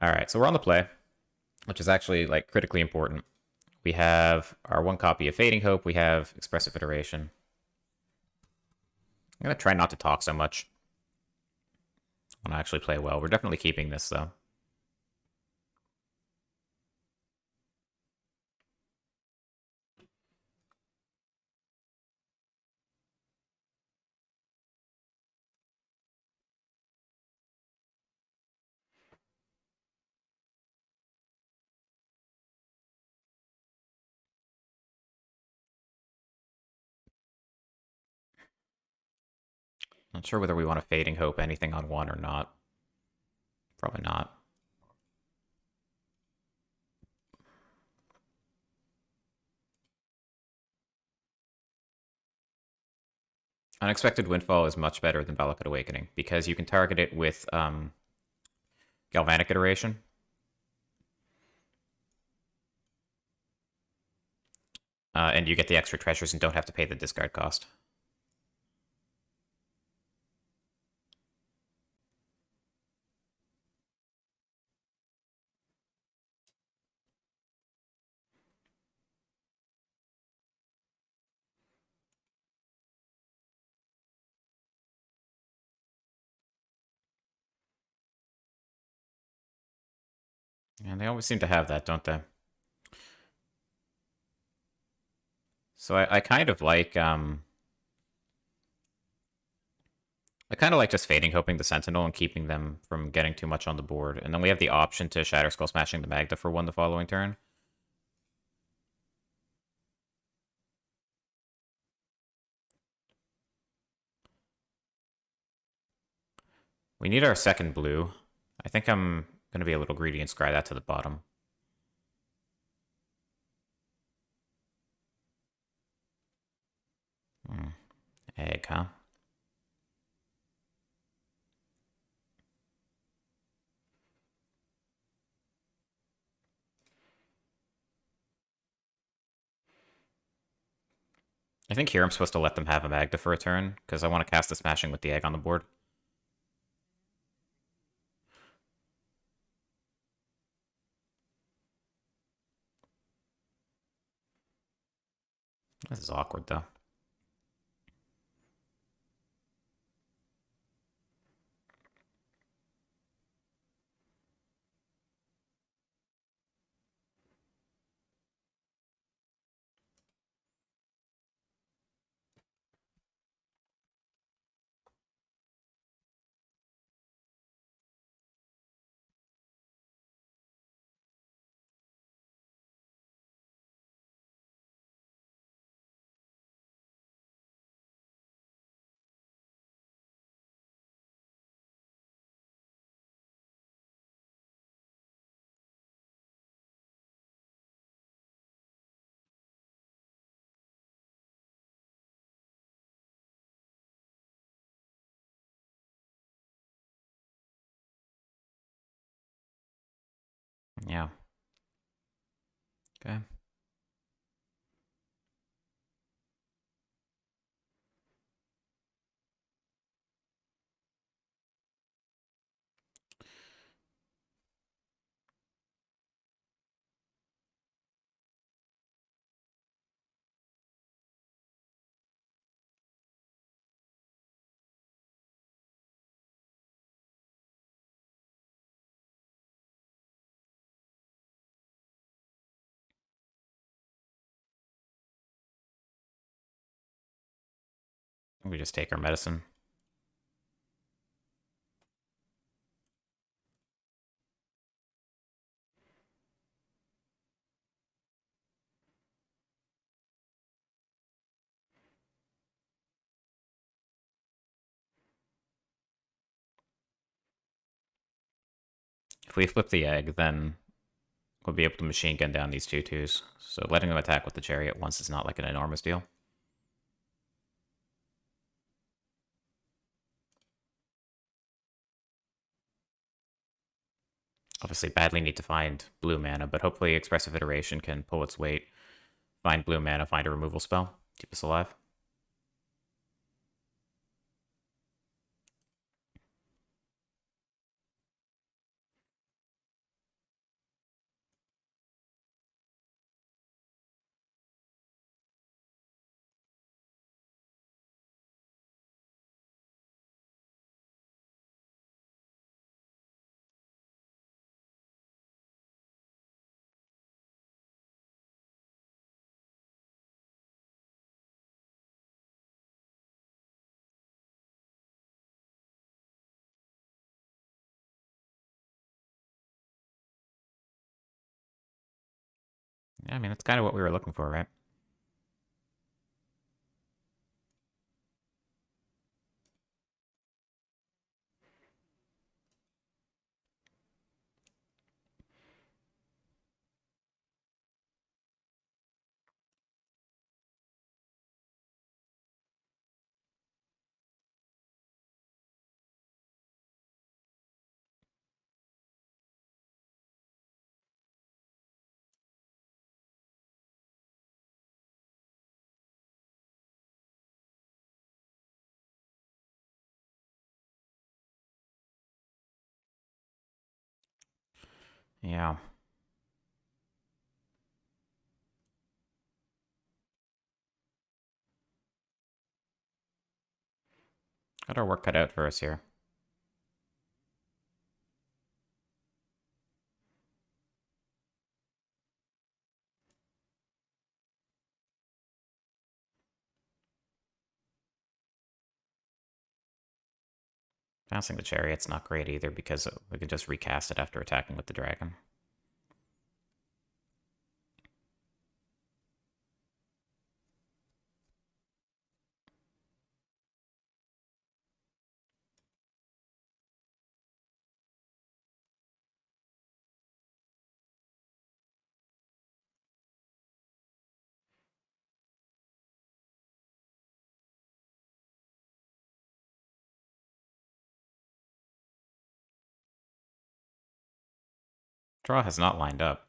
Alright, so we're on the play, which is actually like critically important. We have our one copy of Fading Hope, we have Expressive Iteration. I'm gonna try not to talk so much. I want to actually play well. We're definitely keeping this though. Not sure whether we want to Fading Hope anything on one or not. Probably not. Unexpected Windfall is much better than Valakut Awakening because you can target it with Galvanic Iteration. And you get the extra treasures and don't have to pay the discard cost. And they always seem to have that, don't they? So I kind of like just Fading Hoping the Sentinel and keeping them from getting too much on the board. And then we have the option to Shatter Skull Smashing the Magda for one the following turn. We need our second blue. I think I'm going to be a little greedy and scry that to the bottom. Egg, huh? I think here I'm supposed to let them have a Magda for a turn, because I want to cast the Smashing with the egg on the board. This is awkward, though. Yeah. Okay. We just take our medicine. If we flip the egg, then we'll be able to machine gun down these 2/2s. So letting them attack with the chariot once is not like an enormous deal. Obviously, badly need to find blue mana, but hopefully Expressive Iteration can pull its weight. Find blue mana, find a removal spell. Keep us alive. Yeah, I mean, that's kind of what we were looking for, right? Yeah. Got our work cut out for us here. Passing the chariot's not great either because we could just recast it after attacking with the dragon. Draw has not lined up.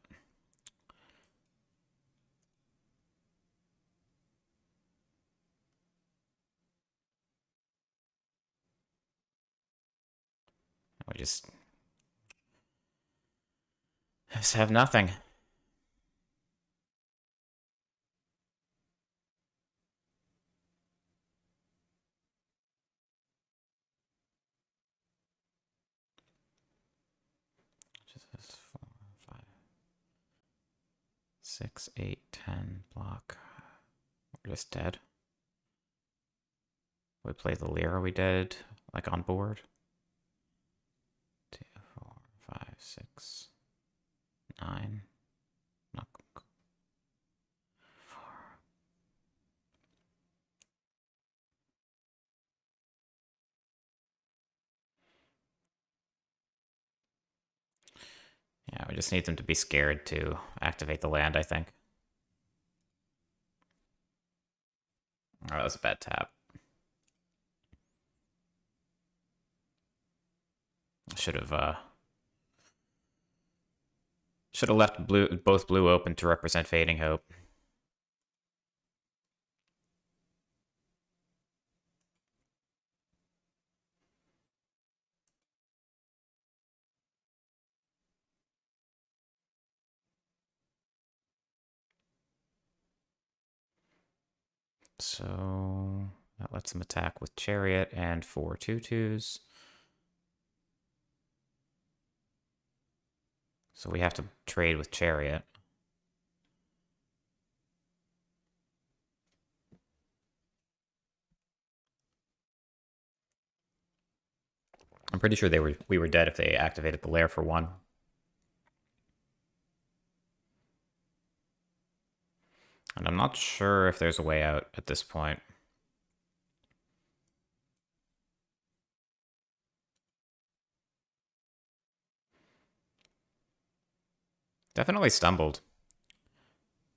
We just have nothing. Just 4, 5, 6, 8, 10 block. We're just dead. We play the Lier, are we dead? Like on board? 2, 4, 5, 6, 9. Not 4. Yeah, we just need them to be scared to activate the land, I think. Oh, that was a bad tap. Should have left both blue open to represent Fading Hope. So that lets him attack with Chariot and 4 2/2s. So we have to trade with Chariot. I'm pretty sure we were dead if they activated the Lair for 1. And I'm not sure if there's a way out at this point. Definitely stumbled.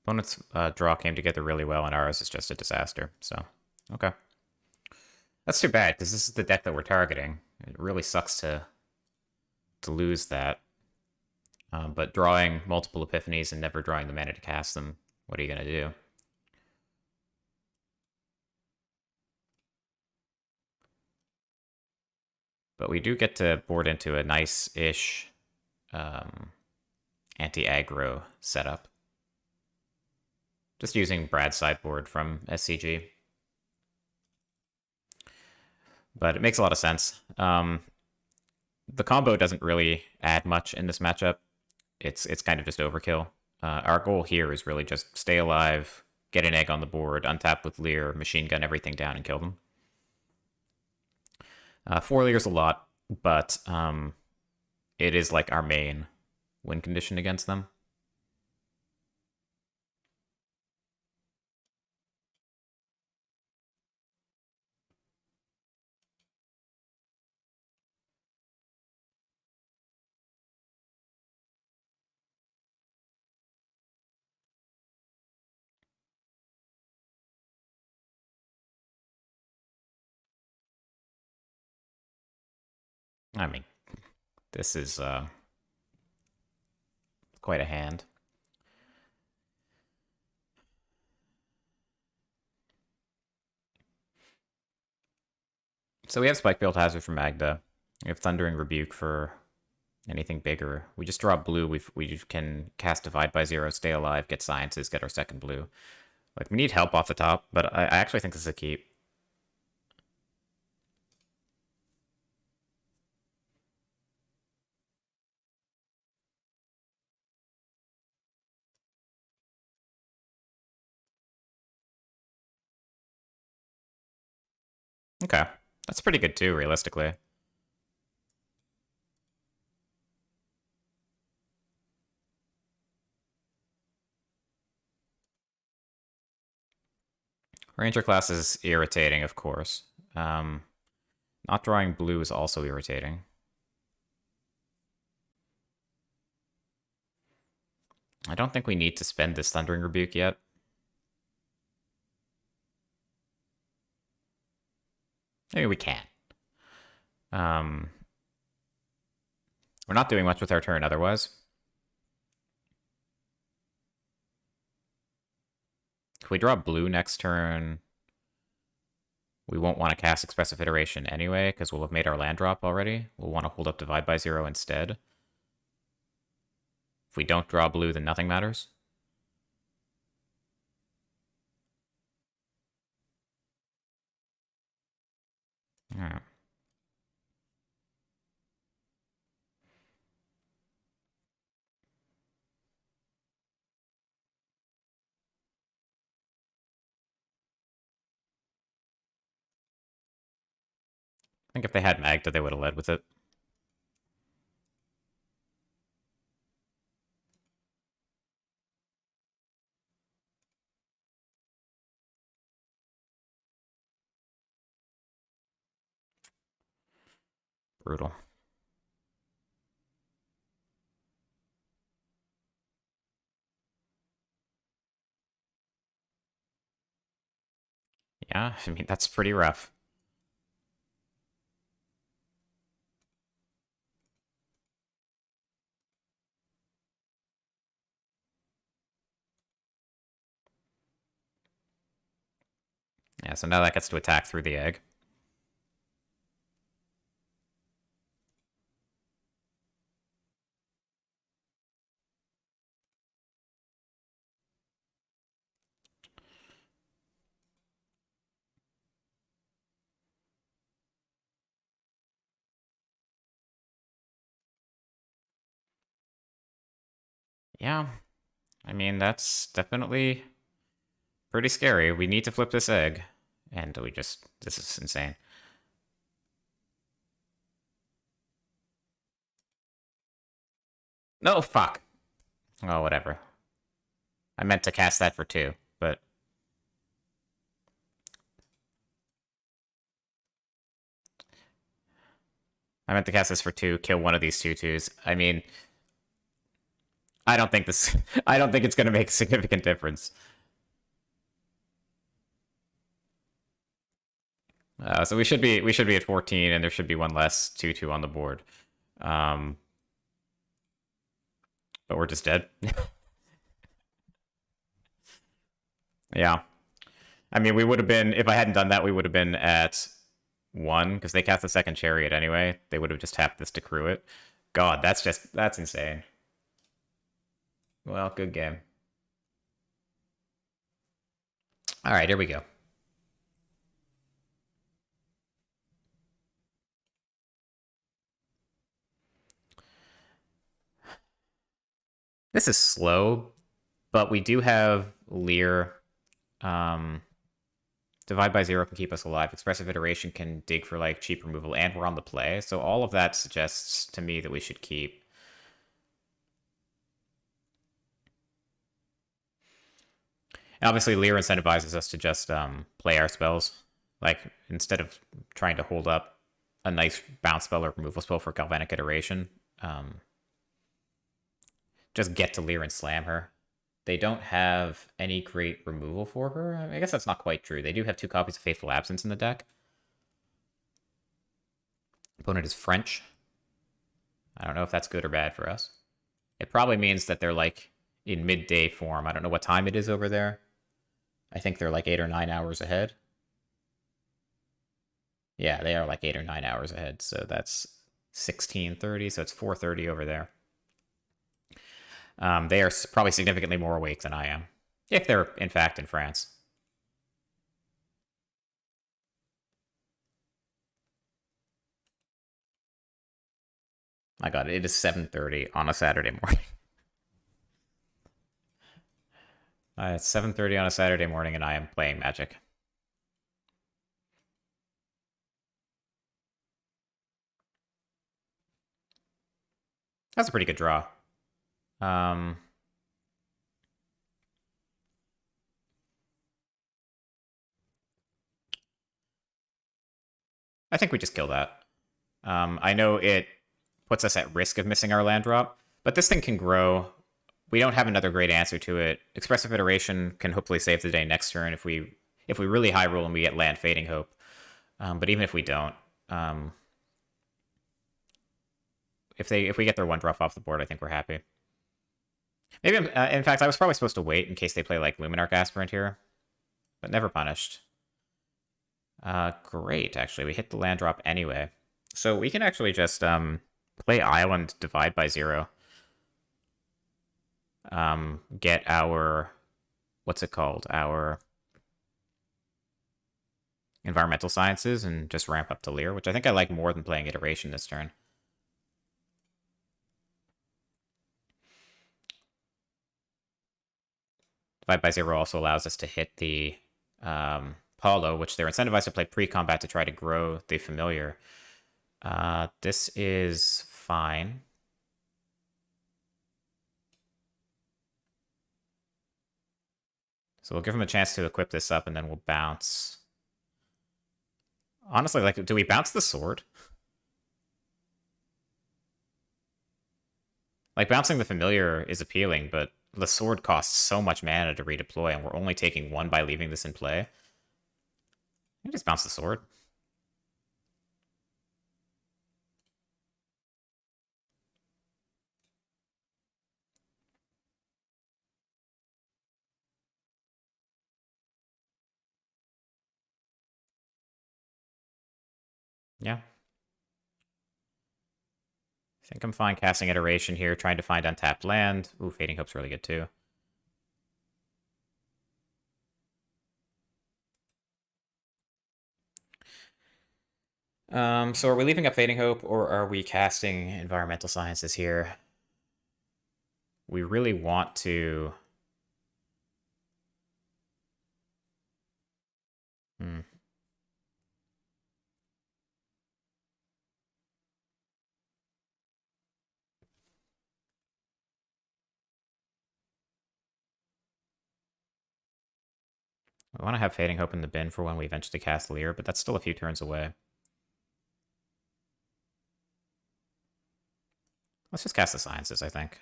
Opponent's draw came together really well, and ours is just a disaster. So, okay. That's too bad, because this is the deck that we're targeting. It really sucks to lose that. But drawing multiple Epiphanies and never drawing the mana to cast them, what are you going to do? But we do get to board into a nice-ish anti-aggro setup. Just using Brad's sideboard from SCG. But it makes a lot of sense. The combo doesn't really add much in this matchup. It's kind of just overkill. Our goal here is really just stay alive, get an egg on the board, untap with Lier, machine gun everything down, and kill them. 4 Lier's a lot, but it is like our main win condition against them. I mean, this is quite a hand. So we have Spike Build Hazard for Magda. We have Thundering Rebuke for anything bigger. We just draw blue. We can cast Divide by Zero, stay alive, get Sciences, get our second blue. Like, we need help off the top, but I actually think this is a keep. Okay. That's pretty good too, realistically. Ranger class is irritating, of course. Not drawing blue is also irritating. I don't think we need to spend this Thundering Rebuke yet. Maybe we can. We're not doing much with our turn otherwise. If we draw blue next turn, we won't want to cast Expressive Iteration anyway, because we'll have made our land drop already. We'll want to hold up Divide by Zero instead. If we don't draw blue, then nothing matters. Alright. I think if they had Magda, they would have led with it. Brutal. Yeah, I mean, that's pretty rough. Yeah, so now that gets to attack through the egg. Yeah, I mean, that's definitely pretty scary. We need to flip this egg. And we just... This is insane. No, fuck. Oh, whatever. I meant to cast that for 2, but... I meant to cast this for 2, kill one of these 2/2s. I mean... I don't think this... I don't think it's going to make a significant difference. So we should be at 14, and there should be one less 2/2 on the board. But we're just dead. Yeah. I mean, we would have been, if I hadn't done that, we would have been at 1, because they cast the second chariot anyway. They would have just tapped this to crew it. God, that's insane. Well, good game. Alright, here we go. This is slow, but we do have Lier. Divide by Zero can keep us alive. Expressive Iteration can dig for like cheap removal, and we're on the play. So all of that suggests to me that we should keep. And obviously, Lier incentivizes us to just play our spells. Like, instead of trying to hold up a nice bounce spell or removal spell for Galvanic Iteration, just get to Lier and slam her. They don't have any great removal for her. I guess that's not quite true. They do have 2 copies of Faithful Absence in the deck. Opponent is French. I don't know if that's good or bad for us. It probably means that they're like in midday form. I don't know what time it is over there. I think they're like 8 or 9 hours ahead. Yeah, they are like 8 or 9 hours ahead. So that's 16:30. So it's 4:30 over there. They are probably significantly more awake than I am, if they're in fact in France. My God, it is 7:30 on a Saturday morning. It's 7:30 on a Saturday morning, and I am playing Magic. That's a pretty good draw. Um, I think we just kill that. I know it puts us at risk of missing our land drop, but this thing can grow. We don't have another great answer to it. Expressive Iteration can hopefully save the day next turn if we really high roll and we get land Fading Hope. But even if we don't, if we get their one drop off the board, I think we're happy. Maybe in fact, I was probably supposed to wait in case they play like Luminarch Aspirant here, but never punished. Great, actually, we hit the land drop anyway, so we can actually just play Island Divide by 0. Get our what's it called? Our Environmental Sciences and just ramp up to Lier, which I think I like more than playing Iteration this turn. Divide by 0 also allows us to hit the Paulo, which they're incentivized to play pre-combat to try to grow the Familiar. This is fine. So we'll give him a chance to equip this up, and then we'll bounce. Honestly, like, do we bounce the sword? Like, bouncing the Familiar is appealing, but the sword costs so much mana to redeploy, and we're only taking 1 by leaving this in play. I just bounce the sword. Yeah. I think I'm fine casting Iteration here, trying to find untapped land. Ooh, Fading Hope's really good too. So are we leaving up Fading Hope, or are we casting Environmental Sciences here? We really want to... Hmm. We want to have Fading Hope in the bin for when we eventually cast Lier, but that's still a few turns away. Let's just cast the Sciences, I think.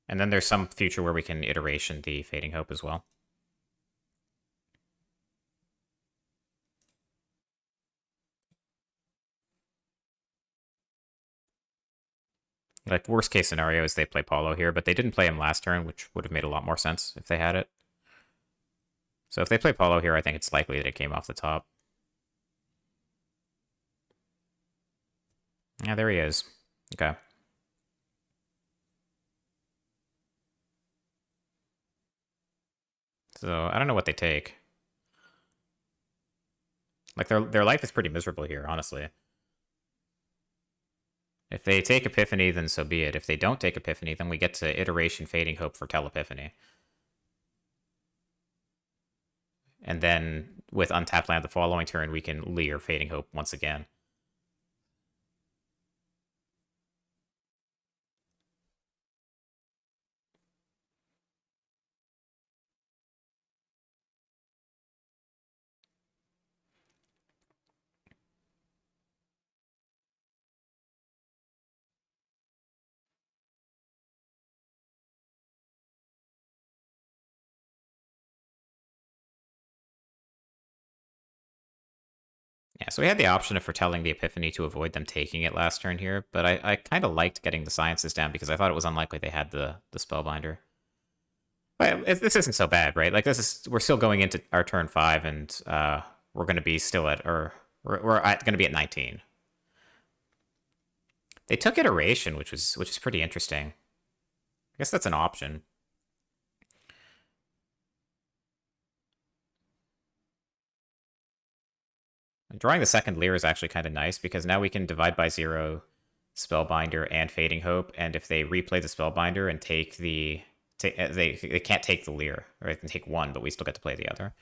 And then there's some future where we can Iteration the Fading Hope as well. Like, worst case scenario is they play Paulo here, but they didn't play him last turn, which would have made a lot more sense if they had it. So if they play Paulo here, I think it's likely that it came off the top. Yeah, there he is. Okay. So I don't know what they take. Like, their life is pretty miserable here, honestly. If they take Epiphany, then so be it. If they don't take Epiphany, then we get to Iteration Fading Hope for Telepiphany. And then with Untapped Land the following turn, we can Lier Fading Hope once again. Yeah, so we had the option of foretelling the Epiphany to avoid them taking it last turn here, but I kind of liked getting the Sciences down because I thought it was unlikely they had the Spellbinder. But this isn't so bad, right? Like, we're still going into our turn 5, and we're going to be still at, or we're going to be at 19. They took Iteration, which is pretty interesting. I guess that's an option. Drawing the second Lier is actually kind of nice because now we can divide by 0 Spellbinder and Fading Hope, and if they replay the Spellbinder and take the... They can't take the Lier, or they can take one, but we still get to play the other.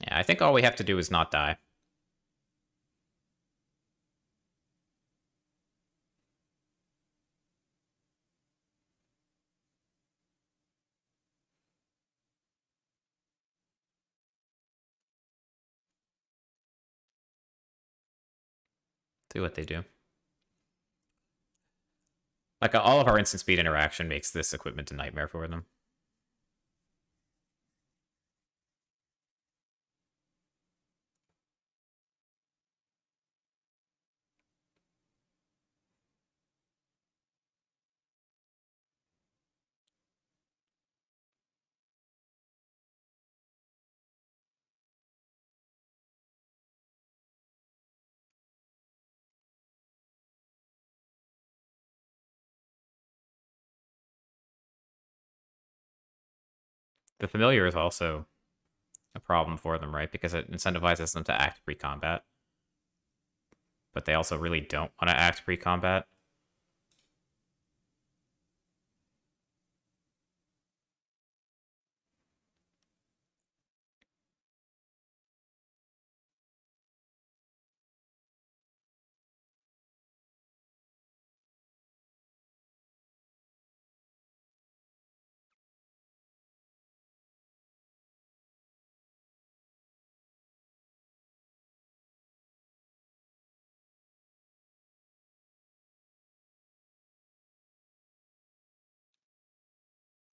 Yeah, I think all we have to do is not die. Do what they do. Like, all of our instant speed interaction makes this equipment a nightmare for them. The Familiar is also a problem for them, right? Because it incentivizes them to act pre-combat. But they also really don't want to act pre-combat.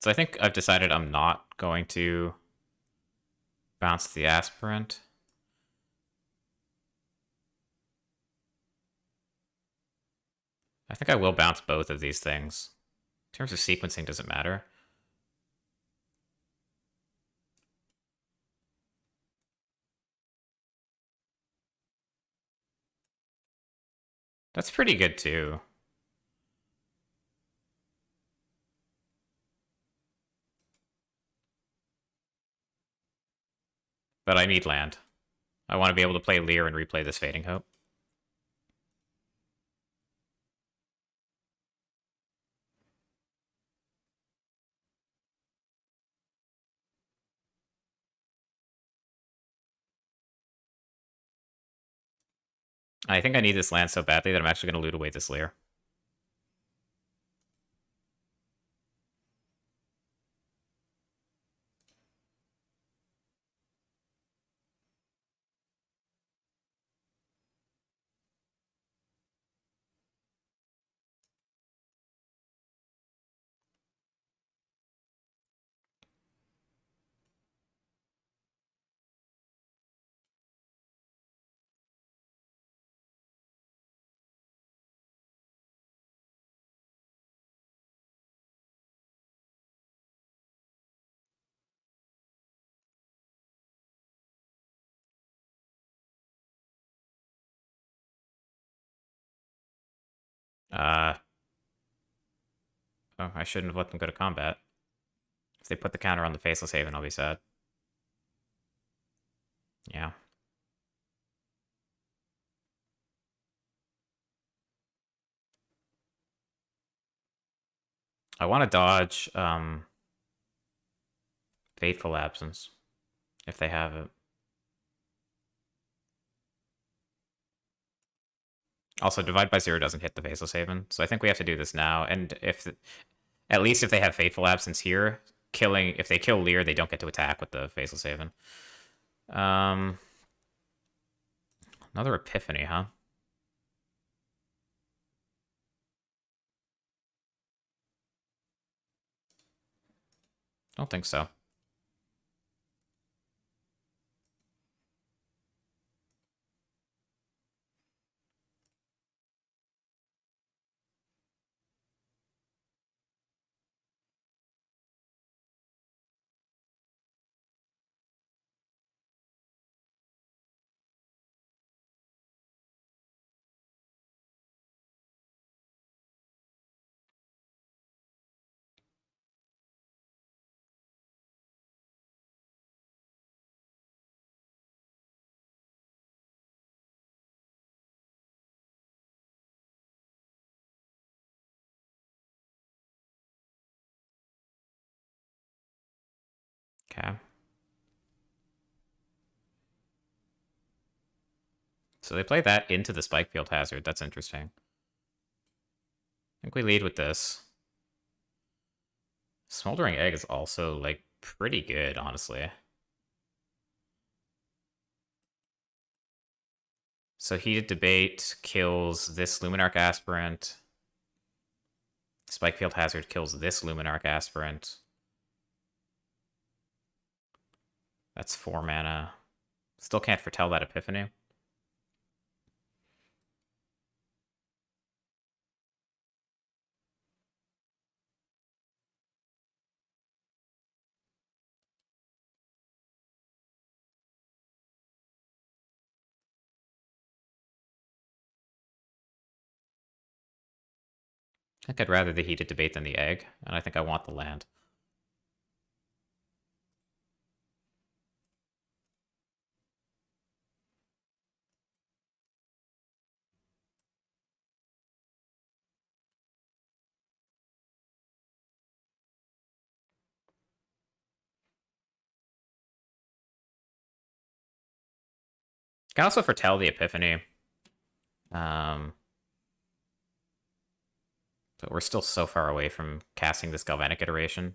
So I think I've decided I'm not going to bounce the Aspirant. I think I will bounce both of these things. In terms of sequencing, does it matter? That's pretty good, too. But I need land. I want to be able to play Lier and replay this Fading Hope. I think I need this land so badly that I'm actually going to loot away this Lier. Oh, I shouldn't have let them go to combat. If they put the counter on the Faceless Haven, I'll be sad. Yeah. I want to dodge Fateful Absence, if they have it. Also, Divide by 0 doesn't hit the Faceless Haven, so I think we have to do this now. And at least if they have Fateful Absence here, if they kill Lier, they don't get to attack with the Faceless Haven. Um, Another Epiphany, huh? Don't think so. Okay. So they play that into the Spike Field Hazard. That's interesting. I think we lead with this. Smoldering Egg is also, like, pretty good, honestly. So Heated Debate kills this Luminarch Aspirant. Spike Field Hazard kills this Luminarch Aspirant. That's 4 mana. Still can't foretell that Epiphany. I think I'd rather the Heated Debate than the Egg, and I think I want the land. Can also foretell the Epiphany. But we're still so far away from casting this Galvanic iteration.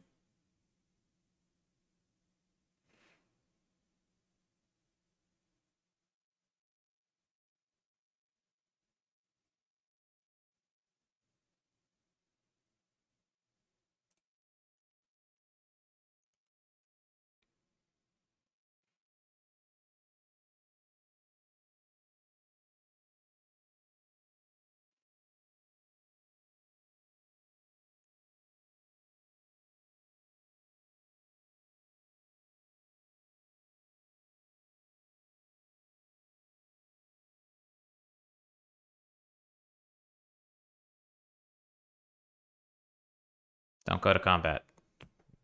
Don't go to combat.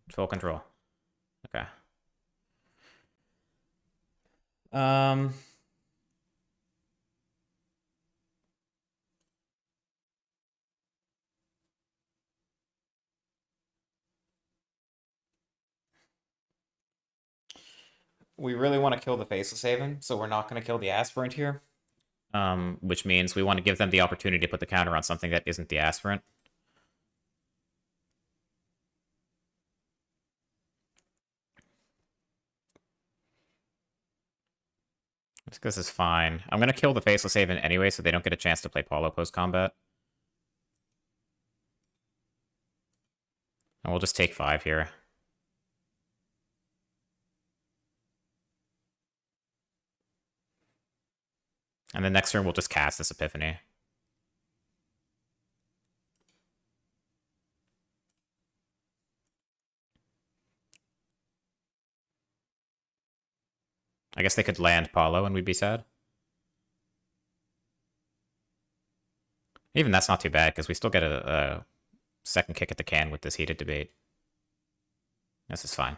Full control. Okay. Um, we really want to kill the Faceless Haven, so we're not going to kill the Aspirant here. Which means we want to give them the opportunity to put the counter on something that isn't the Aspirant. This is fine. I'm going to kill the Faceless Haven anyway, so they don't get a chance to play Paulo post-combat. And we'll just take 5 here. And then next turn, we'll just cast this Epiphany. I guess they could land Paulo and we'd be sad. Even that's not too bad, because we still get a second kick at the can with this Heated Debate. This is fine.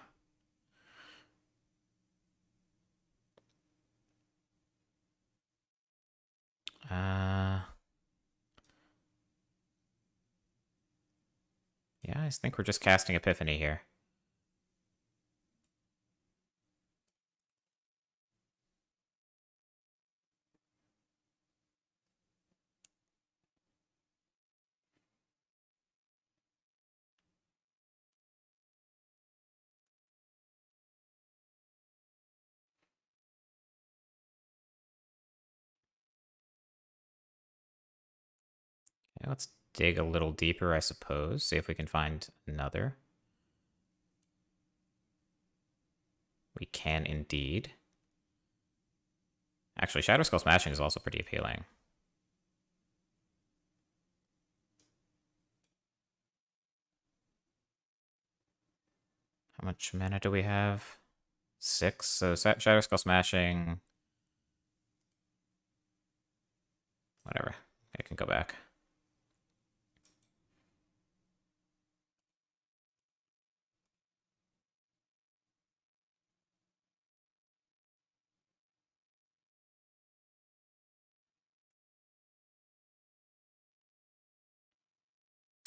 Yeah, I think we're just casting Epiphany here. Okay, let's dig a little deeper, I suppose. See if we can find another. We can indeed. Actually, Shadow Skull Smashing is also pretty appealing. How much mana do we have? 6. So Shadow Skull Smashing. Whatever. I can go back.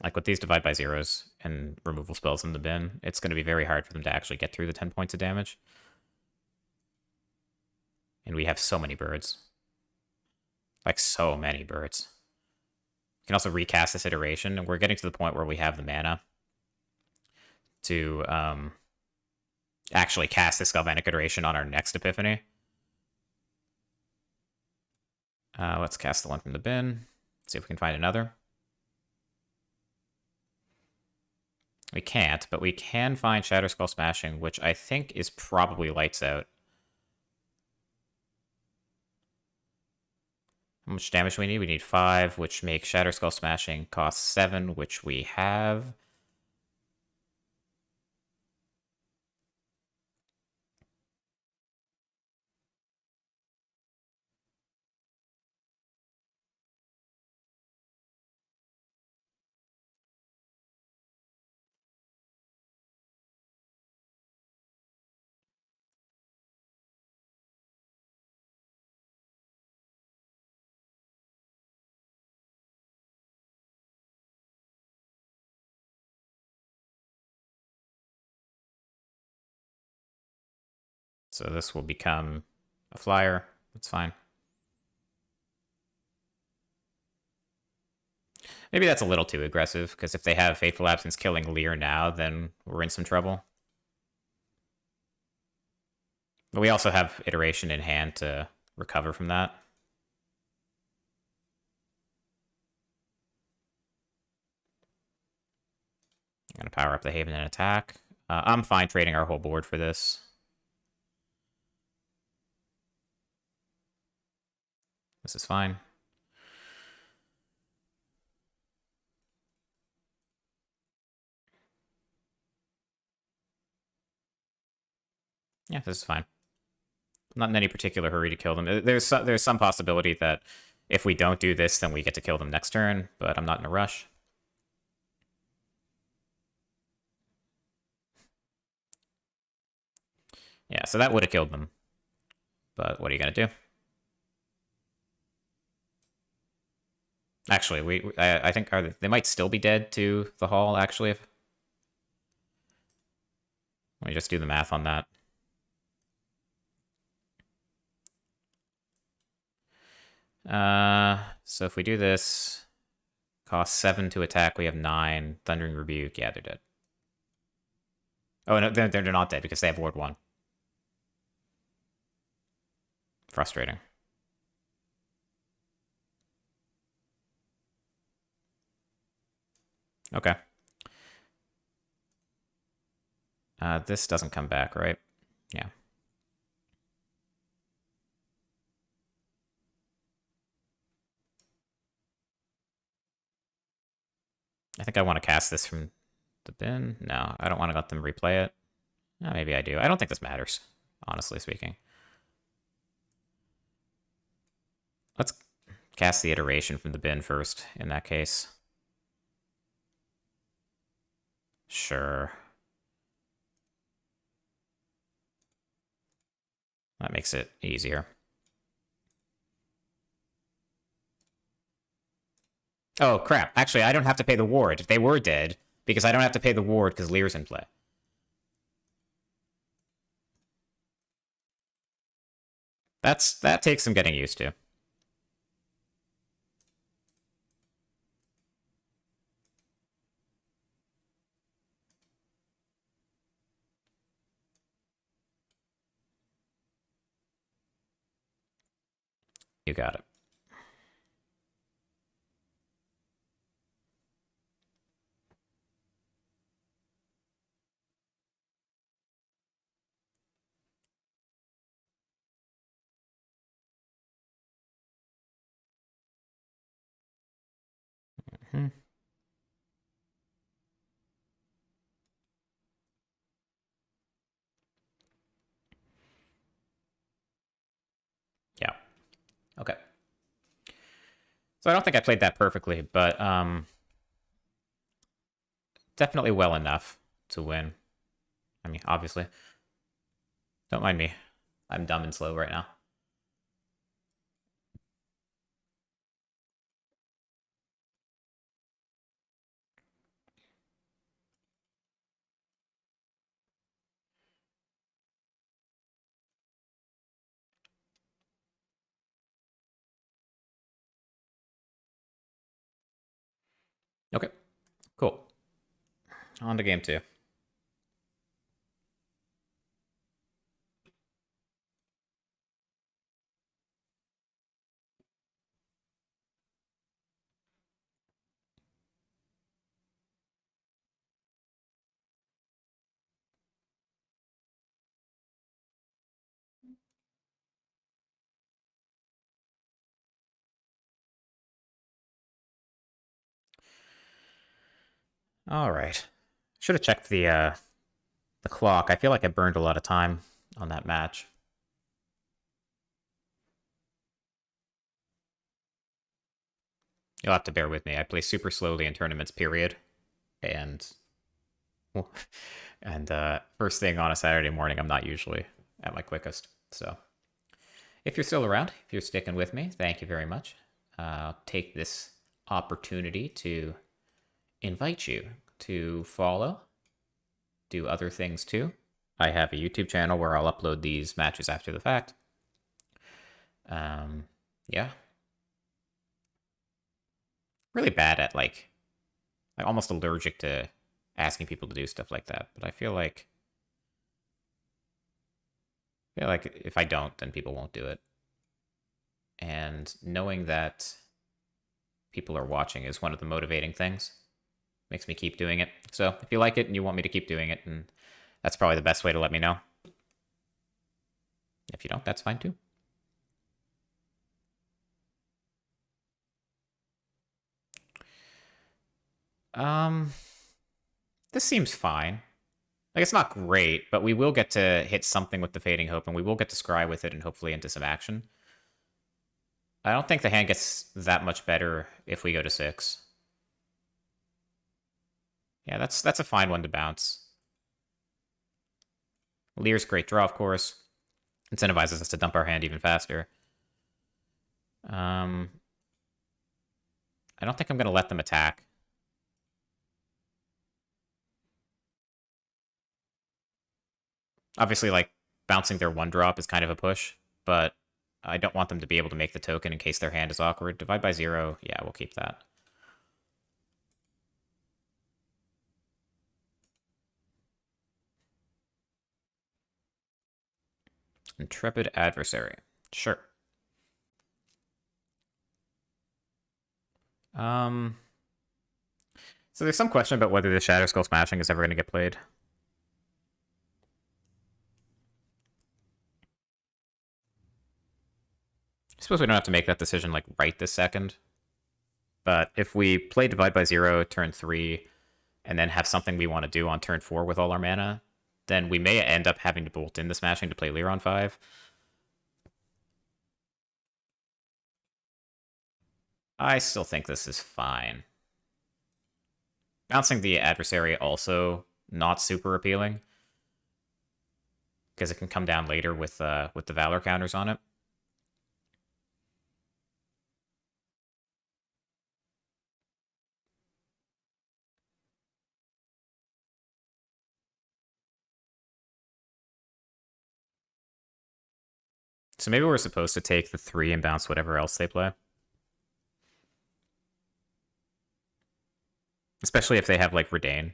Like with these divide by zeros and removal spells in the bin, it's going to be very hard for them to actually get through the 10 points of damage. And we have so many birds. Like, so many birds. We can also recast this iteration, and we're getting to the point where we have the mana to actually cast this Galvanic iteration on our next Epiphany. Let's cast the one from the bin. See if we can find another. We can't, but we can find Shadow Skull Smashing, which I think is probably Lights Out. How much damage do we need? We need 5, which makes Shadow Skull Smashing cost 7, which we have. So this will become a flyer. That's fine. Maybe that's a little too aggressive, because if they have Fateful Absence killing Lier now, then we're in some trouble. But we also have Iteration in hand to recover from that. I'm going to power up the Haven and attack. I'm fine trading our whole board for this. This is fine. Yeah, this is fine. Not in any particular hurry to kill them. There's some possibility that if we don't do this, then we get to kill them next turn, but I'm not in a rush. Yeah, so that would have killed them. But what are you going to do? Actually, I think they might still be dead to the Hall, actually. Let me just do the math on that. So if we do this, cost 7 to attack, we have 9. Thundering Rebuke, yeah, they're dead. Oh, no, they're not dead because they have Ward 1. Frustrating. Okay. This doesn't come back, right? Yeah. I think I want to cast this from the bin. No, I don't want to let them replay it. Maybe I do. I don't think this matters, honestly speaking. Let's cast the iteration from the bin first, in that case. Sure. That makes it easier. Oh, crap. Actually, I don't have to pay the ward. They were dead, because I don't have to pay the ward because Lier's in play. That takes some getting used to. You got it. Yeah. Okay. So I don't think I played that perfectly, but definitely well enough to win. I mean, obviously. Don't mind me. I'm dumb and slow right now. Okay, cool. On to game 2. All right. Should have checked the clock. I feel like I burned a lot of time on that match. You'll have to bear with me. I play super slowly in tournaments, period. And first thing on a Saturday morning, I'm not usually at my quickest. So if you're still around, if you're sticking with me, thank you very much. I'll take this opportunity to invite you to follow, do other things too. I have a YouTube channel where I'll upload these matches after the fact. Yeah. Really bad at like almost allergic to asking people to do stuff like that, but I feel like if I don't, then people won't do it. And knowing that people are watching is one of the motivating things. Makes me keep doing it. So if you like it and you want me to keep doing it, and that's probably the best way to let me know. If you don't, that's fine too. This seems fine. Like, it's not great, but we will get to hit something with the Fading Hope, and we will get to scry with it and hopefully into some action. I don't think the hand gets that much better if we go to 6. Yeah, that's a fine one to bounce. Lier's great draw, of course. Incentivizes us to dump our hand even faster. I don't think I'm going to let them attack. Obviously, like, bouncing their 1-drop is kind of a push, but I don't want them to be able to make the token in case their hand is awkward. Divide by 0, yeah, we'll keep that. Intrepid Adversary. Sure. So there's some question about whether the Shatter Skull Smashing is ever going to get played. I suppose we don't have to make that decision like right this second. But if we play Divide by 0 turn 3 and then have something we want to do on turn 4 with all our mana, then we may end up having to bolt in the Smashing to play Lier on 5. I still think this is fine. Bouncing the Adversary also not super appealing, because it can come down later with the Valor counters on it. So maybe we're supposed to take the 3 and bounce whatever else they play. Especially if they have, like, Redain.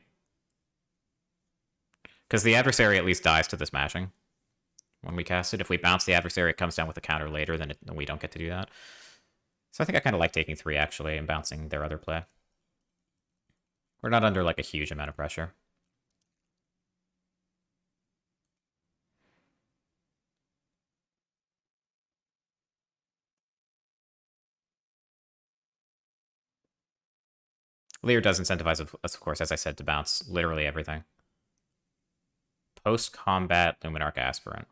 Because the Adversary at least dies to the Smashing when we cast it. If we bounce the Adversary, it comes down with a counter later, then we don't get to do that. So I think I kind of like taking 3, actually, and bouncing their other play. We're not under, like, a huge amount of pressure. Lier does incentivize us, of course, as I said, to bounce literally everything. Post-combat Luminarch Aspirant.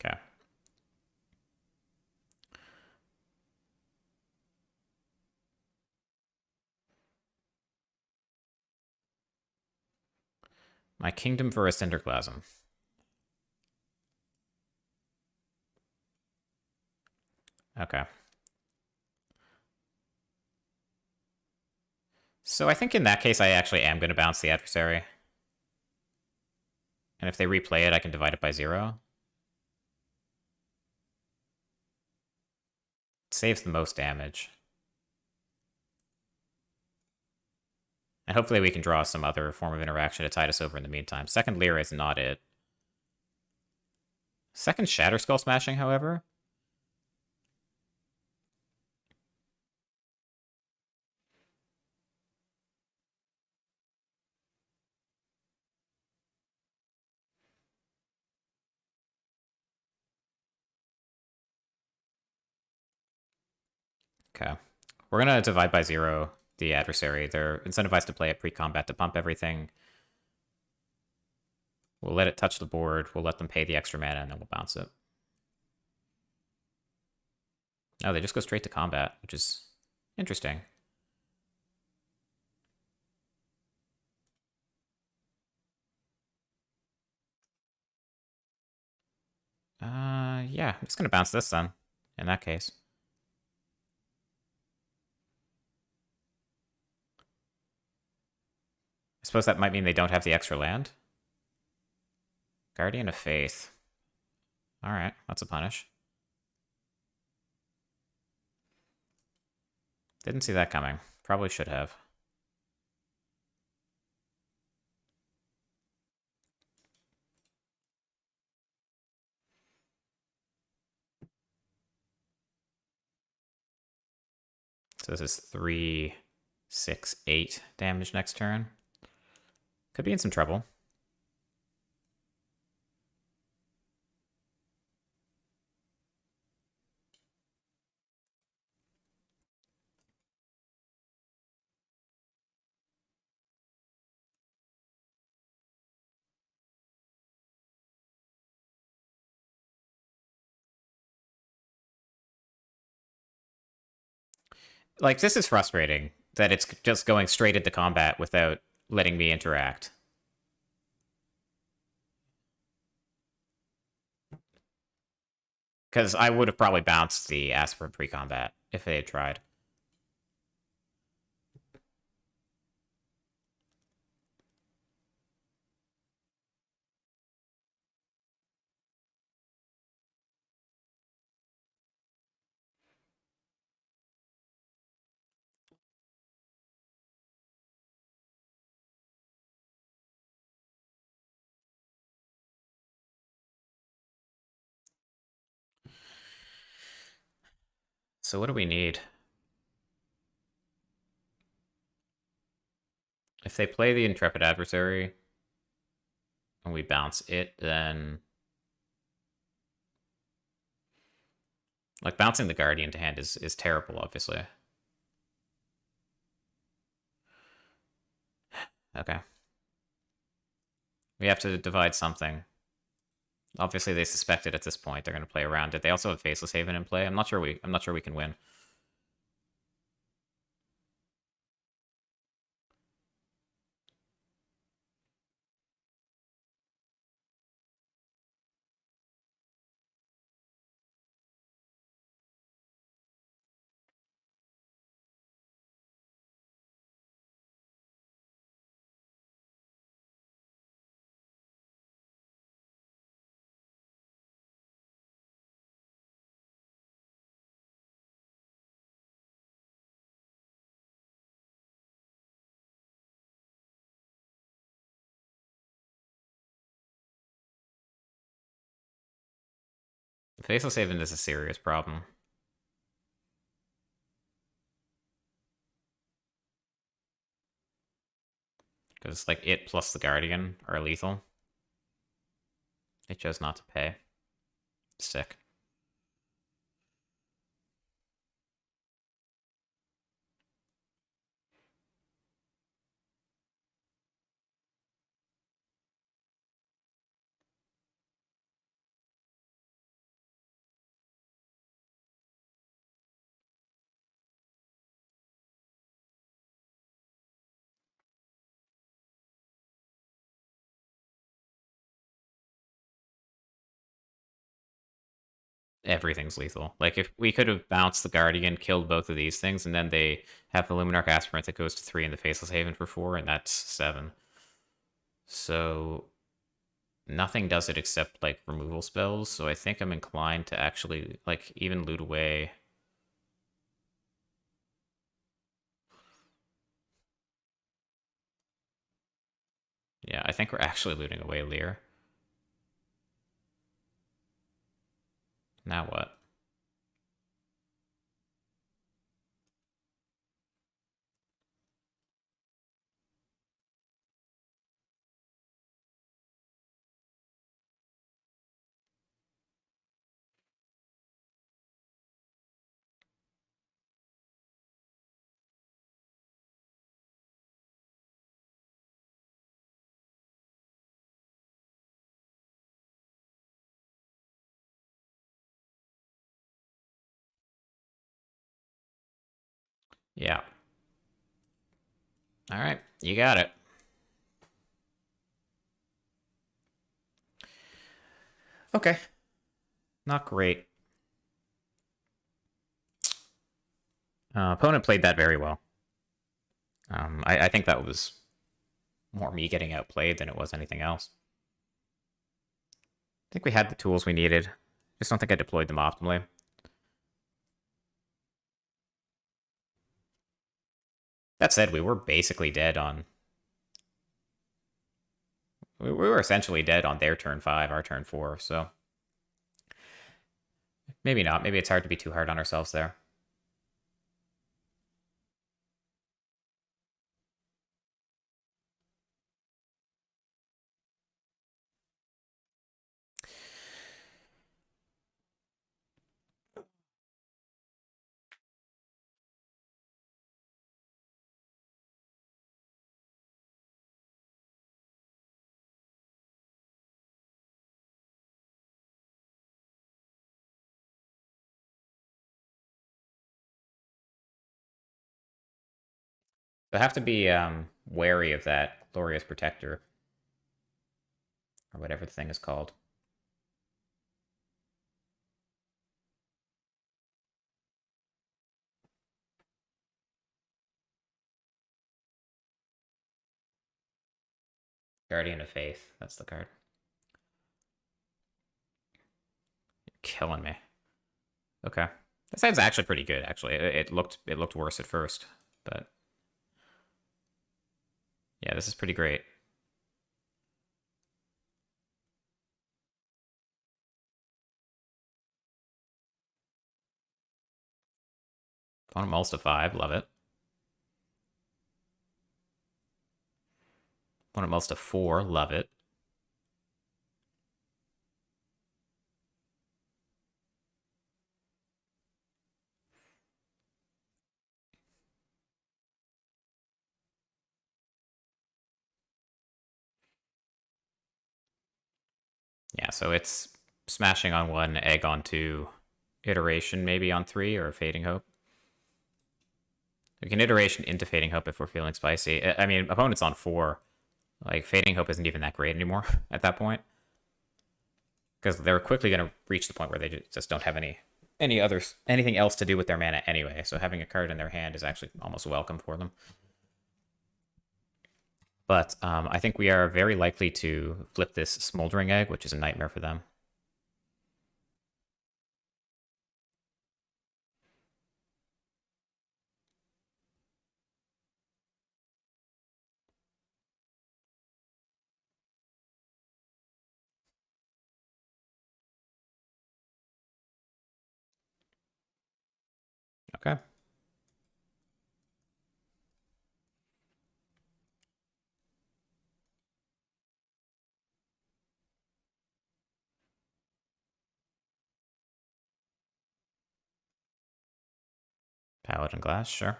Okay. My Kingdom for a Cinderclasm. Okay. So I think in that case, I actually am going to bounce the adversary. And if they replay it, I can divide it by 0. It saves the most damage. And hopefully we can draw some other form of interaction to tide us over in the meantime. Second Lier is not it. Second Shatter Skull Smashing, however. Okay. We're going to divide by 0 the adversary. They're incentivized to play it pre-combat to pump everything. We'll let it touch the board. We'll let them pay the extra mana, and then we'll bounce it. Oh, they just go straight to combat, which is interesting. Yeah, I'm just gonna bounce this then, in that case. I suppose that might mean they don't have the extra land. Guardian of Faith. Alright, that's a punish. Didn't see that coming. Probably should have. So this is 3, 6, 8 damage next turn. Could be in some trouble. Like, this is frustrating that it's just going straight into combat without letting me interact. Because I would have probably bounced the Aspirant pre-combat if they had tried. So what do we need? If they play the Intrepid Adversary and we bounce it, then... Like, bouncing the Guardian to hand is terrible, obviously. Okay. We have to divide something. Obviously, they suspect it at this point. They're going to play around it. They also have Faceless Haven in play. I'm not sure we can win. Faceless Haven is a serious problem. Because, like, it plus the Guardian are lethal. It chose not to pay. Sick. everything's lethal. Like, if we could have bounced the Guardian, killed both of these things, and then they have the Luminarch Aspirant that goes to 3 and the Faceless Haven for 4, and that's 7. So nothing does it except, like, removal spells, so I think I'm inclined to actually, like, even loot away. Yeah, I think we're actually looting away Lier. Now what? Yeah. Alright, you got it. Okay. Not great. Opponent played that very well. I think that was more me getting outplayed than it was anything else. I think we had the tools we needed. Just don't think I deployed them optimally. That said, we were basically dead on... We were essentially dead on their turn 5, our turn 4, so... Maybe not. Maybe it's hard to be too hard on ourselves there. But have to be wary of that Glorious Protector. Or whatever the thing is called. Guardian of Faith. That's the card. You're killing me. Okay. That side's actually pretty good, actually. It looked worse at first, but... Yeah, this is pretty great. Opponent mulls to 5, love it. Opponent mulls to 4, love it. Yeah, so it's smashing on 1, egg on 2, iteration maybe on 3, or Fading Hope. We can iteration into Fading Hope if we're feeling spicy. I mean, opponent's on 4. Like, Fading Hope isn't even that great anymore at that point. Because they're quickly going to reach the point where they just don't have anything else to do with their mana anyway. So having a card in their hand is actually almost welcome for them. But I think we are very likely to flip this Smoldering Egg, which is a nightmare for them. Okay. Paladin Glass, sure.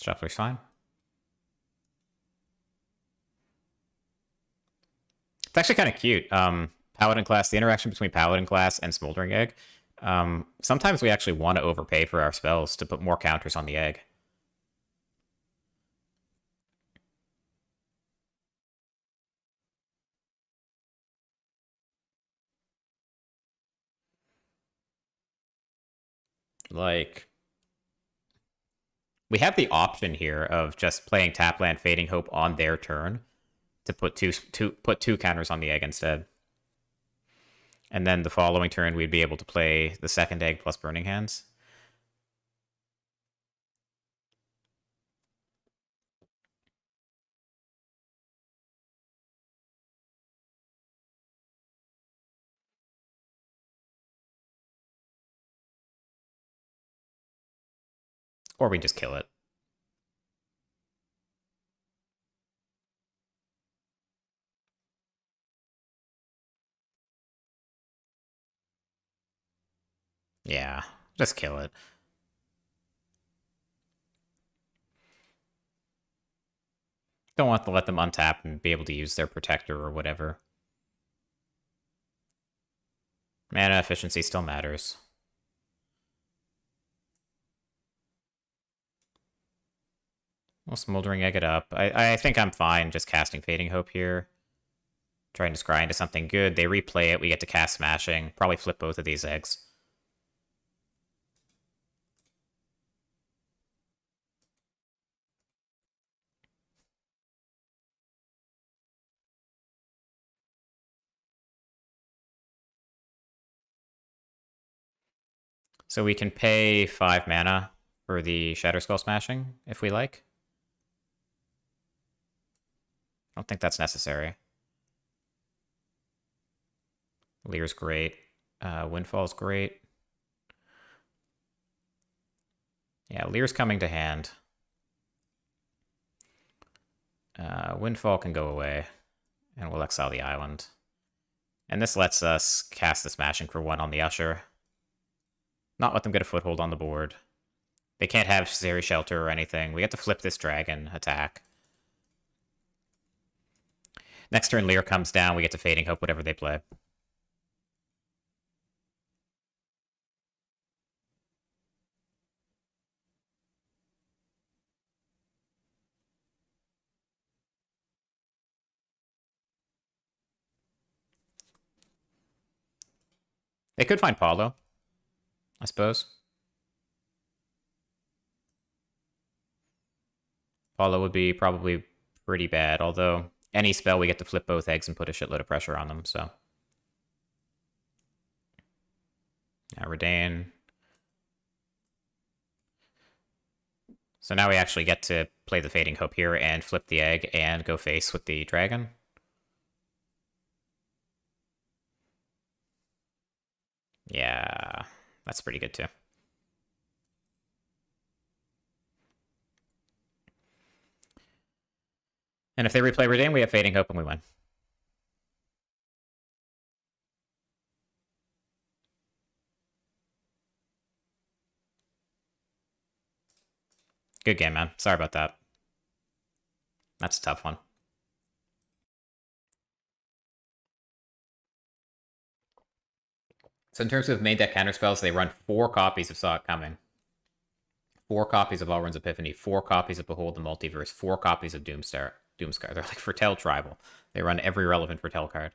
Shuffler's fine. It's actually kind of cute. Paladin Class, the interaction between Paladin Class and Smoldering Egg. Sometimes we actually want to overpay for our spells to put more counters on the egg. Like, we have the option here of just playing tap land Fading Hope on their turn to put two counters on the egg instead. And then the following turn, we'd be able to play the second egg plus Burning Hands. Or we just kill it. Yeah, just kill it. Don't want to let them untap and be able to use their protector or whatever. Mana efficiency still matters. We'll Smoldering Egg it up. I think I'm fine just casting Fading Hope here. Trying to scry into something good. They replay it. We get to cast Smashing. Probably flip both of these eggs. So we can pay 5 mana for the Shatterskull Smashing, if we like. I don't think that's necessary. Lier's great. Windfall's great. Yeah, Lier's coming to hand. Windfall can go away, and we'll exile the island. And this lets us cast the Smashing for 1 on the Usher. Not let them get a foothold on the board. They can't have Zeri Shelter or anything. We have to flip this dragon attack. Next turn, Lier comes down. We get to Fading Hope whatever they play. They could find Paulo, I suppose. Paulo would be probably pretty bad, although any spell we get to flip both eggs and put a shitload of pressure on them, so. Yeah, Redain. So now we actually get to play the Fading Hope here and flip the egg and go face with the dragon. Yeah, that's pretty good too. And if they replay Redain, we have Fading Hope and we win. Good game, man. Sorry about that. That's a tough one. So in terms of main deck counterspells, they run 4 copies of Saw It Coming, 4 copies of Alrund's Epiphany, 4 copies of Behold the Multiverse, 4 copies of Doomscar. They're like Foretell Tribal. They run every relevant Foretell card.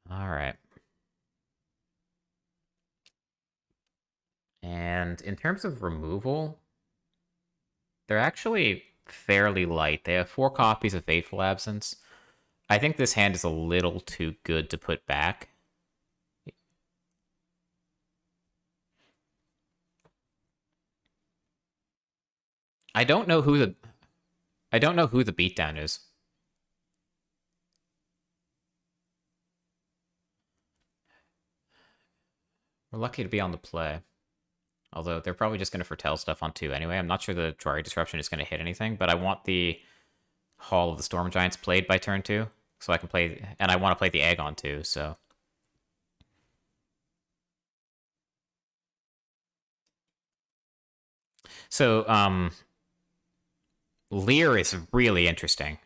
All right. And in terms of removal, they're actually fairly light. They have 4 copies of Fateful Absence. I think this hand is a little too good to put back. I don't know who the beatdown is. We're lucky to be on the play. Although they're probably just going to foretell stuff on 2 anyway. I'm not sure the Terraria Disruption is going to hit anything, but I want the Hall of the Storm Giants played by turn 2, so I can play, and I want to play the egg on 2, so. So, Lier is really interesting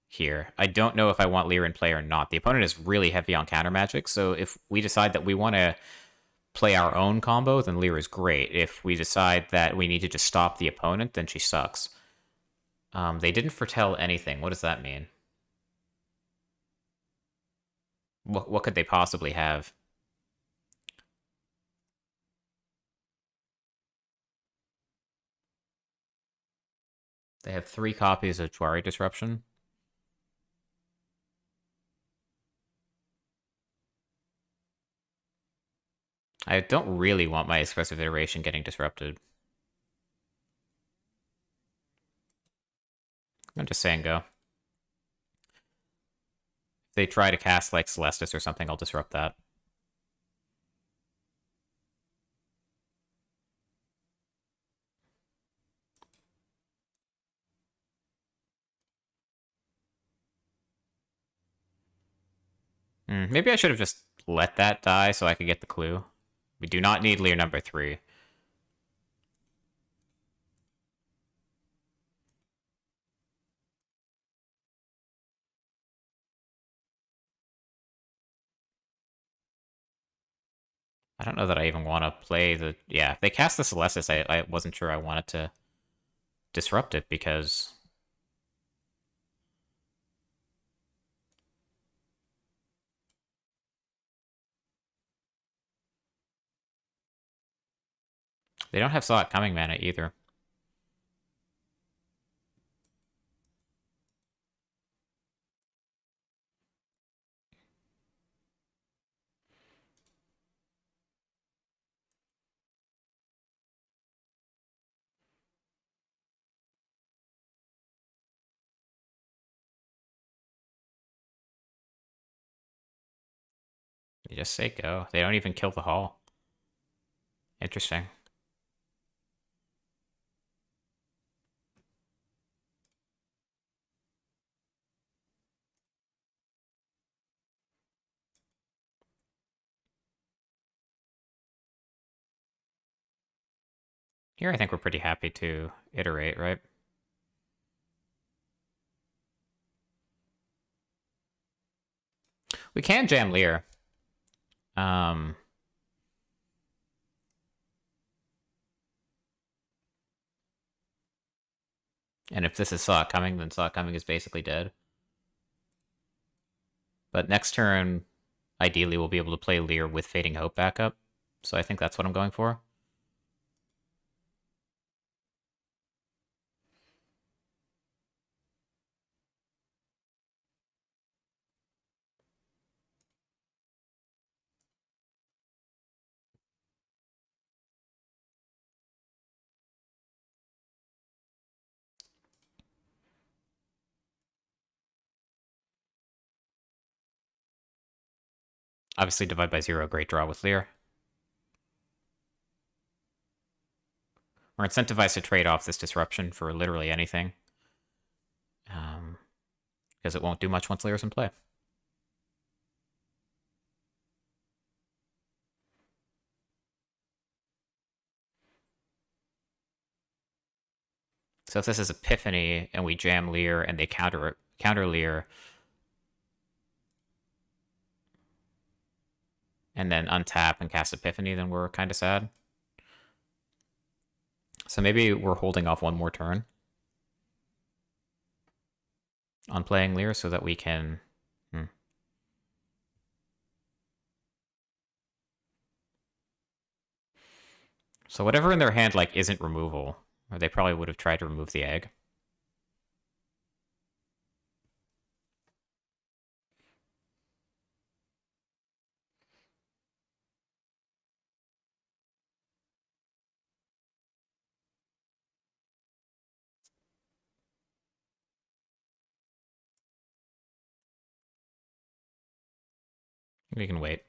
here. I don't know if I want Lier in play or not. The opponent is really heavy on counter magic, so if we decide that we want to play our own combo, then Lier is great. If we decide that we need to just stop the opponent, then she sucks. They didn't foretell anything. What does that mean? What could they possibly have? They have 3 copies of Jwari Disruption. I don't really want my expressive iteration getting disrupted. I'm just saying go. If they try to cast like Celestis or something, I'll disrupt that. Maybe I should have just let that die so I could get the clue. We do not need Lier number 3. I don't know that I even want to play the... Yeah, if they cast the Celestis, I wasn't sure I wanted to disrupt it because... They don't have Saw It Coming mana either. They just say go. They don't even kill the Hall. Interesting. Here I think we're pretty happy to iterate, right? We can jam Lier. And if this is Saw It Coming, then Saw It Coming is basically dead. But next turn, ideally, we'll be able to play Lier with Fading Hope backup. So I think that's what I'm going for. Obviously, divide by 0, great draw with Lier. We're incentivized to trade off this disruption for literally anything. Because it won't do much once Lier's in play. So if this is Epiphany and we jam Lier and they counter Lier, and then untap and cast Epiphany, then we're kind of sad. So maybe we're holding off one more turn on playing Lier so that we can... So whatever in their hand like isn't removal, or they probably would have tried to remove the egg. We can wait.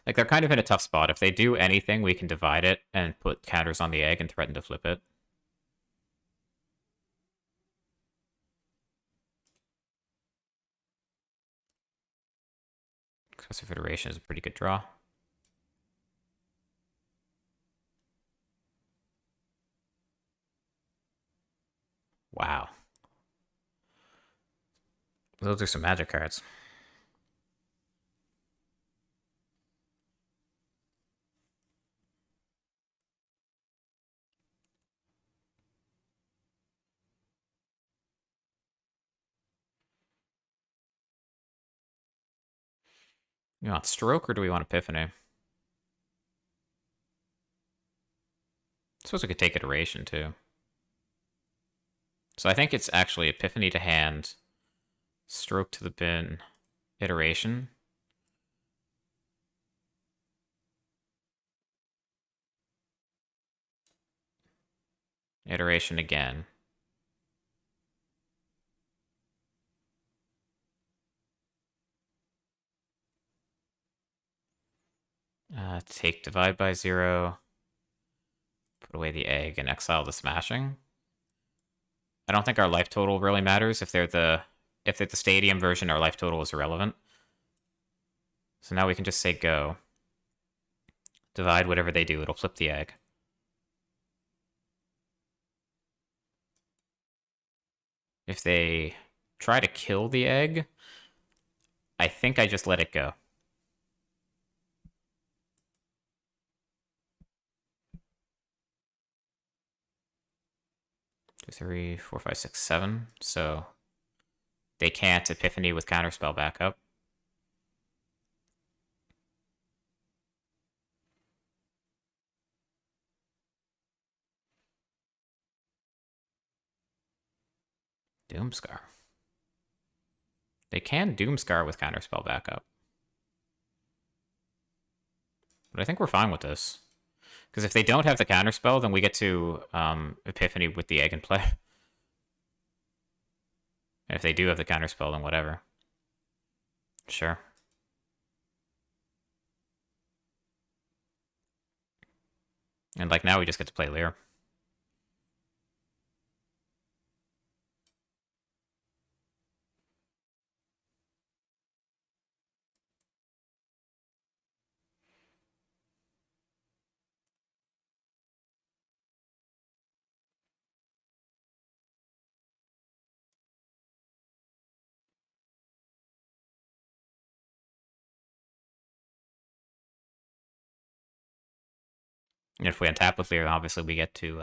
Like, they're kind of in a tough spot. If they do anything, we can divide it and put counters on the egg and threaten to flip it. Expressive Iteration is a pretty good draw. Wow. Those are some magic cards. You want Stroke or do we want Epiphany? suppose we could take iteration too. So I think it's actually Epiphany to hand, stroke to the bin, iteration. Iteration again. Take divide by 0. Put away the egg and exile the smashing. I don't think our life total really matters. If they're the stadium version, our life total is irrelevant. So now we can just say go. Divide whatever they do, it'll flip the egg. If they try to kill the egg, I think I just let it go. 2, 3, 4, 5, 6, 7. So they can't Epiphany with counterspell backup. Doomscar. They can Doomscar with counterspell backup. But I think we're fine with this. Because if they don't have the counterspell, then we get to Epiphany with the egg in play. And if they do have the counterspell, then whatever. Sure. And like now we just get to play Lier. And if we untap with Lier, obviously we get to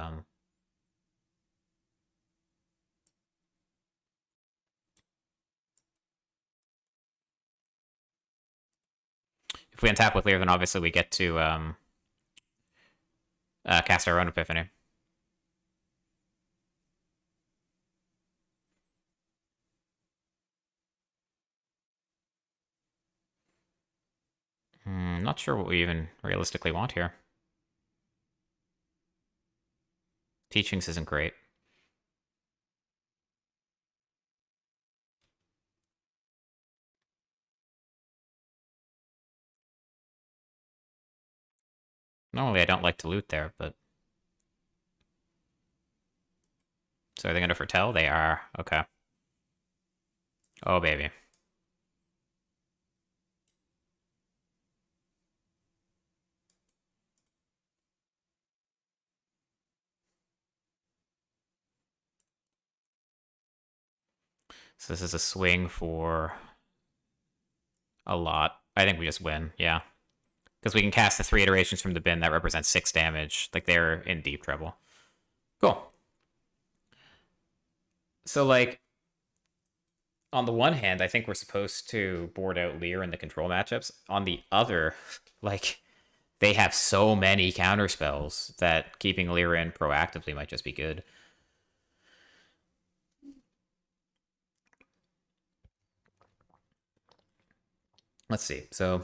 if we untap with Lier, then obviously we get to cast our own Epiphany. Not sure what we even realistically want here. Teachings isn't great. Normally I don't like to loot there, but... So are they going to foretell? They are. Okay. Oh, baby. So this is a swing for a lot. I think we just win, yeah. Because we can cast the 3 iterations from the bin that represents 6 damage. Like, they're in deep trouble. Cool. So, like, on the one hand, I think we're supposed to board out Lier in the control matchups. On the other, like, they have so many counterspells that keeping Lier in proactively might just be good. Let's see. So,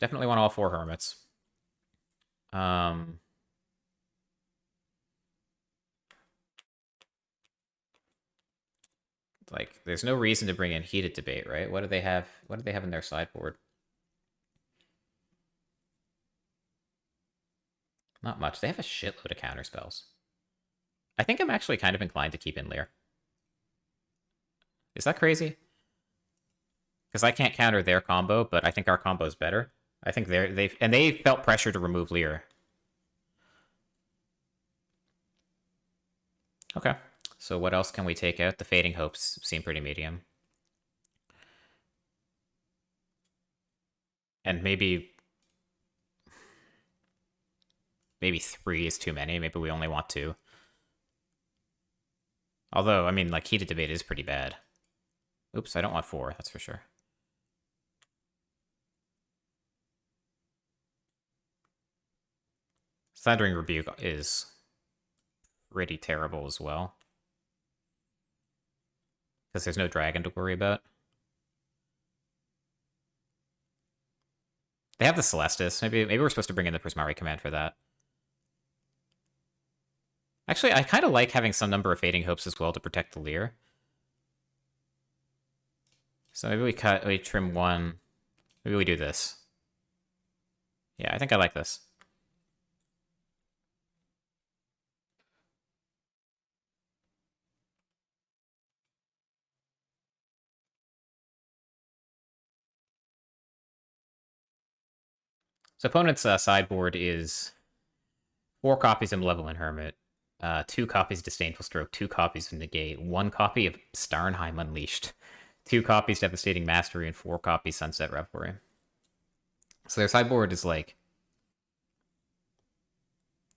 definitely want all 4 Hermits. Like, there's no reason to bring in Heated Debate, right? What do they have? What do they have in their sideboard? Not much. They have a shitload of counterspells. I think I'm actually kind of inclined to keep in Lier. Is that crazy? Because I can't counter their combo, but I think our combo is better. I think they felt pressure to remove Lier. Okay. So what else can we take out? The Fading Hopes seem pretty medium. And maybe 3 is too many. Maybe we only want 2. Although, I mean, like, Heated Debate is pretty bad. Oops, I don't want 4, that's for sure. Thundering Rebuke is pretty terrible as well. Because there's no dragon to worry about. They have the Celestis. Maybe we're supposed to bring in the Prismari command for that. Actually, I kind of like having some number of Fading Hopes as well to protect the Lier. So maybe we trim one. Maybe we do this. Yeah, I think I like this. So opponent's sideboard is 4 copies of Malevolent Hermit, 2 copies Disdainful Stroke, 2 copies of Negate, 1 copy of Starnheim Unleashed, 2 copies Devastating Mastery, and 4 copies Sunset Revelry. So their sideboard is like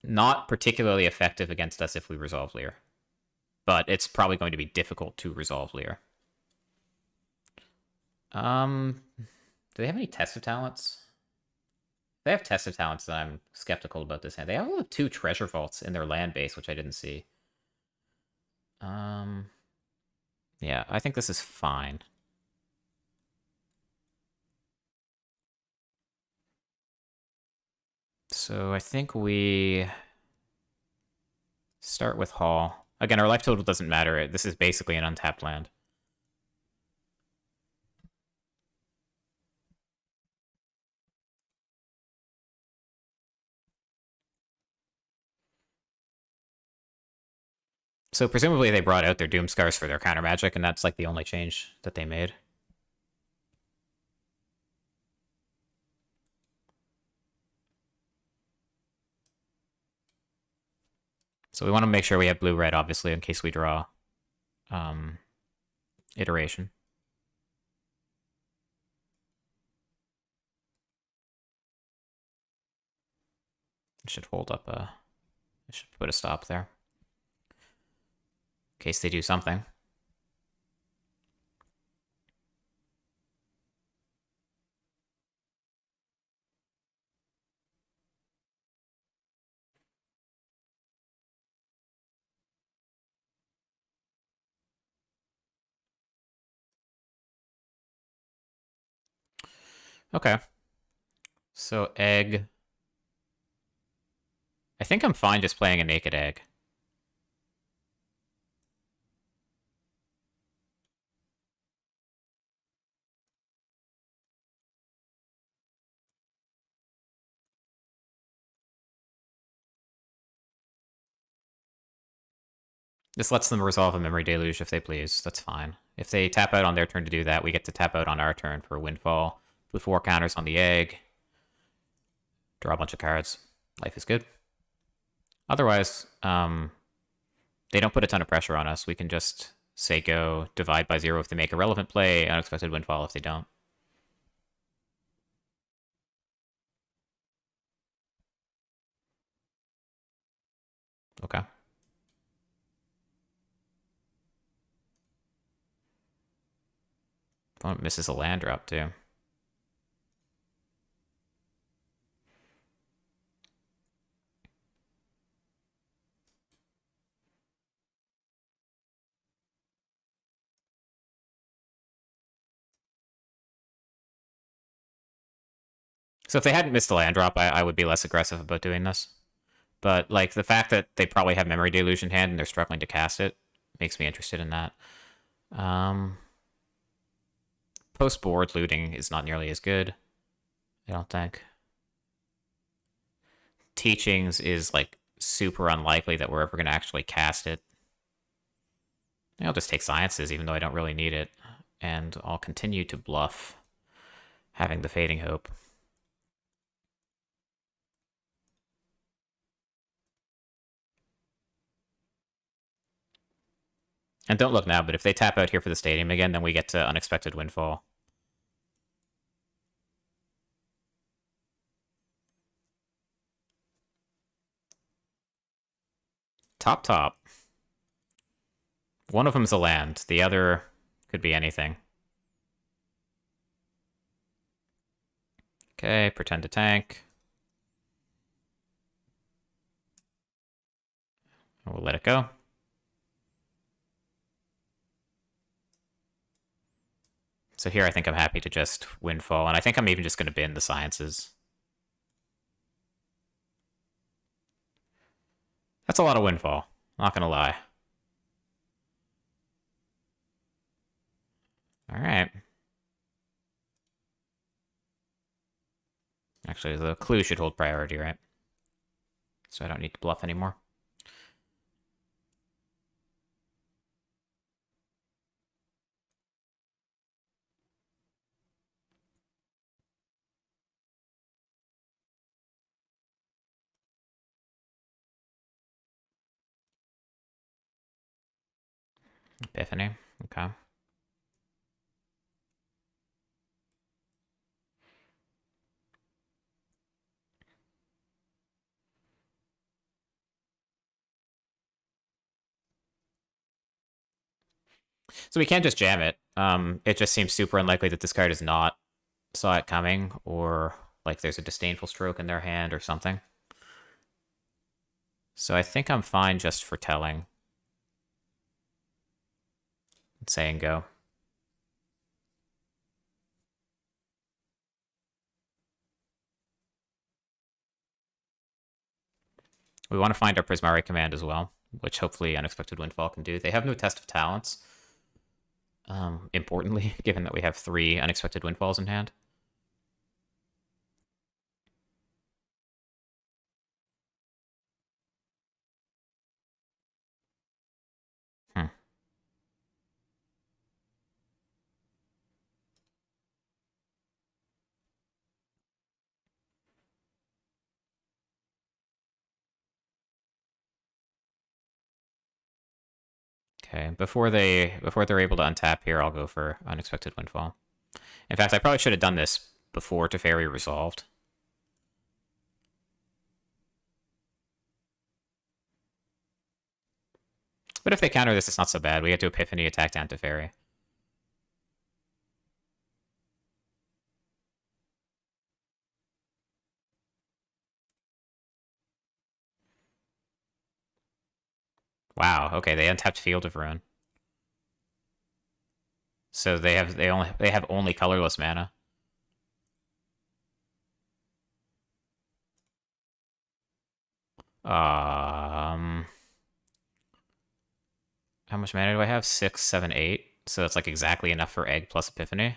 not particularly effective against us if we resolve Lier, but it's probably going to be difficult to resolve Lier. Do they have any Test of Talents? If they have Test of Talents, then I'm skeptical about this hand. They also have 2 Treasure Vaults in their land base, which I didn't see. Yeah, I think this is fine. So I think we start with Hall. Again, our life total doesn't matter. This is basically an untapped land. So presumably they brought out their Doom Scars for their counter magic, and that's like the only change that they made. So we want to make sure we have blue-red, obviously, in case we draw iteration. It should hold up I should put a stop there. In case they do something. Okay. So egg. I think I'm fine just playing a naked egg. This lets them resolve a Memory Deluge if they please. That's fine. If they tap out on their turn to do that, we get to tap out on our turn for a Windfall. Put 4 counters on the egg. Draw a bunch of cards. Life is good. Otherwise, they don't put a ton of pressure on us. We can just say go, divide by 0 if they make a relevant play, unexpected Windfall if they don't. Okay. Opponent misses a land drop, too. So if they hadn't missed a land drop, I would be less aggressive about doing this. But like the fact that they probably have Memory Deluge in hand and they're struggling to cast it makes me interested in that. Post-board looting is not nearly as good, I don't think. Teachings is like super unlikely that we're ever going to actually cast it. I'll just take Sciences even though I don't really need it. And I'll continue to bluff having the Fading Hope. And don't look now, but if they tap out here for the Stadium again, then we get to Unexpected Windfall. Top. One of them's a land. The other could be anything. Okay, pretend to tank. We'll let it go. So here I think I'm happy to just windfall, and I think I'm even just going to bin the sciences. That's a lot of windfall, not going to lie. Alright. Actually, the clue should hold priority, right? So I don't need to bluff anymore. Epiphany, okay. So we can't just jam it. It just seems super unlikely that this card is not saw it coming, or like there's a disdainful stroke in their hand or something. So I think I'm fine just for telling. And saying go. We want to find our Prismari command as well, which hopefully Unexpected Windfall can do. They have no Test of Talents, importantly, given that we have 3 Unexpected Windfalls in hand. Okay, before they're able to untap here, I'll go for Unexpected Windfall. In fact, I probably should have done this before Teferi resolved. But if they counter this, it's not so bad. We get to Epiphany, attack down Teferi. Wow, okay, they untapped Field of Ruin. So they have only colorless mana. How much mana do I have? 6, 7, 8. So that's like exactly enough for Egg plus Epiphany.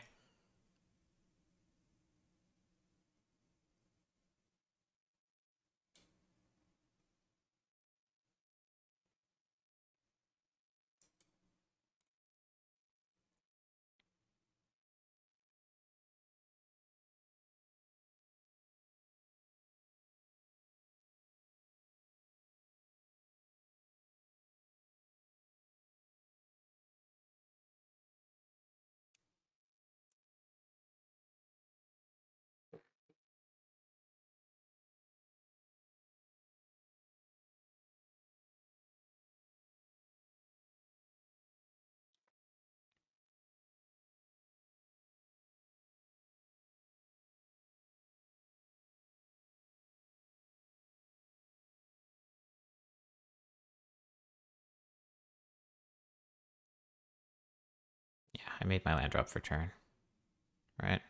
Yeah, I made my land drop for turn. Right?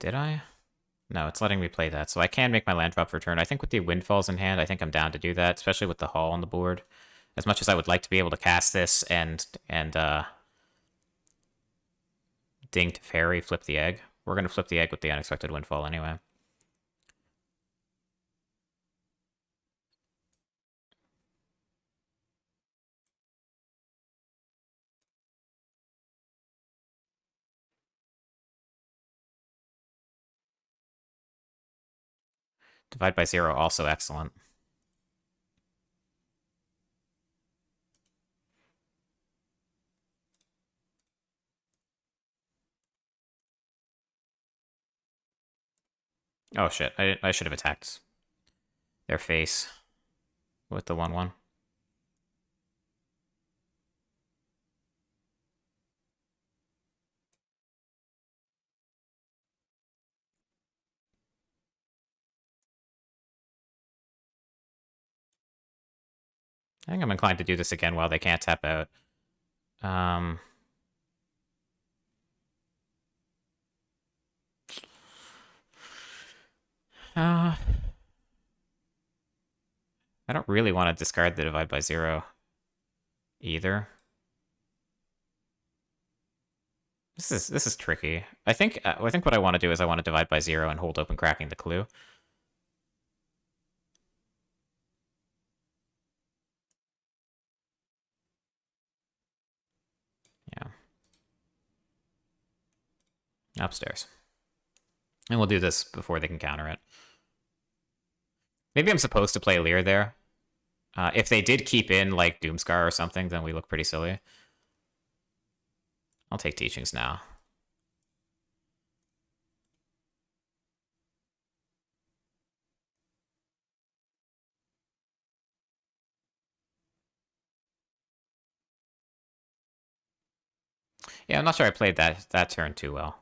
Did I? No, it's letting me play that, so I can make my land drop for turn. I think with the Windfalls in hand, I think I'm down to do that, especially with the Hall on the board. As much as I would like to be able to cast this and ding Teferi, flip the egg. We're going to flip the egg with the Unexpected Windfall anyway. Divide by 0, also excellent. Oh shit, I should have attacked their face with the 1/1. I think I'm inclined to do this again while they can't tap out. I don't really want to discard the divide by 0 either. This is tricky. I think what I want to do is I want to divide by 0 and hold open cracking the clue. Yeah. Upstairs. And we'll do this before they can counter it. Maybe I'm supposed to play Lier there. If they did keep in, like, Doomscar or something, then we look pretty silly. I'll take Teachings now. Yeah, I'm not sure I played that turn too well.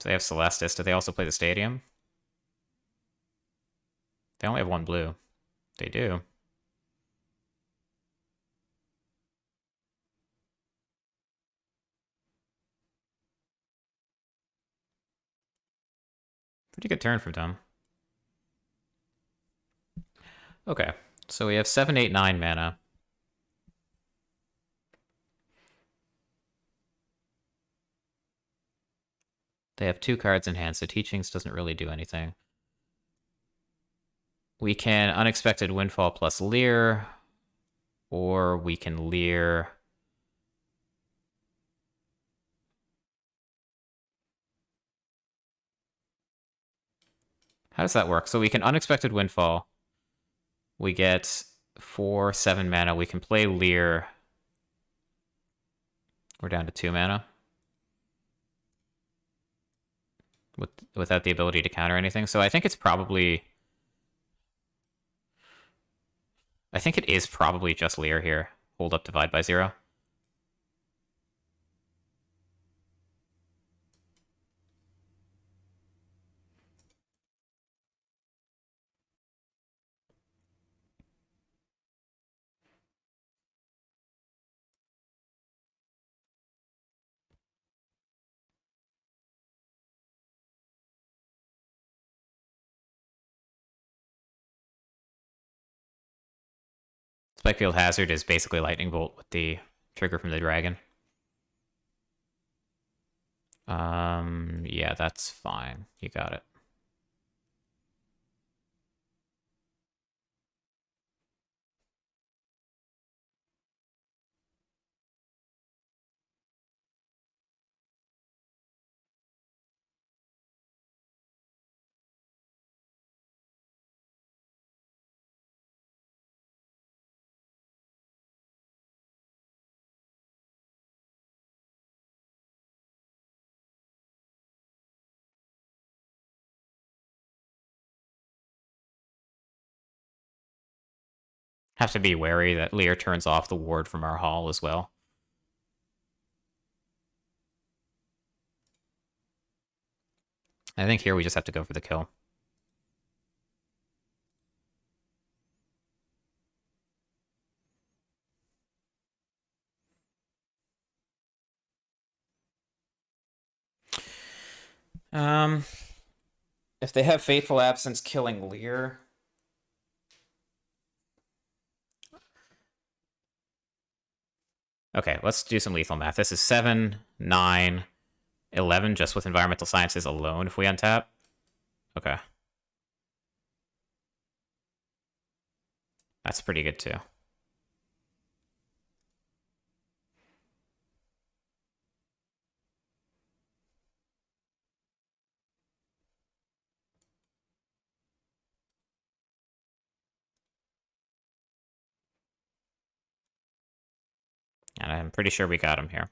So they have Celestis. Do they also play the Stadium? They only have one blue. They do. Pretty good turn from them. Okay, so we have 7, 8, 9 mana. They have 2 cards in hand, so Teachings doesn't really do anything. We can Unexpected Windfall plus Lier, or we can Lier. How does that work? So we can Unexpected Windfall. We get 4, 7 mana. We can play Lier. We're down to 2 mana. Without the ability to counter anything. So I think it's probably... I think it is probably just Lier here. Hold up divide by 0. Spikefield Hazard is basically Lightning Bolt with the trigger from the dragon. Yeah, that's fine. You got it. Have to be wary that Lier turns off the ward from our hall as well. I think here we just have to go for the kill. If they have Fateful Absence killing Lier... Okay, let's do some lethal math. This is 7, 9, 11 just with Environmental Sciences alone if we untap. Okay. That's pretty good too. And I'm pretty sure we got him here.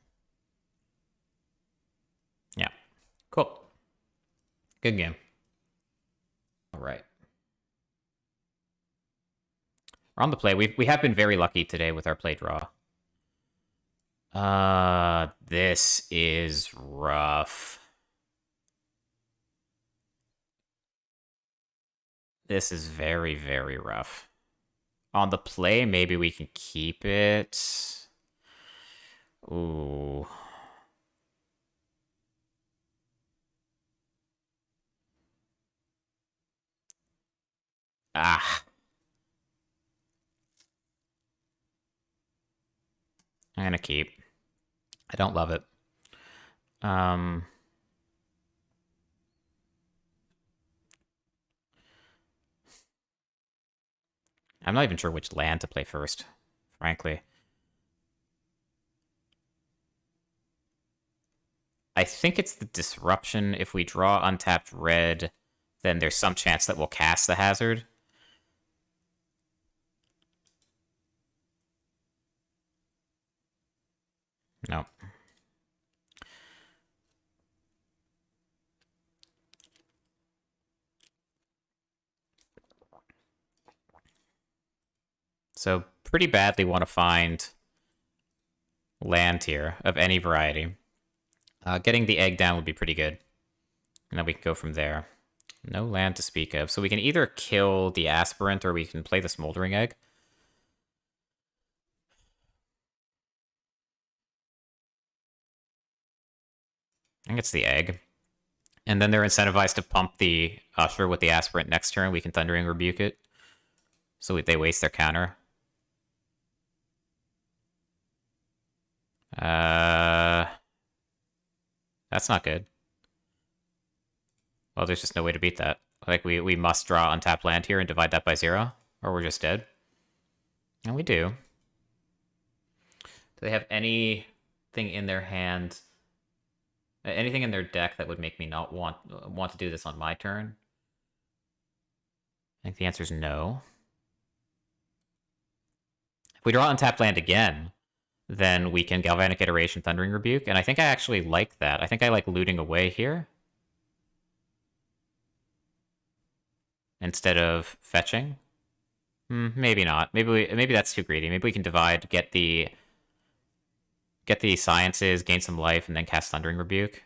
Yeah. Cool. Good game. All right. We're on the play. We have been very lucky today with our play draw. This is rough. This is very, very rough. On the play, maybe we can keep it. Ooh. Ah. I'm gonna keep. I don't love it. Um, I'm not even sure which land to play first, frankly. I think it's the disruption. If we draw untapped red, then there's some chance that we'll cast the hazard. No. So pretty badly want to find land here of any variety. Getting the egg down would be pretty good. And then we can go from there. No land to speak of. So we can either kill the aspirant or we can play the smoldering egg. I think it's the egg. And then they're incentivized to pump the Usher with the aspirant next turn. We can Thundering Rebuke it. So they waste their counter. That's not good. Well, there's just no way to beat that. Like, we must draw untapped land here and divide that by 0, or we're just dead. And we do. Do they have anything in their hand, anything in their deck that would make me not want to do this on my turn? I think the answer is no. If we draw untapped land again, then we can Galvanic Iteration, Thundering Rebuke, and I think I actually like that. I think I like looting away here instead of fetching. Maybe not. Maybe that's too greedy. Maybe we can divide, get the sciences, gain some life, and then cast Thundering Rebuke.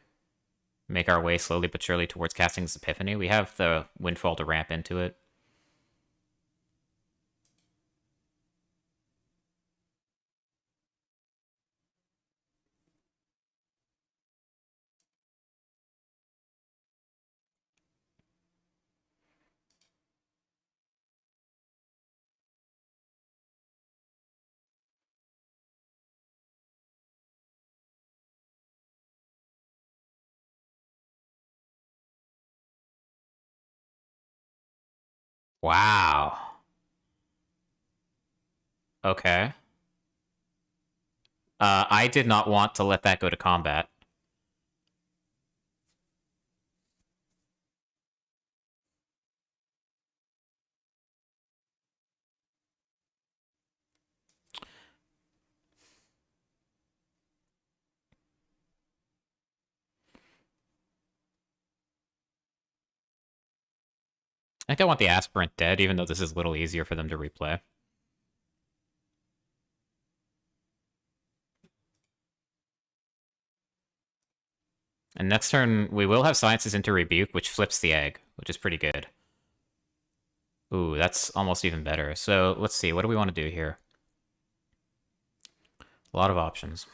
Make our way slowly but surely towards casting this Epiphany. We have the Windfall to ramp into it. Wow. Okay. I did not want to let that go to combat. I think I want the Aspirant dead, even though this is a little easier for them to replay. And next turn, we will have Sciences into Rebuke, which flips the egg, which is pretty good. Ooh, that's almost even better. So let's see, what do we want to do here? A lot of options.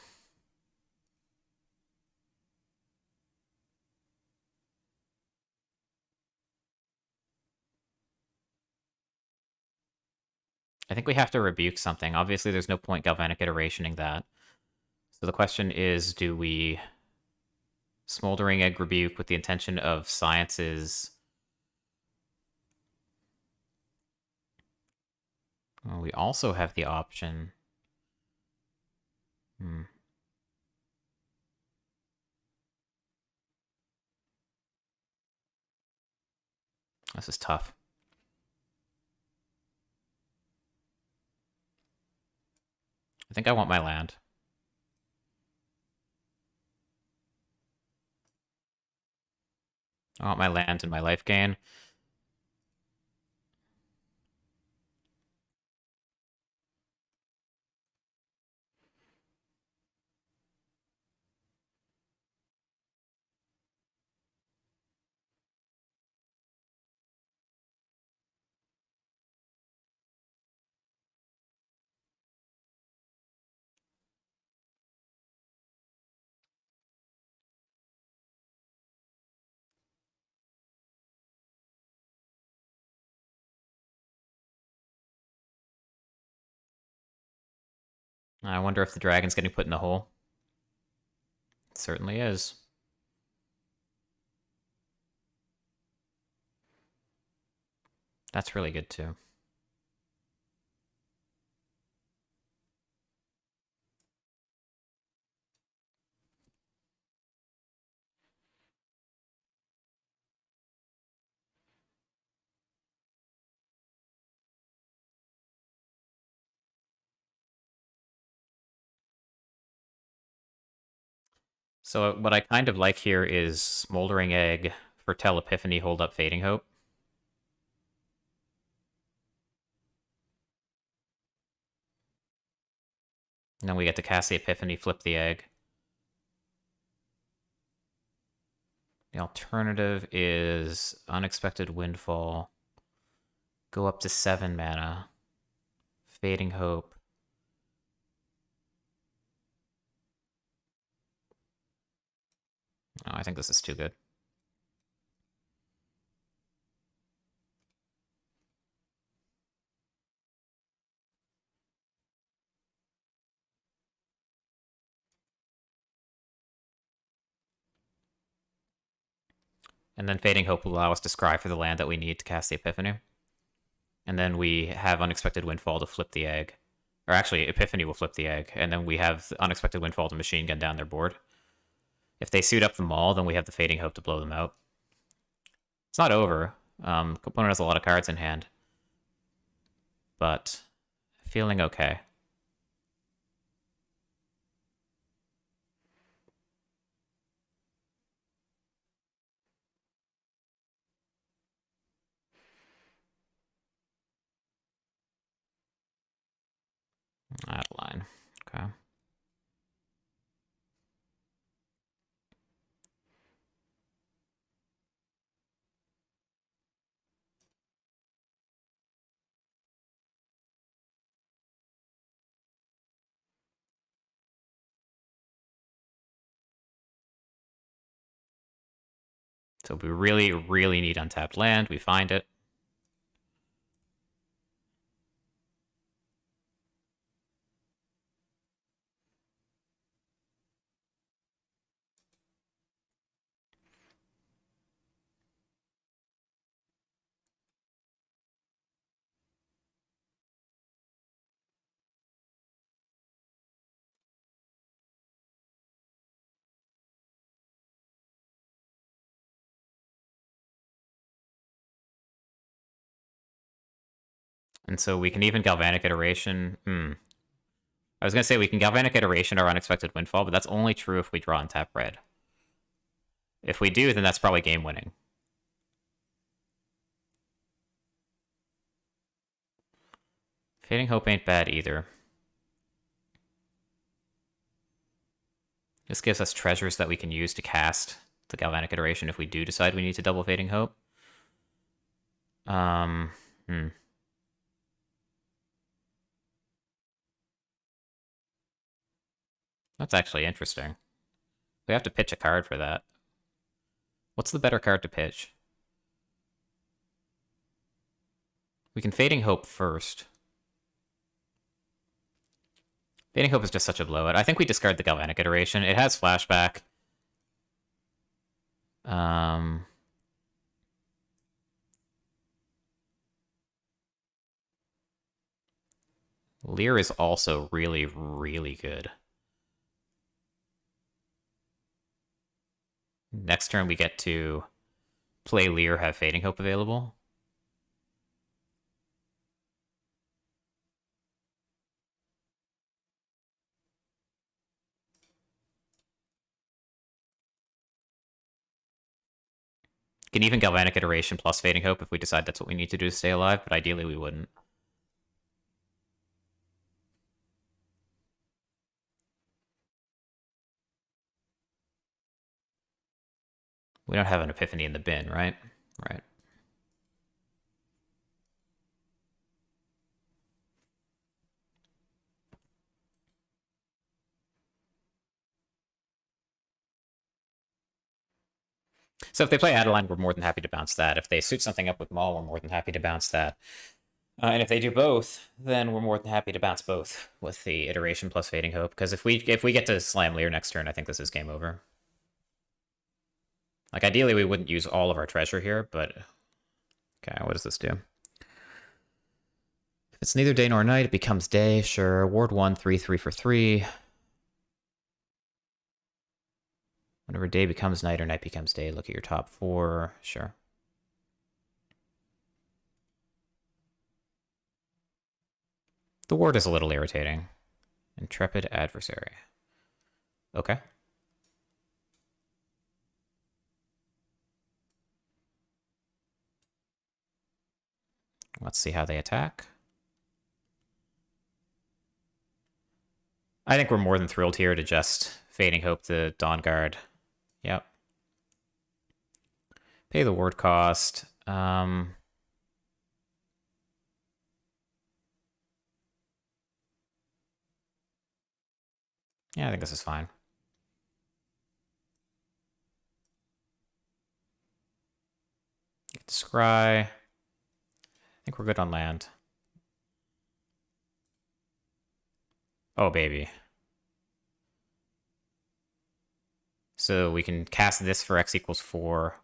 I think we have to rebuke something. Obviously, there's no point Galvanic Iterationing that. So the question is, do we Smoldering Egg Rebuke with the intention of Sciences? Well, we also have the option. This is tough. I think I want my land. I want my land and my life gain. I wonder if the dragon's getting put in the hole. It certainly is. That's really good too. So what I kind of like here is Smoldering Egg for Tell Epiphany, hold up Fading Hope. And then we get to cast the Epiphany, flip the egg. The alternative is Unexpected Windfall. Go up to 7 mana. Fading Hope. Oh, I think this is too good. And then Fading Hope will allow us to scry for the land that we need to cast the Epiphany. And then we have Unexpected Windfall to flip the egg. Or actually, Epiphany will flip the egg. And then we have Unexpected Windfall to machine gun down their board. If they suit up the Maul, then we have the Fading Hope to blow them out. It's not over. Opponent has a lot of cards in hand. But feeling okay. Add line. Okay. So we really, really need untapped land. We find it. And so we can even Galvanic Iteration. I was going to say we can Galvanic Iteration or Unexpected Windfall, but that's only true if we draw and tap red. If we do, then that's probably game winning. Fading Hope ain't bad either. This gives us treasures that we can use to cast the Galvanic Iteration if we do decide we need to double Fading Hope. That's actually interesting. We have to pitch a card for that. What's the better card to pitch? We can Fading Hope first. Fading Hope is just such a blowout. I think we discard the Galvanic Iteration. It has flashback. Lier is also really, really good. Next turn we get to play Lier, have Fading Hope available. Can even Galvanic Iteration plus Fading Hope if we decide that's what we need to do to stay alive, but ideally we wouldn't. We don't have an Epiphany in the bin, right? Right. So if they play Adeline, we're more than happy to bounce that. If they suit something up with Maul, we're more than happy to bounce that. And if they do both, then we're more than happy to bounce both with the iteration plus Fading Hope. Because if we get to slam Lier next turn, I think this is game over. Like, ideally, we wouldn't use all of our treasure here, but... Okay, what does this do? If it's neither day nor night, it becomes day. Sure. Ward 1, 3/3 for 3. Whenever day becomes night or night becomes day, look at your top 4. Sure. The ward is a little irritating. Intrepid adversary. Okay. Let's see how they attack. I think we're more than thrilled here to just Fading Hope the Dawn Guard. Yep. Pay the ward cost. Yeah, I think this is fine. Get the Scry. I think we're good on land. Oh, baby. So we can cast this for x equals 4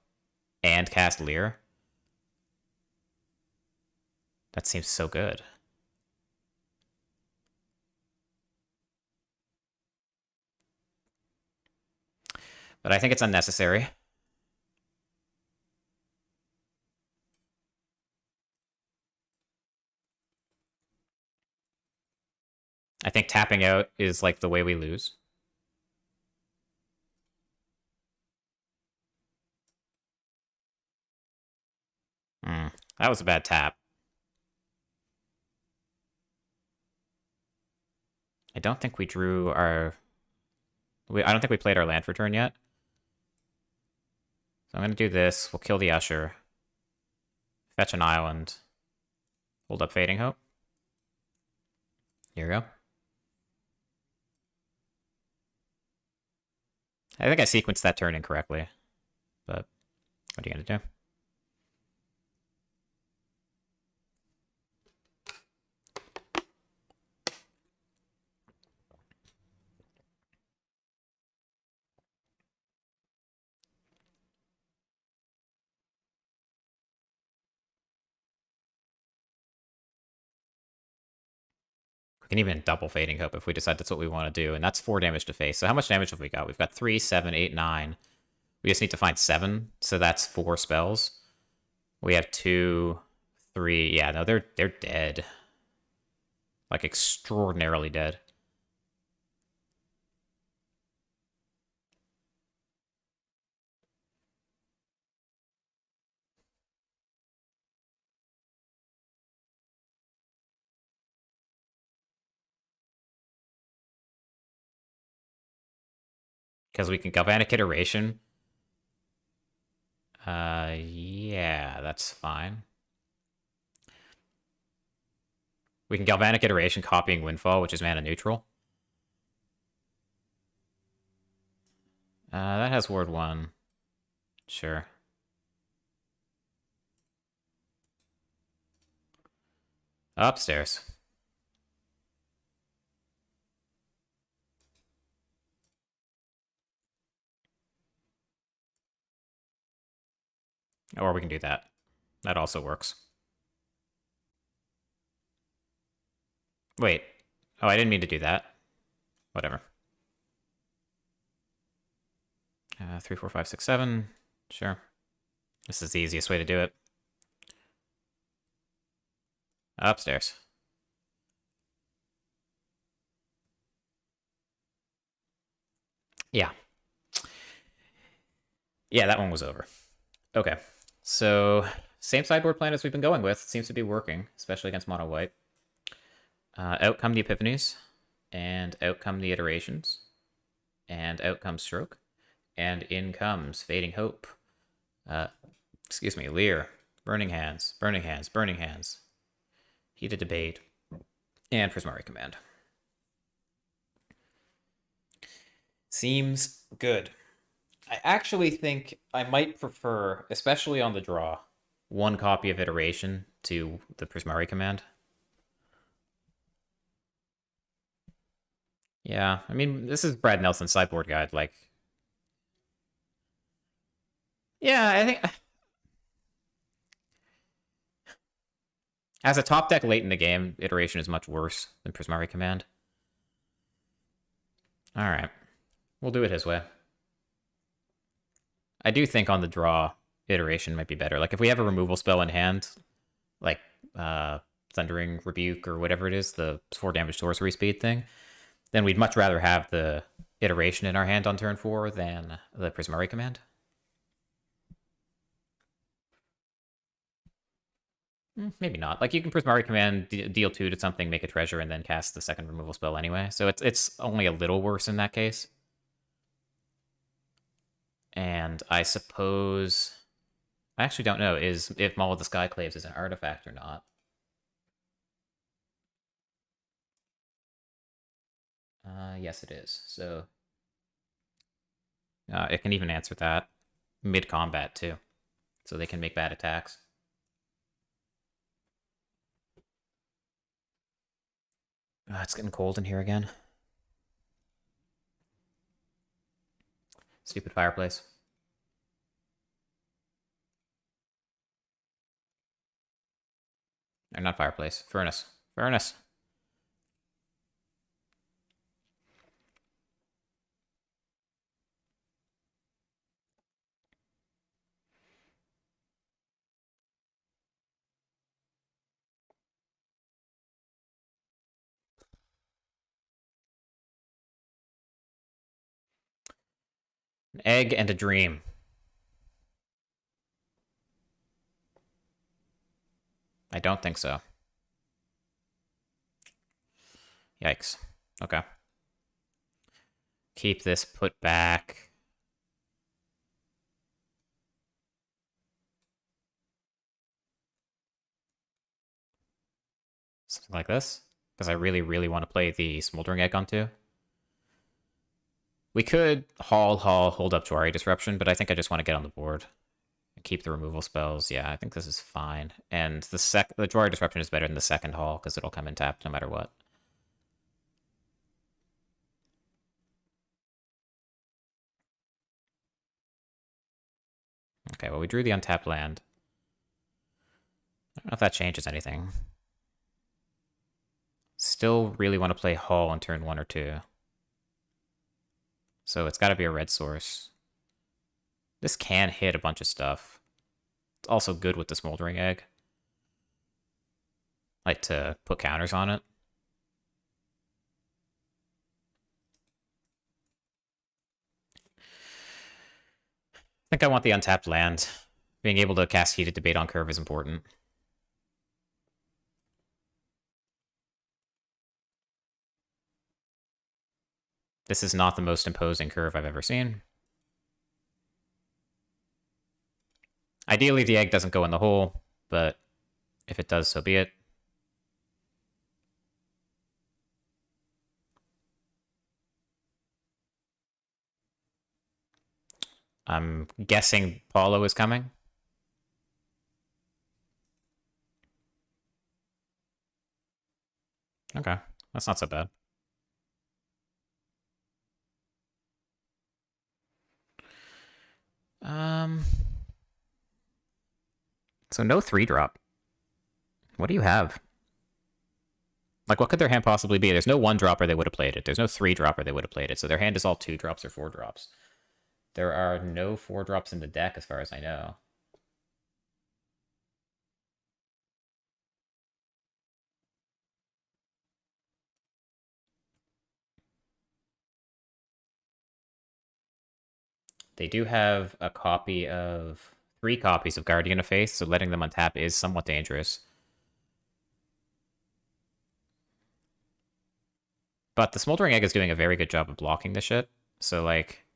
and cast Lier. That seems so good. But I think it's unnecessary. I think tapping out is like the way we lose. That was a bad tap. I don't think we drew our... I don't think we played our land for turn yet. So I'm going to do this. We'll kill the Usher. Fetch an island. Hold up Fading Hope. Here we go. I think I sequenced that turn incorrectly. But what are you going to do? We can even double Fading Hope if we decide that's what we want to do. And that's 4 damage to face. So how much damage have we got? We've got 3, 7, 8, 9. We just need to find 7. So that's 4 spells. We have 2, 3. Yeah, no, they're dead. Like, extraordinarily dead. Because we can Galvanic Iteration. Yeah, that's fine. We can Galvanic Iteration copying Windfall, which is mana neutral. That has Ward 1. Sure. Upstairs. Or we can do that. That also works. Wait. Oh, I didn't mean to do that. Whatever. 3, 4, 5, 6, 7. Sure. This is the easiest way to do it. Upstairs. Yeah. Yeah, that one was over. Okay. So, same sideboard plan as we've been going with. Seems to be working, especially against mono white. Out come the Epiphanies, and out come the Iterations, and out comes Stroke, and in comes Fading Hope. Excuse me, Lier. Burning Hands, Burning Hands, Burning Hands. Heated Debate, and Prismari Command. Seems good. I actually think I might prefer, especially on the draw, one copy of Iteration to the Prismari command. Yeah, I mean, this is Brad Nelson's sideboard guide. Like, yeah, I think as a top deck late in the game, iteration is much worse than Prismari command. All right, we'll do it his way. I do think on the draw, iteration might be better. Like if we have a removal spell in hand, like Thundering Rebuke or whatever it is, the 4 damage sorcery speed thing, then we'd much rather have the iteration in our hand on turn 4 than the Prismari command. Maybe not. Like you can Prismari command, deal 2 to something, make a treasure, and then cast the second removal spell anyway. So it's only a little worse in that case. And I suppose I actually don't know if Maul of the Skyclaves is an artifact or not. Yes, it is. So it can even answer that mid-combat too, so they can make bad attacks. It's getting cold in here again. Stupid fireplace. Or not fireplace. Furnace. Furnace. An egg and a dream. I don't think so. Yikes. Okay. Keep this put back. Something like this. Because I really, really want to play the Smoldering Egg on 2. We could hold up Jwari Disruption, but I think I just want to get on the board. And keep the removal spells. Yeah, I think this is fine. And the Jwari Disruption is better than the second haul, because it'll come in tapped no matter what. Okay, well, we drew the untapped land. I don't know if that changes anything. Still really want to play Hall on turn 1 or 2. So it's got to be a red source. This can hit a bunch of stuff. It's also good with the Smoldering Egg. Like to put counters on it. I think I want the untapped land. Being able to cast Heated Debate on curve is important. This is not the most imposing curve I've ever seen. Ideally, the egg doesn't go in the hole, but if it does, so be it. I'm guessing Paulo is coming. Okay, that's not so bad. So no 3-drop. What do you have? Like, what could their hand possibly be? There's no 1-dropper they would have played it. There's no 3-dropper they would have played it. So their hand is all 2-drops or 4-drops. There are no 4-drops in the deck as far as I know. They do have a copy of 3 copies of Guardian of Faith, so letting them untap is somewhat dangerous. But the Smoldering Egg is doing a very good job of blocking the shit. So, like,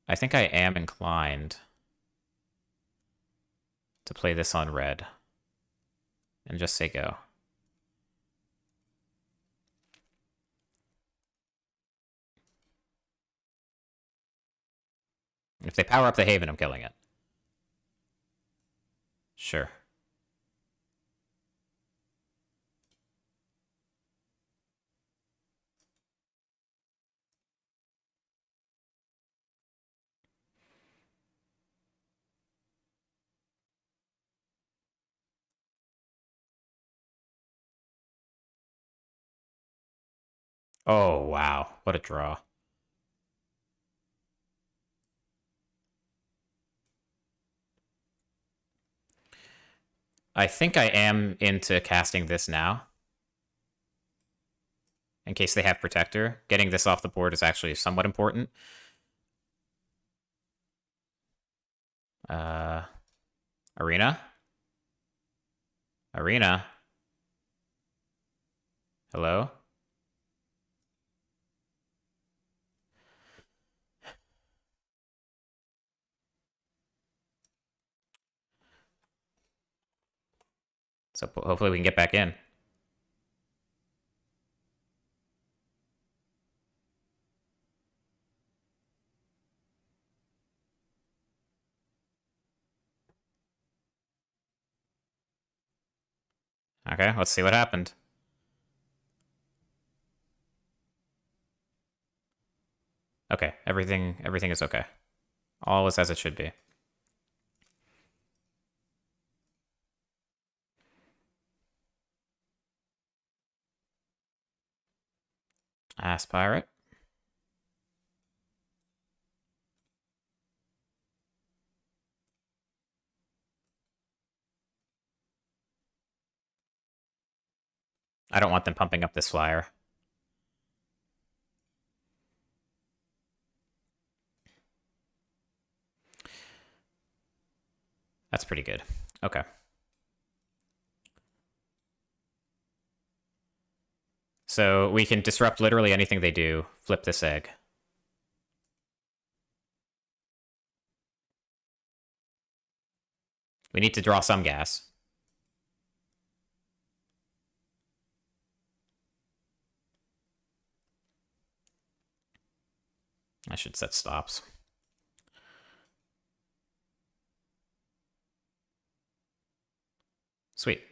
I think I am inclined to play this on red. And just say go. If they power up the Haven, I'm killing it. Sure. Oh, wow. What a draw. I think I am into casting this now. In case they have Protector. Getting this off the board is actually somewhat important. Arena? Arena? Hello? So hopefully we can get back in. Okay, let's see what happened. Okay, everything is okay. All is as it should be. Ass pirate. I don't want them pumping up this flyer. That's pretty good. Okay. So we can disrupt literally anything they do. Flip this egg. We need to draw some gas. I should set stops. Sweet.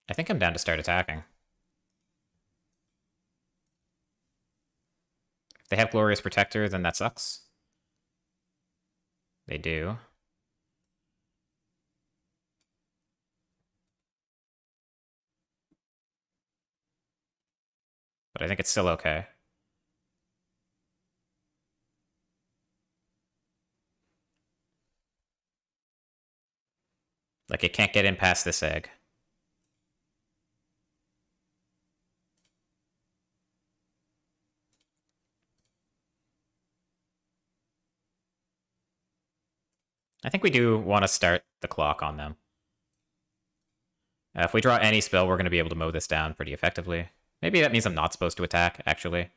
I think I'm down to start attacking. If they have Glorious Protector, then that sucks. They do. But I think it's still okay. Like, it can't get in past this egg. I think we do want to start the clock on them. If we draw any spell, we're going to be able to mow this down pretty effectively. Maybe that means I'm not supposed to attack, actually.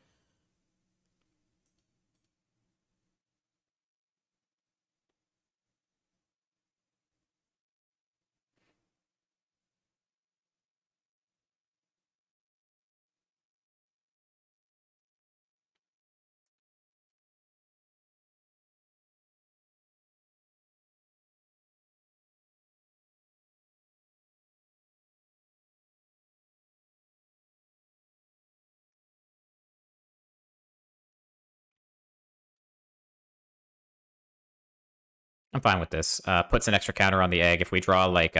I'm fine with this. Puts an extra counter on the egg. If we draw, like,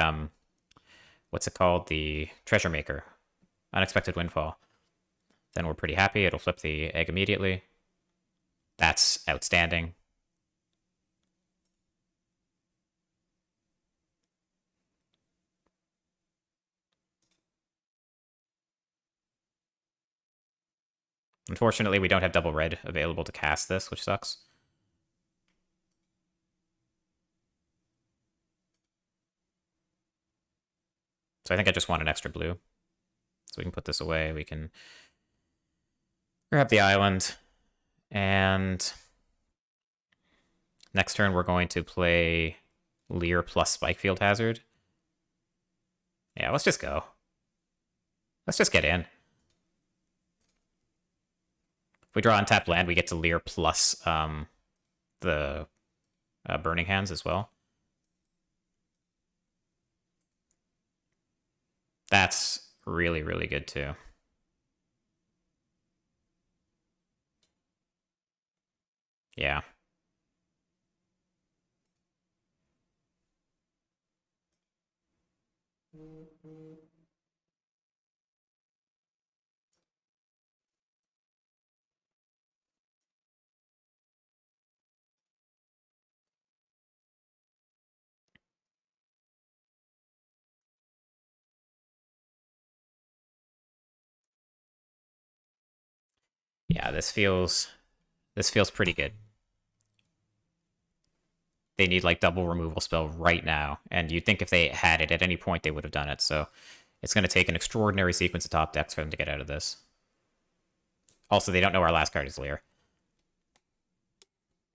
what's it called? The Treasure Maker. Unexpected Windfall. Then we're pretty happy. It'll flip the egg immediately. That's outstanding. Unfortunately, we don't have double red available to cast this, which sucks. So I think I just want an extra blue. So we can put this away. We can grab the island. And next turn, we're going to play Lier plus Spikefield Hazard. Yeah, let's just go. Let's just get in. If we draw untapped land, we get to Lier plus the Burning Hands as well. That's really, really good too. Yeah. Yeah, this feels pretty good. They need like double removal spell right now, and you'd think if they had it at any point they would have done it. So it's going to take an extraordinary sequence of top decks for them to get out of this. Also, they don't know our last card is Lier.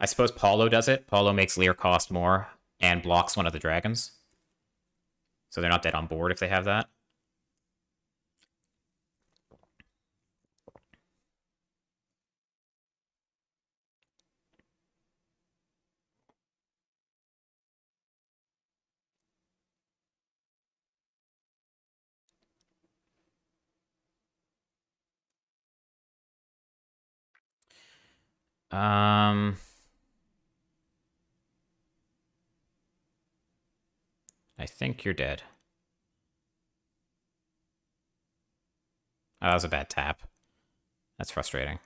I suppose Paulo does it. Paulo makes Lier cost more and blocks one of the dragons. So they're not dead on board if they have that. I think you're dead. Oh, that was a bad tap. That's frustrating.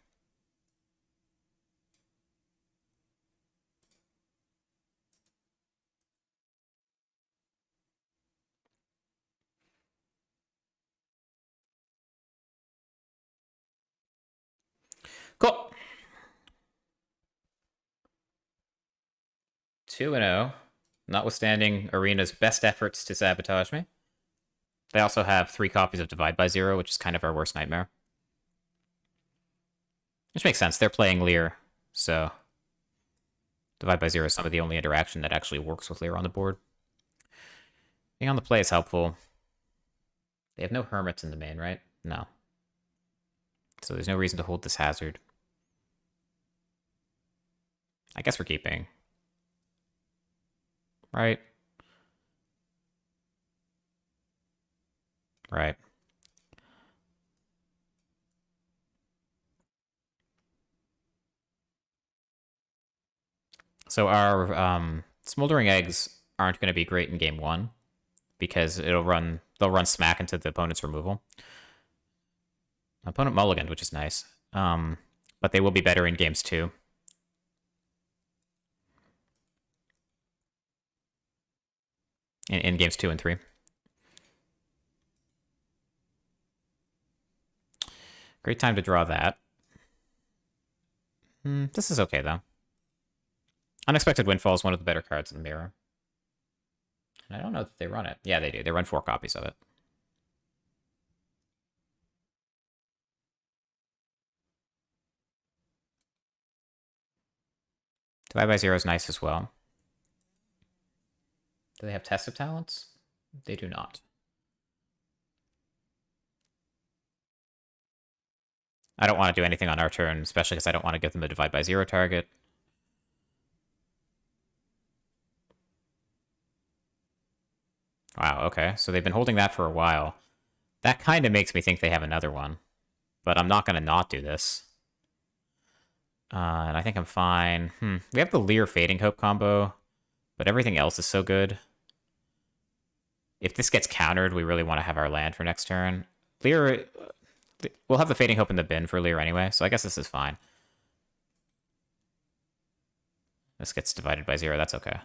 Cool. 2-0, notwithstanding Arena's best efforts to sabotage me. They also have 3 copies of Divide by Zero, which is kind of our worst nightmare. Which makes sense. They're playing Lier, so Divide by Zero is some of the only interaction that actually works with Lier on the board. Being on the play is helpful. They have no Hermits in the main, right? No. So there's no reason to hold this hazard. I guess we're keeping. Right? Right. So our Smoldering Eggs aren't going to be great in game 1 because they'll run smack into the opponent's removal. Opponent mulliganed, which is nice. But they will be better in games 2. In games 2 and 3. Great time to draw that. This is okay, though. Unexpected Windfall is one of the better cards in the mirror. And I don't know that they run it. Yeah, they do. They run 4 copies of it. Divide by Zero is nice as well. Do they have Test of Talents? They do not. I don't want to do anything on our turn, especially because I don't want to give them a Divide by Zero target. Wow, okay. So they've been holding that for a while. That kind of makes me think they have another one. But I'm not going to not do this. And I think I'm fine. We have the Lier Fading Hope combo, but everything else is so good. If this gets countered, we really want to have our land for next turn. Lier... We'll have the Fading Hope in the bin for Lier anyway, so I guess this is fine. This gets divided by 0, that's okay.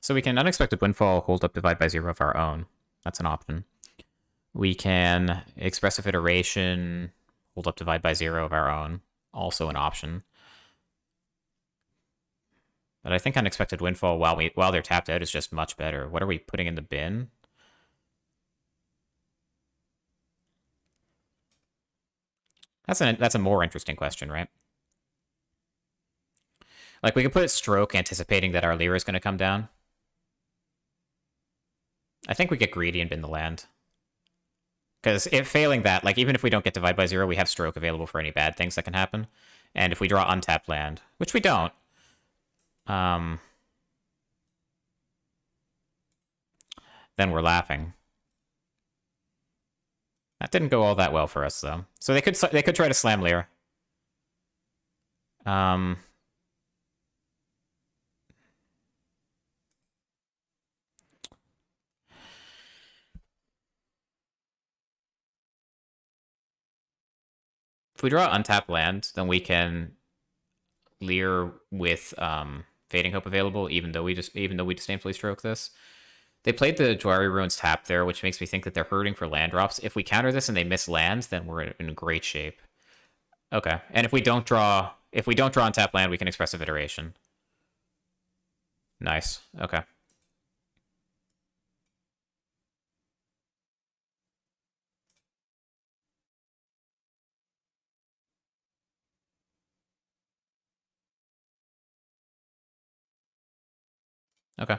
So we can Unexpected Windfall, hold up Divide by 0 of our own. That's an option. We can Expressive Iteration, hold up Divide by 0 of our own. Also an option. But I think Unexpected Windfall while they're tapped out is just much better. What are we putting in the bin? That's a more interesting question, right? Like, we could put Stroke anticipating that our Lier is going to come down. I think we get greedy and bin the land. Because if failing that, like, even if we don't get Divide by 0, we have Stroke available for any bad things that can happen. And if we draw untapped land, which we don't, then we're laughing. That didn't go all that well for us, though. So they could try to slam Lier. Um, if we draw untapped land, then we can Lier with Fading Hope available, even though we disdainfully stroke this. They played the Jwari Ruins tap there, which makes me think that they're hurting for land drops. If we counter this and they miss lands, then we're in great shape. Okay, and if we don't draw untap land, we can Expressive Iteration. Nice. Okay. Okay.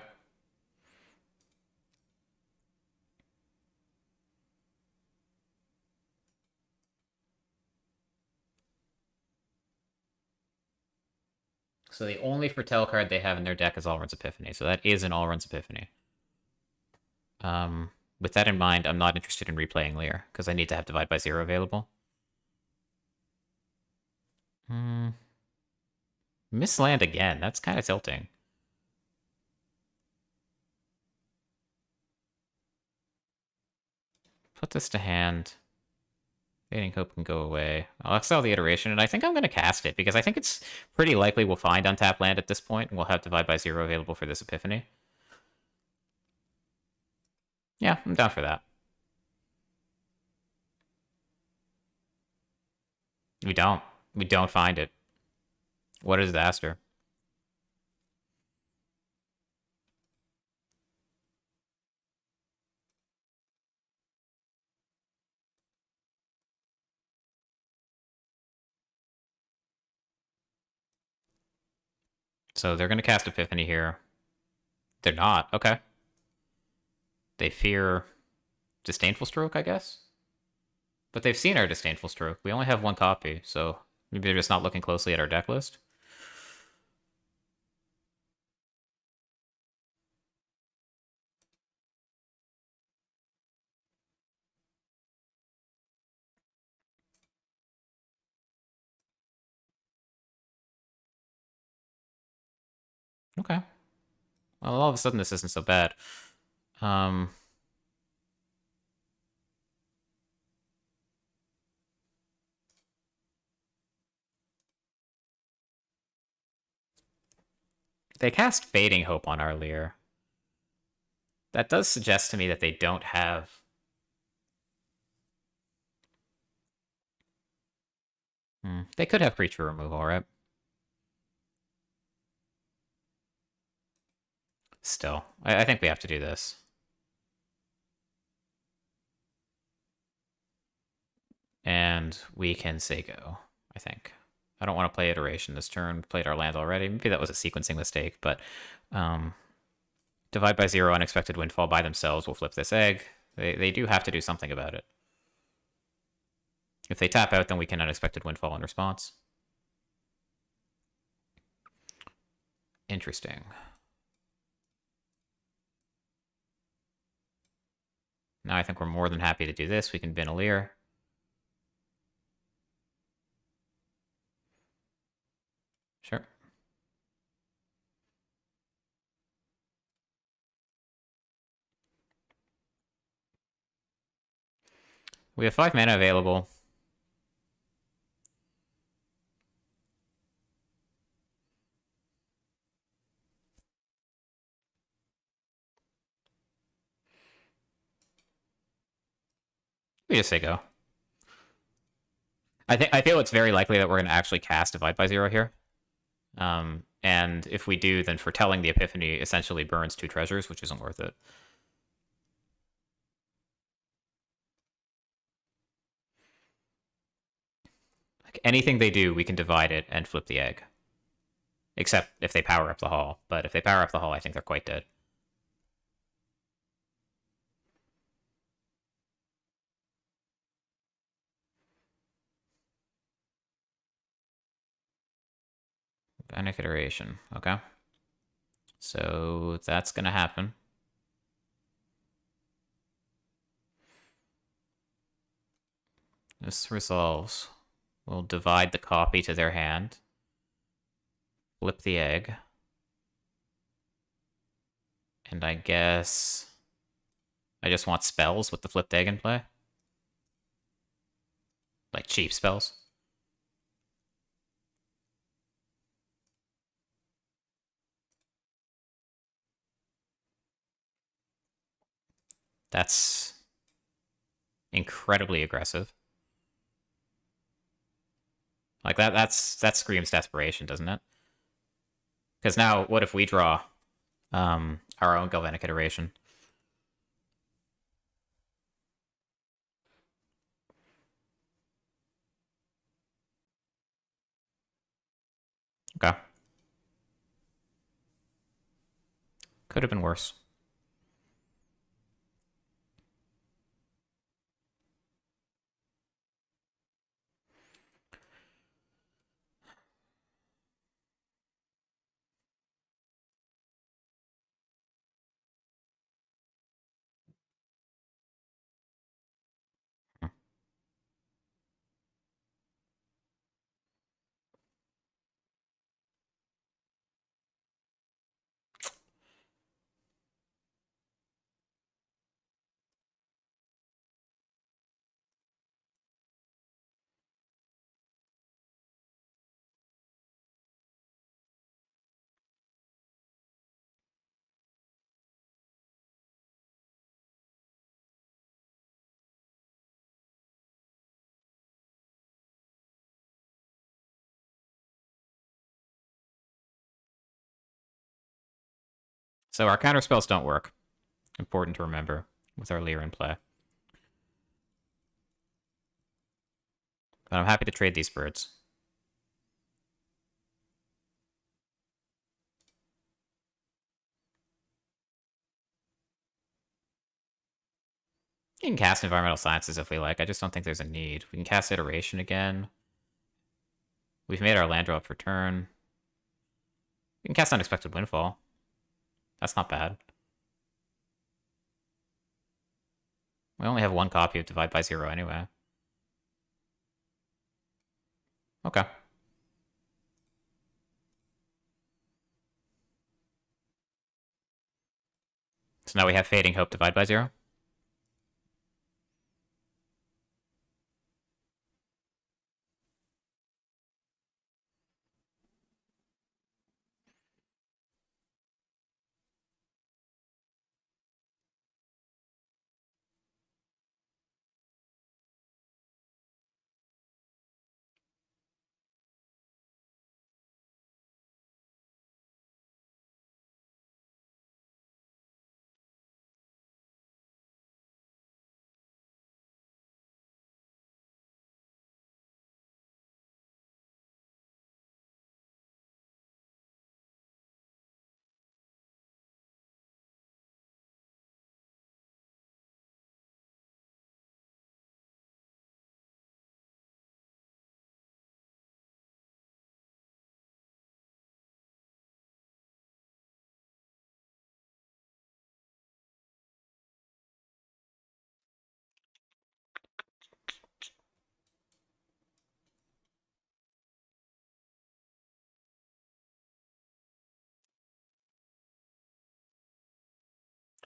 So the only Foretell card they have in their deck is All Runs Epiphany. So that is an All Runs Epiphany. With that in mind, I'm not interested in replaying Lier because I need to have Divide by Zero available. Miss land again. That's kind of tilting. Put this to hand. Fading Hope can go away. I'll exile the Iteration, and I think I'm going to cast it because I think it's pretty likely we'll find untapped land at this point, and we'll have Divide by Zero available for this Epiphany. Yeah, I'm down for that. We don't. We don't find it. What a disaster. So they're going to cast Epiphany here. They're not. Okay. They fear Disdainful Stroke, I guess? But they've seen our Disdainful Stroke. We only have one copy, so maybe they're just not looking closely at our deck list. Okay. Well, all of a sudden this isn't so bad. They cast Fading Hope on our Lier. That does suggest to me that they don't have... They could have creature removal, right? Still, I think we have to do this. And we can say go, I think. I don't want to play Iteration this turn. Played our land already. Maybe that was a sequencing mistake, but Divide by Zero, Unexpected Windfall by themselves will flip this egg. They do have to do something about it. If they tap out, then we can Unexpected Windfall in response. Interesting. Now I think we're more than happy to do this. We can bin a Lier. Sure. We have 5 mana available. We just say go. I feel it's very likely that we're going to actually cast Divide by Zero here. And if we do, then Foretelling the Epiphany essentially burns 2 treasures, which isn't worth it. Like anything they do, we can divide it and flip the egg. Except if they power up the hall. But if they power up the hall, I think they're quite dead. Panic Iteration. Okay. So that's going to happen. This resolves. We'll divide the copy to their hand. Flip the egg. And I guess I just want spells with the flipped egg in play. Like cheap spells. That's incredibly aggressive. Like that screams desperation, doesn't it? Because now, what if we draw our own Galvanic Iteration? Okay. Could have been worse. So our counter spells don't work. Important to remember with our Lier in play. But I'm happy to trade these birds. You can cast Environmental Sciences if we like. I just don't think there's a need. We can cast Iteration again. We've made our land drop for turn. We can cast Unexpected Windfall. That's not bad. We only have one copy of Divide by Zero anyway. Okay. So now we have Fading Hope Divide by Zero.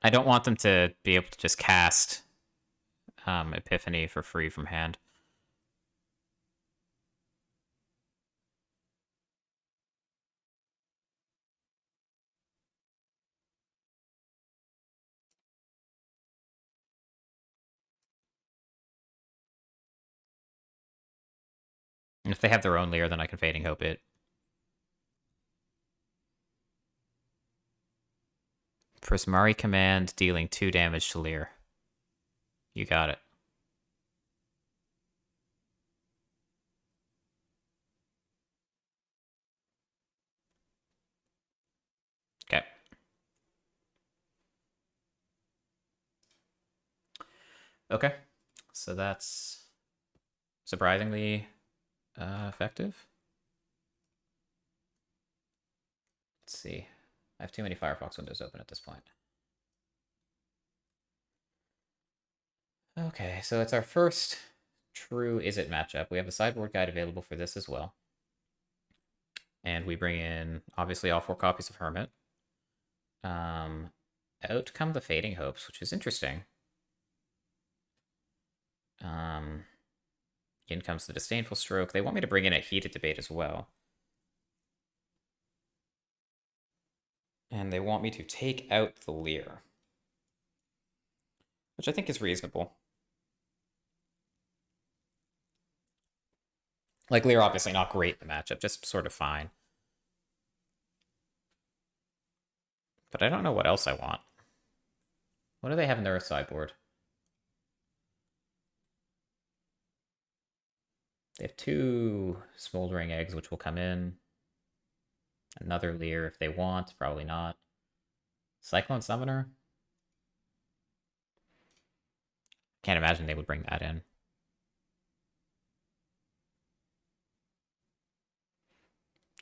I don't want them to be able to just cast Epiphany for free from hand. And if they have their own Lier, then I can Fading Hope it. Prismari Command, dealing 2 damage to Lier. You got it. Okay. Okay. So that's surprisingly effective. Let's see. I have too many Firefox windows open at this point. Okay, so it's our first true Izzet matchup. We have a sideboard guide available for this as well. And we bring in, obviously, all 4 copies of Hermit. Out come the Fading Hopes, which is interesting. In comes the Disdainful Stroke. They want me to bring in a Heated Debate as well. And they want me to take out the Lier, which I think is reasonable. Like, Lier obviously not great in the matchup, just sort of fine. But I don't know what else I want. What do they have in their sideboard? They have 2 Smoldering Eggs, which will come in. Another Lier if they want, probably not. Cyclone Summoner? Can't imagine they would bring that in.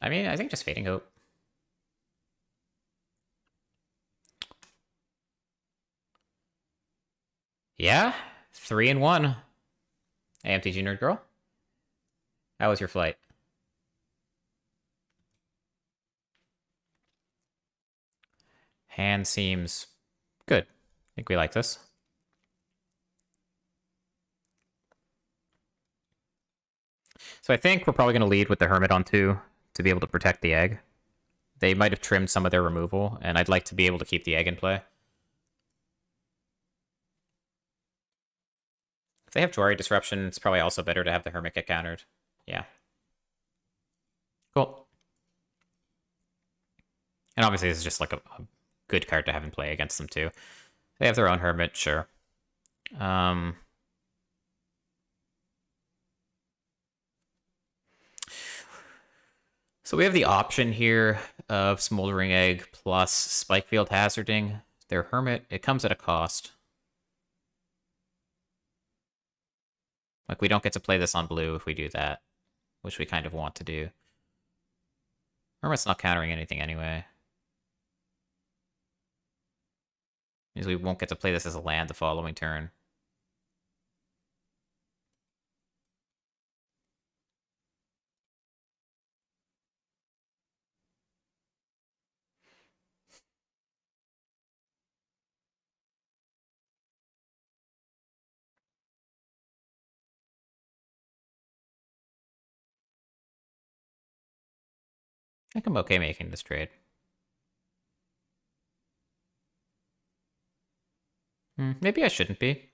I mean, I think just Fading Hope. Yeah, 3-1. AMTG Nerd Girl. How was your flight? Hand seems good. I think we like this. So I think we're probably going to lead with the Hermit on 2 to be able to protect the egg. They might have trimmed some of their removal, and I'd like to be able to keep the egg in play. If they have Jwari Disruption, it's probably also better to have the Hermit get countered. Yeah. Cool. And obviously this is just like a good card to have in play against them too. They have their own Hermit, sure. So we have the option here of Smoldering Egg plus Spikefield Hazarding. Their Hermit, it comes at a cost. Like, we don't get to play this on blue if we do that, which we kind of want to do. Hermit's not countering anything anyway. Means we won't get to play this as a land the following turn. I think I'm okay making this trade. Maybe I shouldn't be.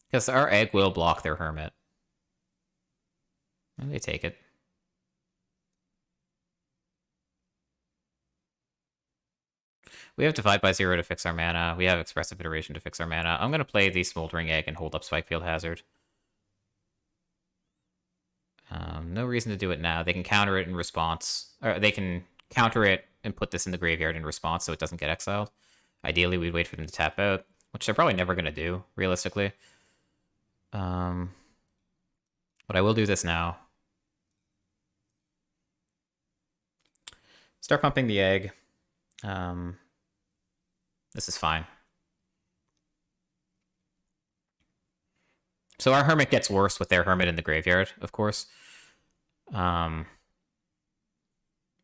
Because our egg will block their Hermit. And they take it. We have Divide by 0 to fix our mana. We have Expressive Iteration to fix our mana. I'm going to play the Smoldering Egg and hold up Spikefield Hazard. No reason to do it now. They can counter it in response. Or they can counter it and put this in the graveyard in response so it doesn't get exiled. Ideally, we'd wait for them to tap out, which they're probably never going to do, realistically. But I will do this now. Start pumping the egg. This is fine. So our Hermit gets worse with their Hermit in the graveyard, of course.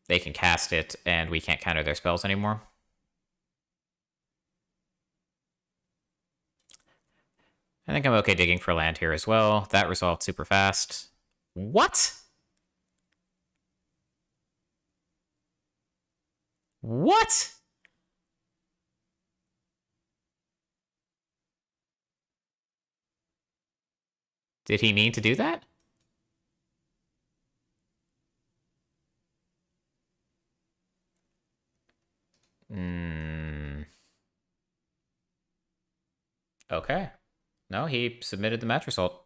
They can cast it, and we can't counter their spells anymore. I think I'm okay digging for land here as well. That resolved super fast. What? What? Did he mean to do that? Okay. No, he submitted the match result.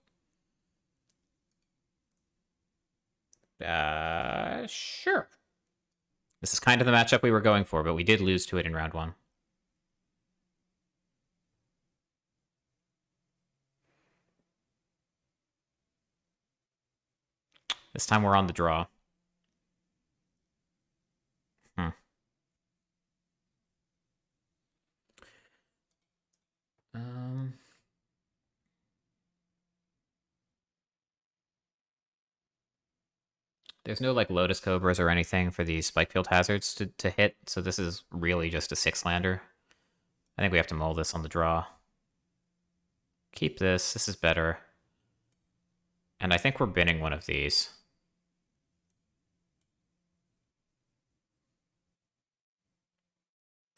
Sure. This is kind of the matchup we were going for, but we did lose to it in round 1. This time we're on the draw. There's no like Lotus Cobras or anything for these Spikefield hazards to hit, so this is really just a 6-lander. I think we have to mull this on the draw. Keep this. This is better. And I think we're binning one of these.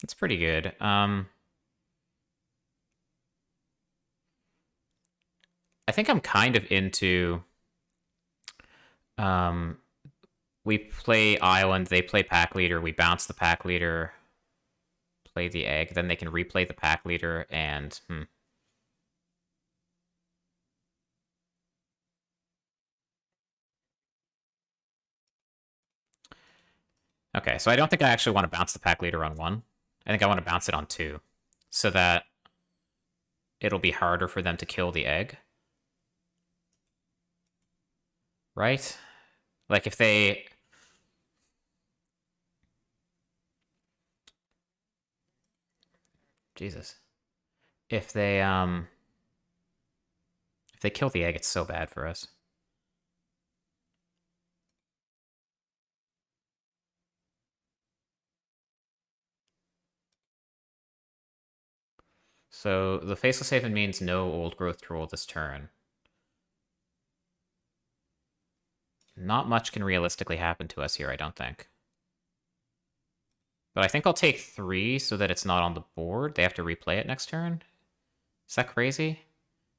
It's pretty good. I think I'm kind of into... we play Island, they play Pack Leader, we bounce the Pack Leader, play the egg, then they can replay the Pack Leader, and... Okay, so I don't think I actually want to bounce the Pack Leader on 1. I think I want to bounce it on 2, so that it'll be harder for them to kill the egg. Right? Like, if they... Jesus. If they kill the egg, it's so bad for us. So the Faceless Haven means no Old Growth Troll this turn. Not much can realistically happen to us here, I don't think. But I think I'll take 3 so that it's not on the board. They have to replay it next turn. Is that crazy?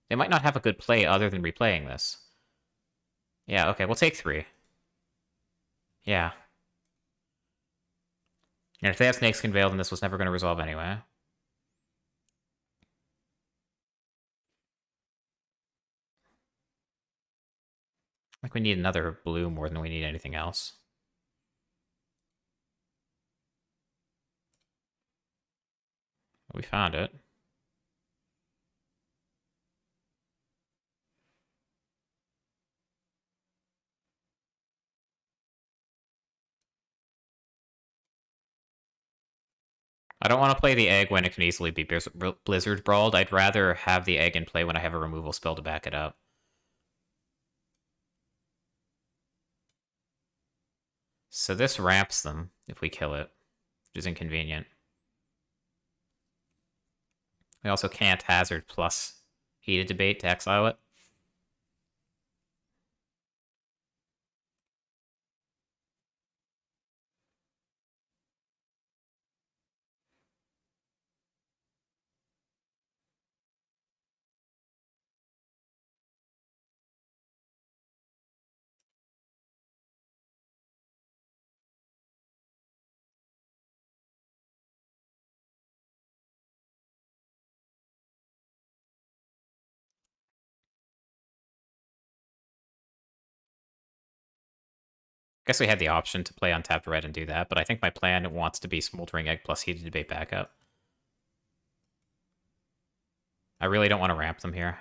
They might not have a good play other than replaying this. Yeah, okay, we'll take 3. Yeah. And if they have Snakeskin Veil, then this was never going to resolve anyway. Like, we need another blue more than we need anything else. We found it. I don't want to play the egg when it can easily be Blizzard Brawled. I'd rather have the egg in play when I have a removal spell to back it up. So this ramps them if we kill it, which is inconvenient. We also can't hazard plus Heated Debate to exile it. Guess we had the option to play Untapped Red and do that, but I think my plan wants to be Smoldering Egg plus Heated Debate backup. I really don't want to ramp them here.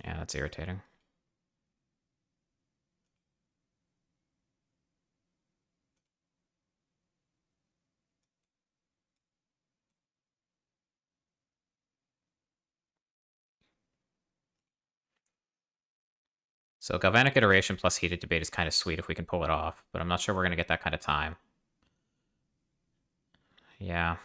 Yeah, that's irritating. So Galvanic Iteration plus Heated Debate is kind of sweet if we can pull it off, but I'm not sure we're going to get that kind of time. Yeah.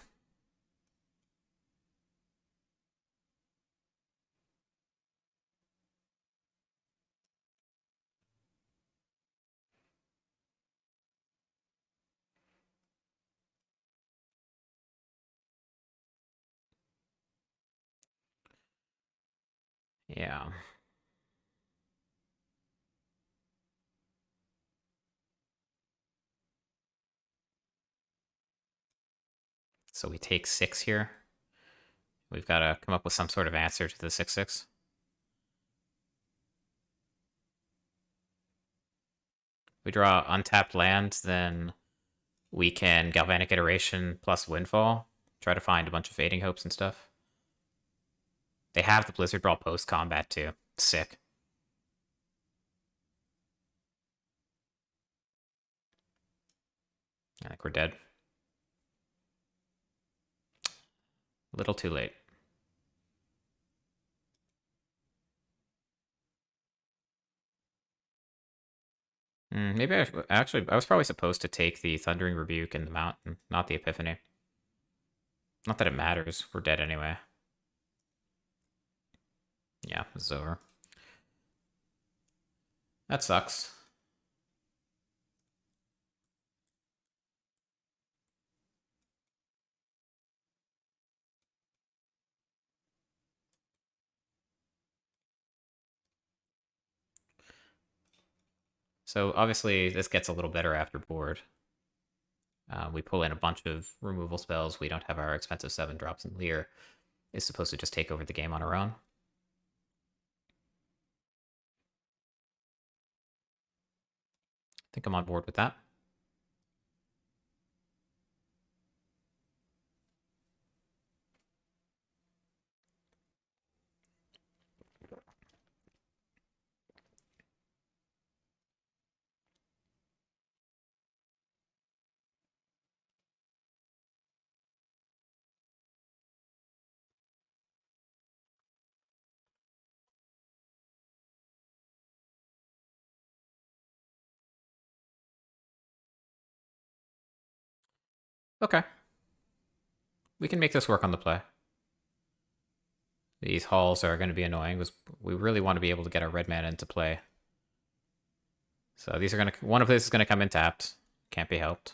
Yeah. So we take 6 here. We've got to come up with some sort of answer to the 6/6. We draw untapped land, then we can Galvanic Iteration plus Windfall. Try to find a bunch of Fading Hopes and stuff. They have the Blizzard Brawl post-combat too. Sick. I think we're dead. A little too late. Maybe I was probably supposed to take the Thundering Rebuke and the Mountain, not the Epiphany. Not that it matters. We're dead anyway. Yeah, this is over. That sucks. So obviously this gets a little better after board. We pull in a bunch of removal spells. We don't have our expensive 7 drops, and Lier is supposed to just take over the game on her own. I think I'm on board with that. Okay. We can make this work on the play. These hauls are going to be annoying. We really want to be able to get our red mana into play. So these are going to... One of this is going to come in tapped. Can't be helped.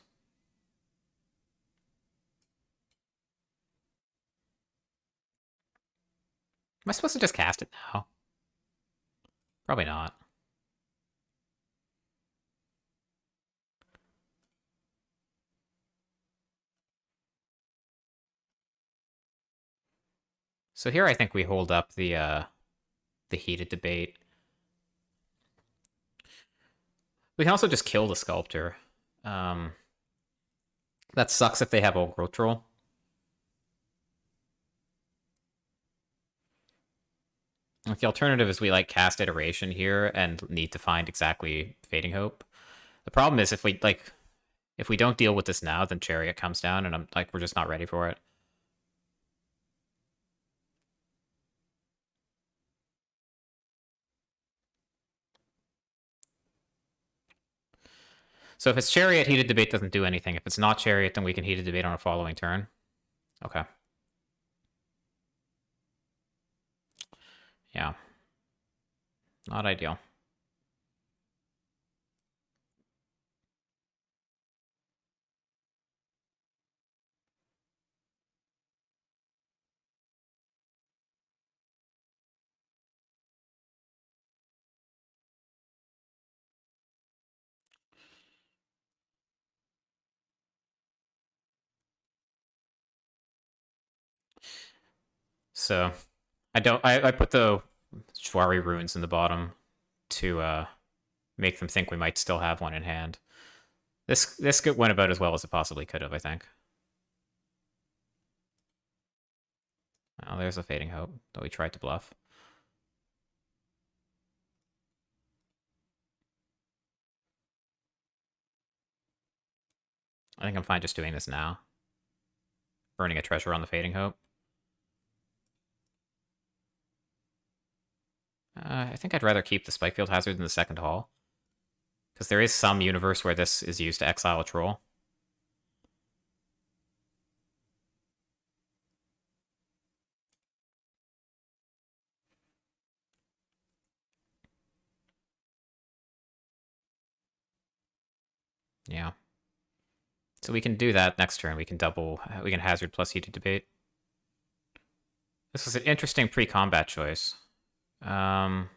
Am I supposed to just cast it now? Probably not. So here I think we hold up the heated debate. We can also just kill the Sculptor. That sucks if they have Old Growth Troll. Like, the alternative is we like cast Iteration here and need to find exactly Fading Hope. The problem is if we don't deal with this now, then Chariot comes down and we're just not ready for it. So if it's Chariot, Heated Debate doesn't do anything. If it's not Chariot, then we can Heated Debate on a following turn. Okay. Yeah. Not ideal. So I put the Shwari Ruins in the bottom to make them think we might still have one in hand. This went about as well as it possibly could have, I think. Oh, there's a Fading Hope that we tried to bluff. I think I'm fine just doing this now. Burning a treasure on the Fading Hope. I think I'd rather keep the Spikefield Hazard in the second hall. Because there is some universe where this is used to exile a troll. Yeah. So we can do that next turn. We can Hazard plus Heated Debate. This was an interesting pre-combat choice. I'm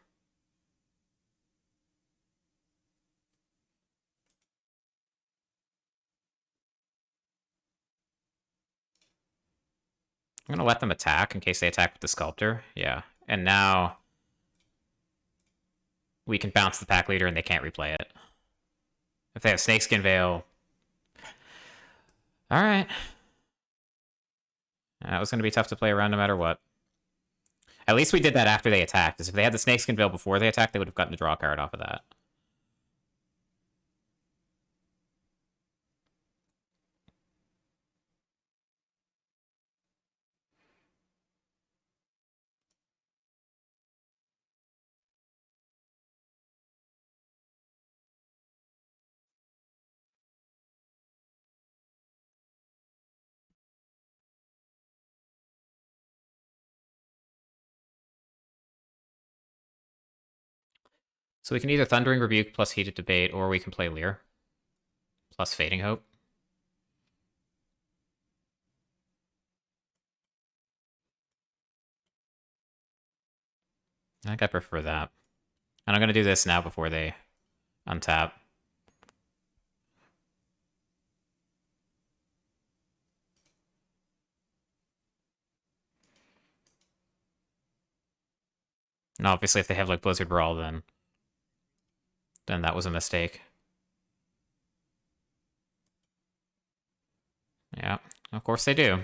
going to let them attack in case they attack with the Sculptor. Yeah. And now we can bounce the pack leader and they can't replay it. If they have Snakeskin Veil... Alright. That was going to be tough to play around no matter what. At least we did that after they attacked, because if they had the Snakeskin Veil before they attacked, they would have gotten a draw card off of that. So we can either Thundering Rebuke plus Heated Debate, or we can play Lier plus Fading Hope. I think I prefer that. And I'm going to do this now before they untap. And obviously if they have like Blizzard Brawl, then that was a mistake. Yeah, of course they do.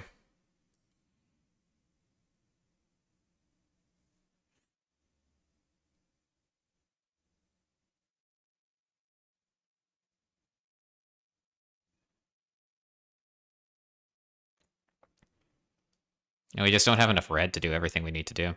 And we just don't have enough red to do everything we need to do.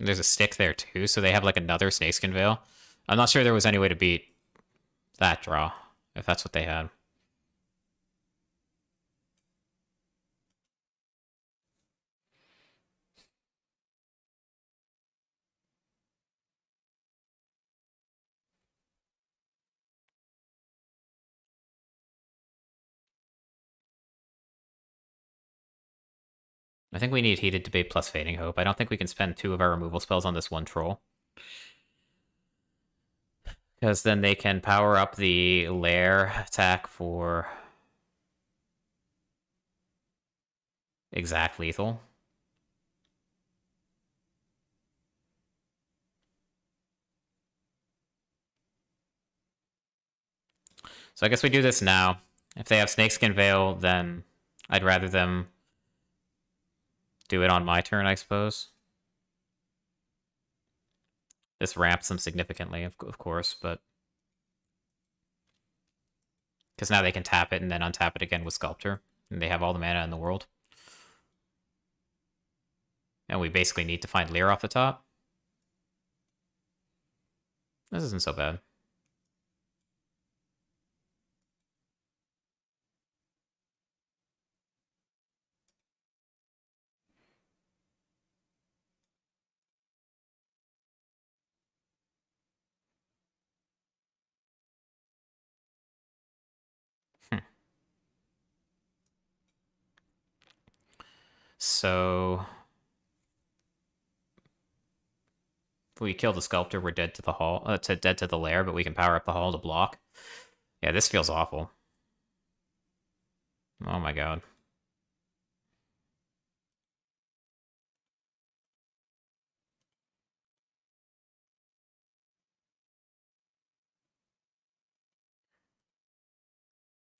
There's a stick there too, so they have like another Snakeskin Veil. I'm not sure there was any way to beat that draw, if that's what they had. I think we need Heated Debate plus Fading Hope. I don't think we can spend 2 of our removal spells on this one troll. Because then they can power up the Lair attack for exact lethal. So I guess we do this now. If they have Snakeskin Veil, then I'd rather them do it on my turn, I suppose. This ramps them significantly, of course, but... Because now they can tap it and then untap it again with Sculptor. And they have all the mana in the world. And we basically need to find Lier off the top. This isn't so bad. So... if we kill the Sculptor, we're dead to the hall, dead to the Lair, but we can power up the hall to block. Yeah, this feels awful. Oh my god.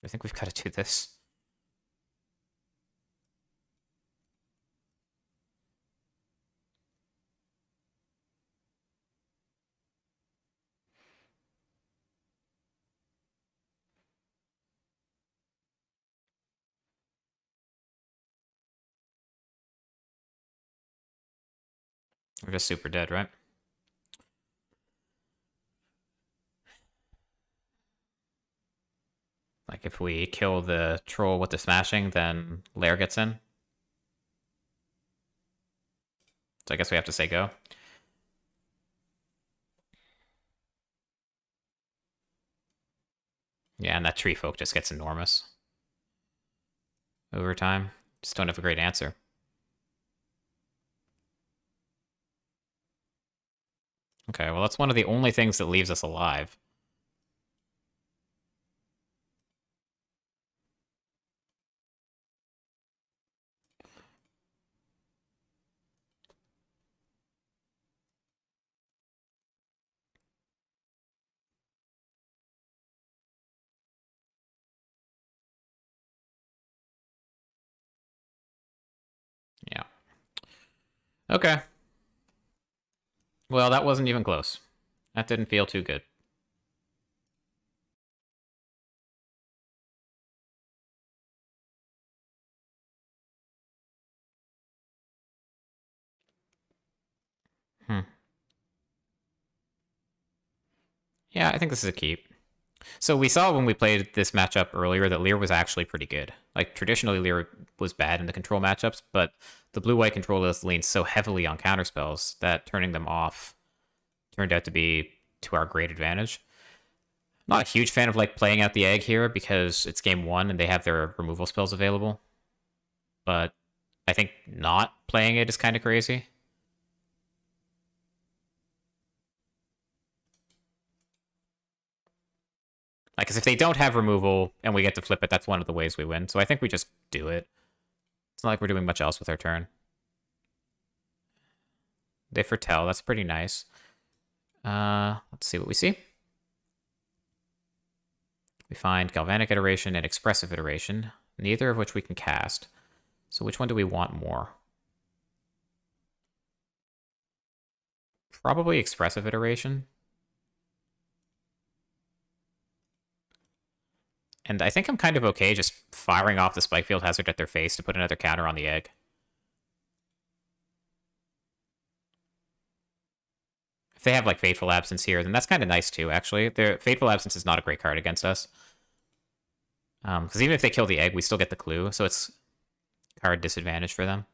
I think we've got to do this. We're just super dead, right? Like, if we kill the troll with the smashing, then Lair gets in. So I guess we have to say go. Yeah, and that tree folk just gets enormous. Over time. Just don't have a great answer. Okay, well that's one of the only things that leaves us alive. Okay. Well, that wasn't even close. That didn't feel too good. Yeah, I think this is a keep. So we saw when we played this matchup earlier that Lier was actually pretty good. Like, traditionally, Lier was bad in the control matchups, but the blue-white control list leans so heavily on counterspells that turning them off turned out to be to our great advantage. Not a huge fan of like playing out the egg here because it's game 1 and they have their removal spells available. But I think not playing it is kind of crazy. Like, because if they don't have removal and we get to flip it, that's one of the ways we win. So I think we just do it. It's not like we're doing much else with our turn. They foretell. That's pretty nice. Let's see what we see. We find Galvanic Iteration and Expressive Iteration, neither of which we can cast. So which one do we want more? Probably Expressive Iteration. And I think I'm kind of okay just firing off the Spikefield Hazard at their face to put another counter on the egg. If they have like Fateful Absence here, then that's kind of nice too, actually. Their Fateful Absence is not a great card against us. Because even if they kill the egg, we still get the clue, so it's card disadvantage for them.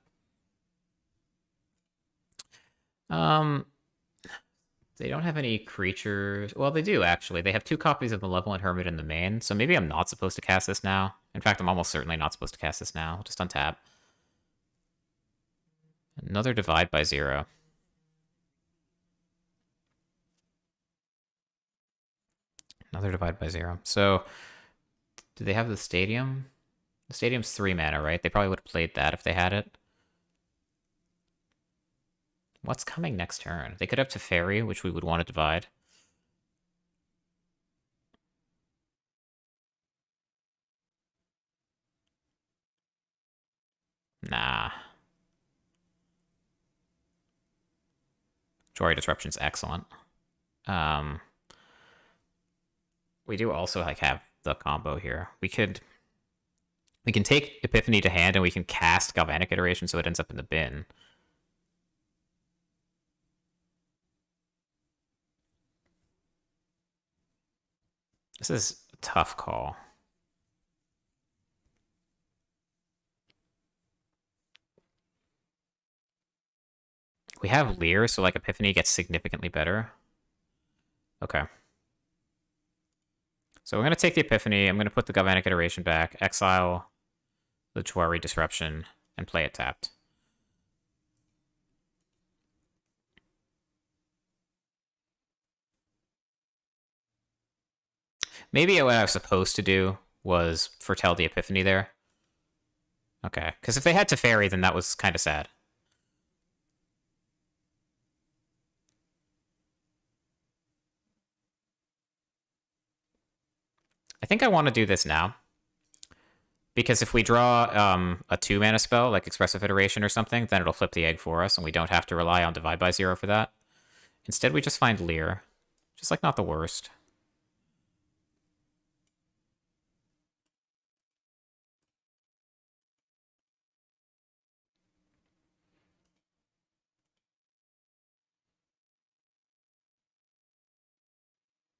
They don't have any creatures. Well, they do, actually. They have 2 copies of Malevolent Hermit in the main, so maybe I'm not supposed to cast this now. In fact, I'm almost certainly not supposed to cast this now. I'll just untap. Another Divide by 0. Another Divide by 0. So, do they have the Stadium? The Stadium's 3 mana, right? They probably would have played that if they had it. What's coming next turn? They could have Teferi, which we would want to divide. Nah. Jory Disruption's excellent. We do also like have the combo here. We can take Epiphany to hand and we can cast Galvanic Iteration so it ends up in the bin. This is a tough call. We have Lier, so like Epiphany gets significantly better. Okay. So we're going to take the Epiphany, I'm going to put the Galvanic Iteration back, exile the Jory Disruption, and play it tapped. Maybe what I was supposed to do was foretell the Epiphany there. Okay, because if they had Teferi, then that was kind of sad. I think I want to do this now. Because if we draw a 2-mana spell, like Expressive Iteration or something, then it'll flip the egg for us, and we don't have to rely on Divide by 0 for that. Instead, we just find Lier. Just, like, not the worst.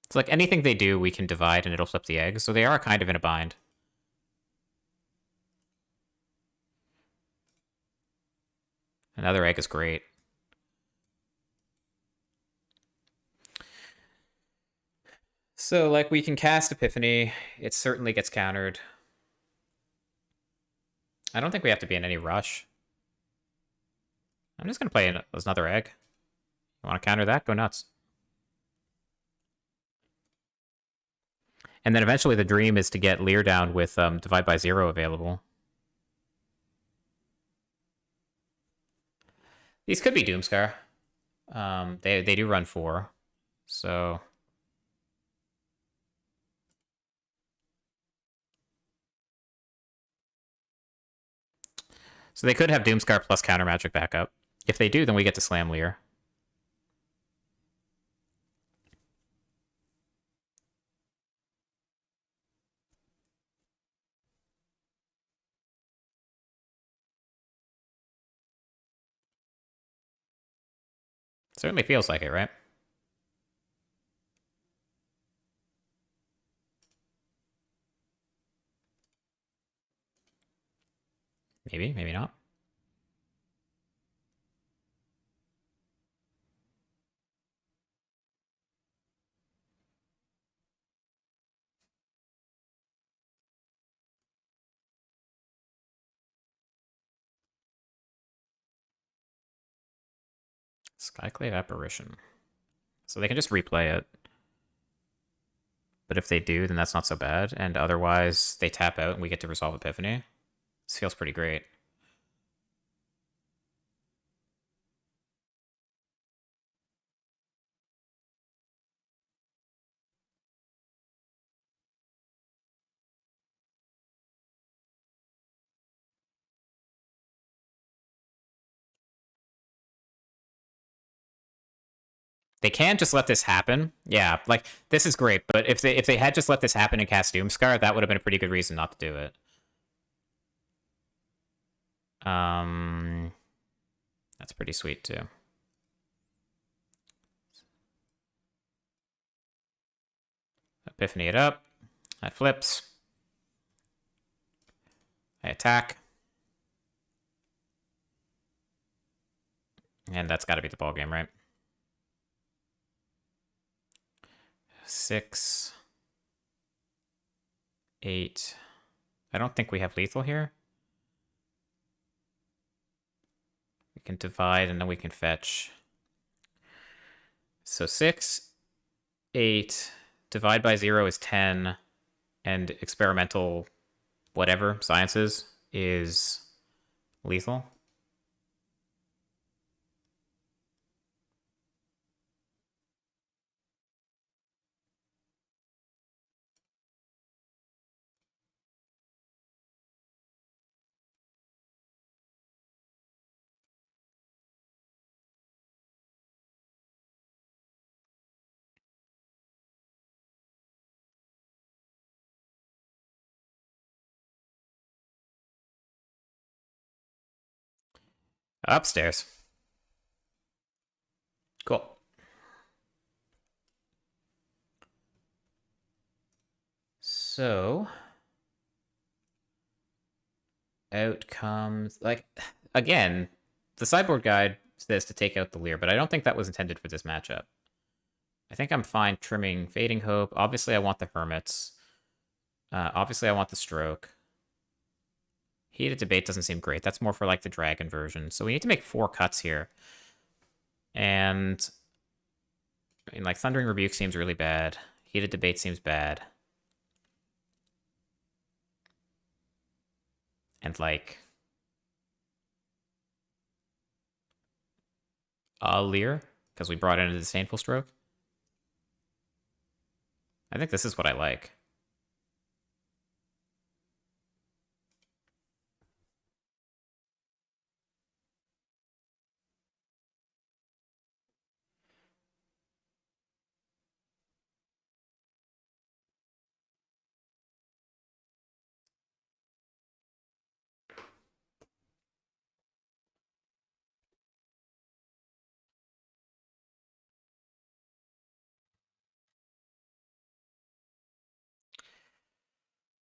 It's like anything they do, we can divide and it'll flip the egg, so they are kind of in a bind. Another egg is great. So, like, we can cast Epiphany. It certainly gets countered. I don't think we have to be in any rush. I'm just going to play another egg. You want to counter that? Go nuts. And then eventually the dream is to get Lier down with Divide by 0 available. These could be Doomscar. They do run 4. So... So they could have Doomscar plus counter magic backup. If they do, then we get to slam Lier. Certainly feels like it, right? Maybe, maybe not. Skyclave Apparition. So they can just replay it. But if they do, then that's not so bad. And otherwise, they tap out and we get to resolve Epiphany. This feels pretty great. They can just let this happen. Yeah, like this is great, but if they had just let this happen and cast Doomscar, that would have been a pretty good reason not to do it. That's pretty sweet too. Epiphany it up. That flips. I attack. And that's got to be the ball game, right? 6, 8. I don't think we have lethal here. We can divide and then we can fetch. So 6, 8, divide by 0 is 10, and experimental whatever, sciences, is lethal. Upstairs. Cool. So, out comes, like, again, the sideboard guide says to take out the Lier, but I don't think that was intended for this matchup. I think I'm fine trimming Fading Hope. Obviously, I want the Hermits. Obviously, I want the Stroke. Heated Debate doesn't seem great. That's more for, like, the Dragon version. So we need to make 4 cuts here. And, I mean, like, Thundering Rebuke seems really bad. Heated Debate seems bad. And, like, Lier, because we brought in a Disdainful Stroke. I think this is what I like.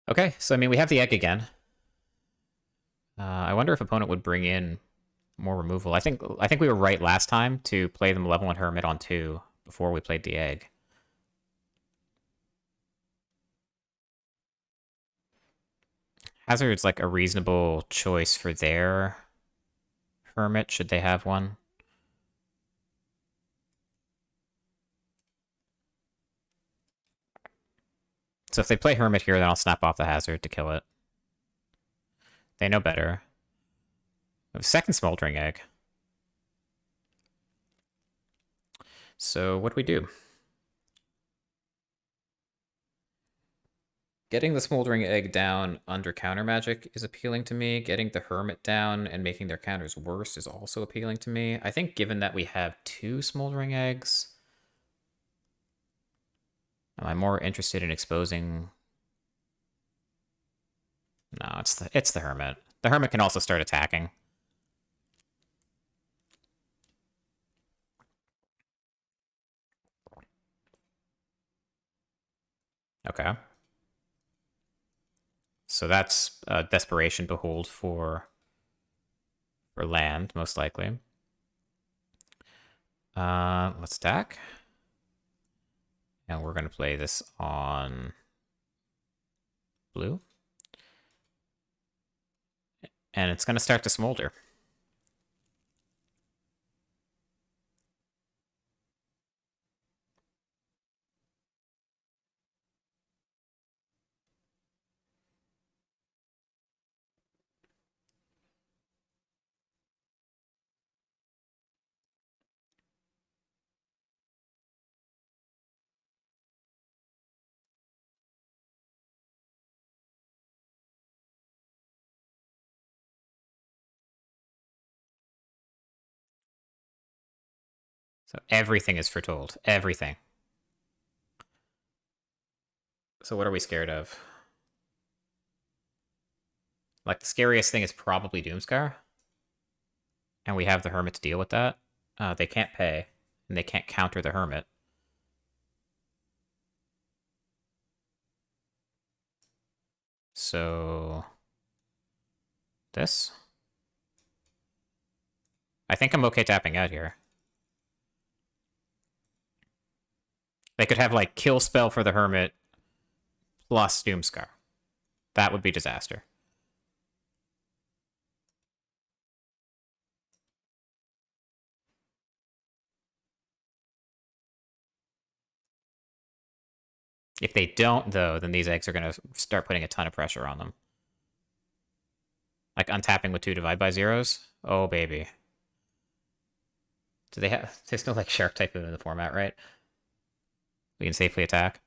Okay, so I mean, we have the egg again. I wonder if opponent would bring in more removal. I think we were right last time to play them level 1 Hermit on 2 before we played the egg. Hazard's like a reasonable choice for their Hermit, should they have one. So if they play Hermit here, then I'll snap off the Hazard to kill it. They know better. Second Smoldering Egg. So what do we do? Getting the Smoldering Egg down under counter magic is appealing to me. Getting the Hermit down and making their counters worse is also appealing to me. I think given that we have 2 Smoldering Eggs, am I more interested in exposing... No, it's the Hermit. The Hermit can also start attacking. Okay. So that's Desperation Behold for land, most likely. Let's attack. And we're going to play this on blue. And it's going to start to smolder. So everything is foretold. Everything. So what are we scared of? Like, the scariest thing is probably Doomscar. And we have the Hermit to deal with that. They can't pay. And they can't counter the Hermit. So... this? I think I'm okay tapping out here. They could have, like, Kill Spell for the Hermit plus Doomscar. That would be disaster. If they don't, though, then these eggs are going to start putting a ton of pressure on them. Like untapping with 2 divide by zeros? Oh, baby. Do they have... There's no, like, Shark type in the format, right? We can safely attack.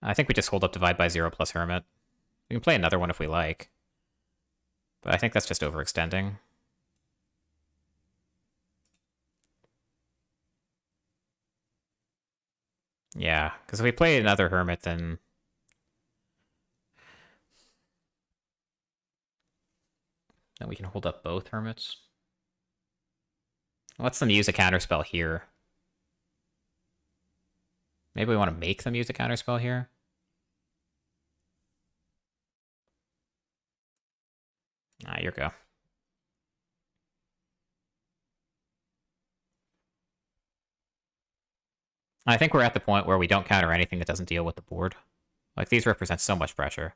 I think we just hold up divide by 0 plus Hermit. We can play another one if we like. But I think that's just overextending. Yeah, because if we play another Hermit, then... then we can hold up both Hermits. Let's them use a counterspell here. Maybe we want to make them use a counterspell here. Ah, your go. I think we're at the point where we don't counter anything that doesn't deal with the board. Like, these represent so much pressure.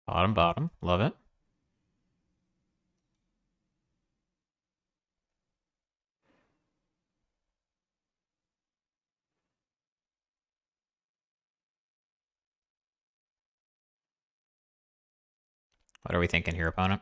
Bottom, bottom. Love it. What are we thinking here, opponent?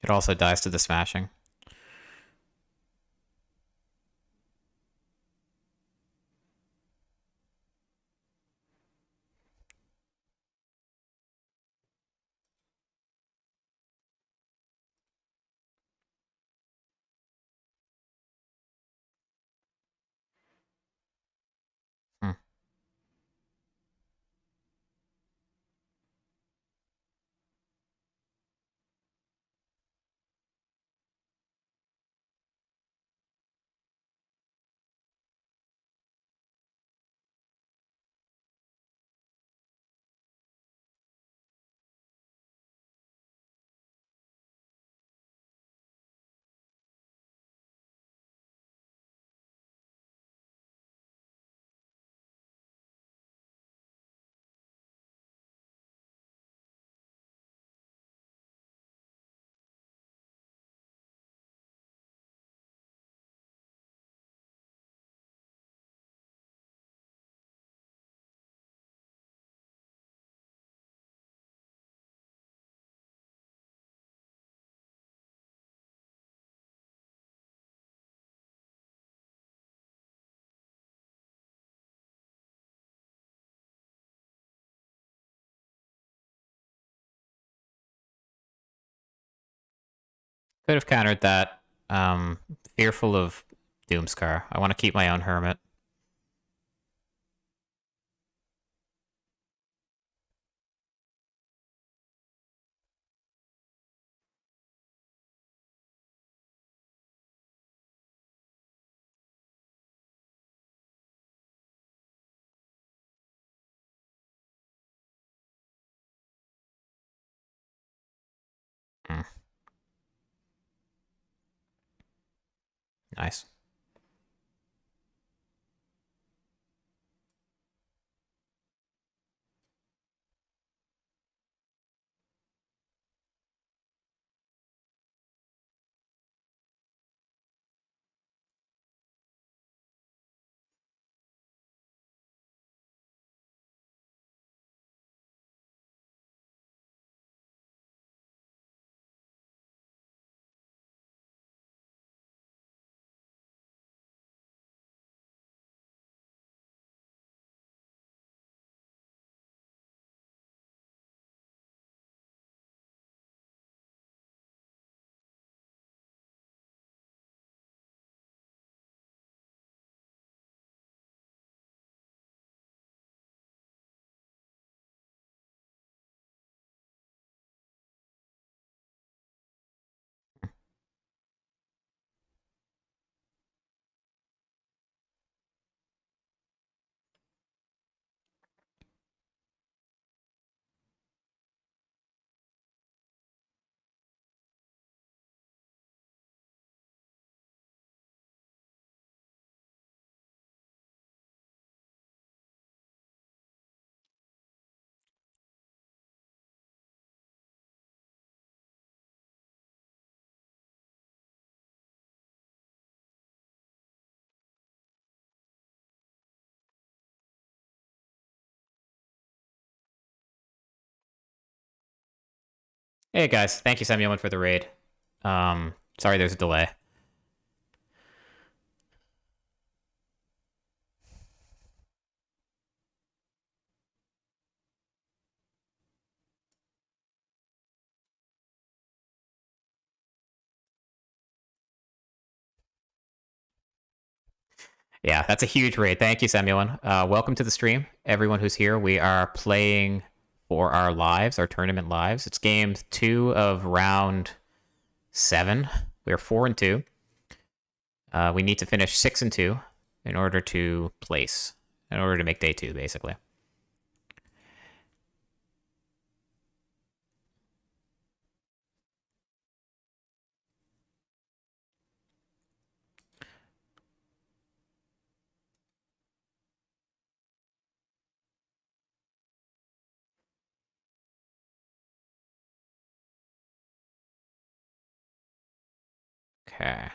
It also dies to the smashing. Hmm. Could have countered that. Fearful of Doomscar. I want to keep my own Hermit. Hmm. Nice. Hey guys, thank you Samuel for the raid. Sorry there's a delay. Yeah, that's a huge raid. Thank you, Samuel. Welcome to the stream, everyone who's here. We are playing for our lives, our tournament lives. It's game 2 of round 7. We are 4-2. We need to finish 6-2 in order to place, in order to make day 2, basically. Okay.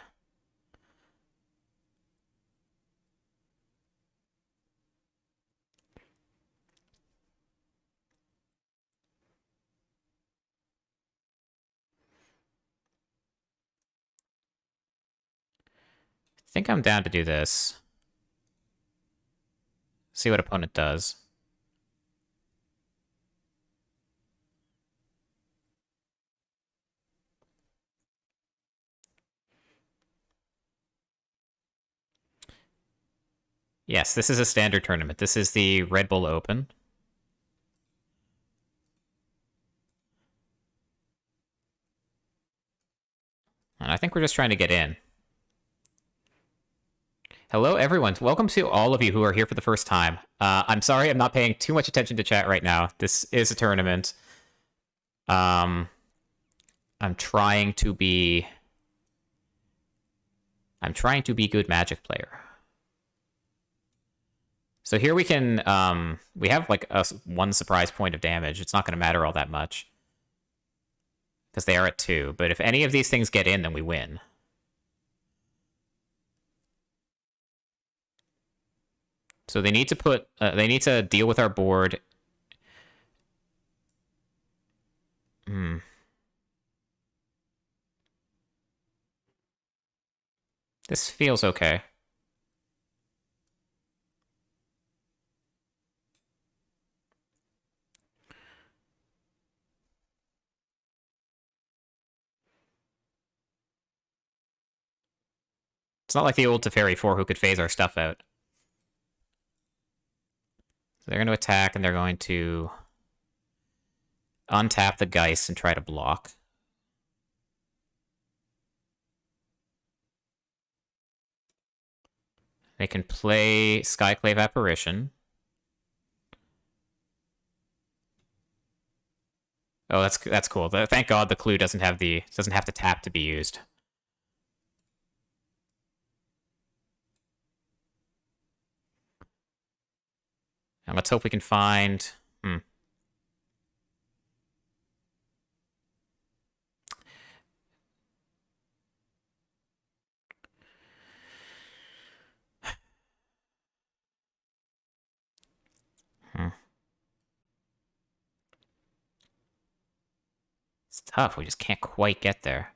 think I'm down to do this. See what opponent does. Yes, this is a standard tournament. This is the Red Bull Open. And I think we're just trying to get in. Hello, everyone. Welcome to all of you who are here for the first time. I'm sorry I'm not paying too much attention to chat right now. This is a tournament. I'm trying to be good Magic player. So here we can, we have like one surprise point of damage. It's not going to matter all that much. Because they are at 2. But if any of these things get in, then we win. So they need to put, they need to deal with our board. This feels okay. It's not like the old Teferi 4 who could phase our stuff out. So they're going to attack, and they're going to untap the Geist and try to block. They can play Skyclave Apparition. Oh, that's cool. Thank God the clue doesn't have to tap to be used. And let's hope we can find... It's tough. We just can't quite get there.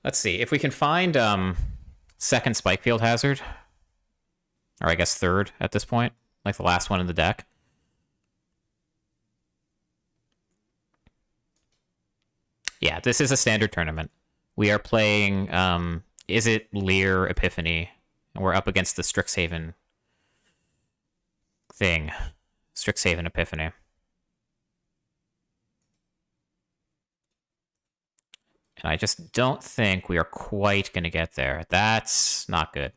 Let's see. If we can find second Spike Field Hazard, or I guess third at this point, like the last one in the deck. Yeah, this is a standard tournament. We are playing Izzet, Lier, Epiphany, and we're up against the Strixhaven thing. Strixhaven Epiphany. And I just don't think we are quite going to get there. That's not good.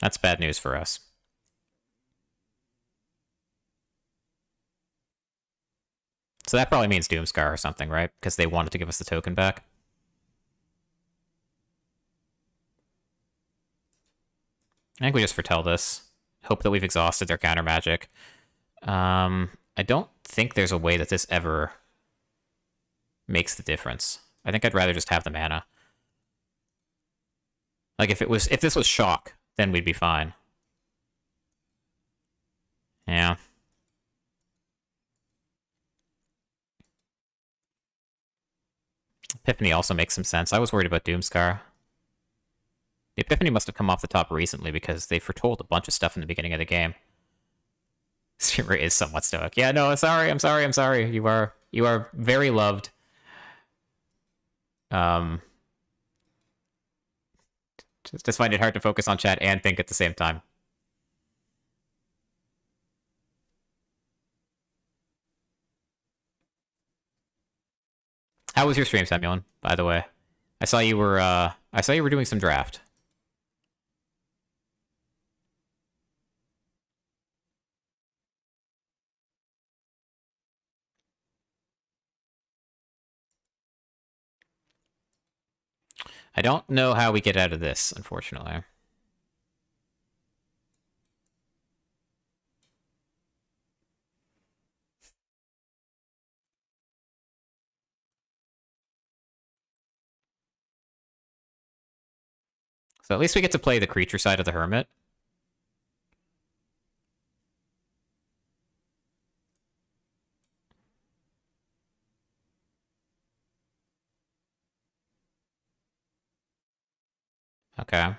That's bad news for us. So that probably means Doomscar or something, right? Because they wanted to give us the token back. I think we just foretell this. Hope that we've exhausted their counter magic. I don't think there's a way that this ever makes the difference. I think I'd rather just have the mana. Like if this was shock, then we'd be fine. Yeah. Epiphany also makes some sense. I was worried about Doomscar. The Epiphany must have come off the top recently because they foretold a bunch of stuff in the beginning of the game. Streamer is somewhat stoic. Yeah, no, I'm sorry. You are very loved. Just find it hard to focus on chat and think at the same time. How was your stream, Samuel? By the way, I saw you were doing some draft. I don't know how we get out of this, unfortunately. So at least we get to play the creature side of the Hermit. Okay.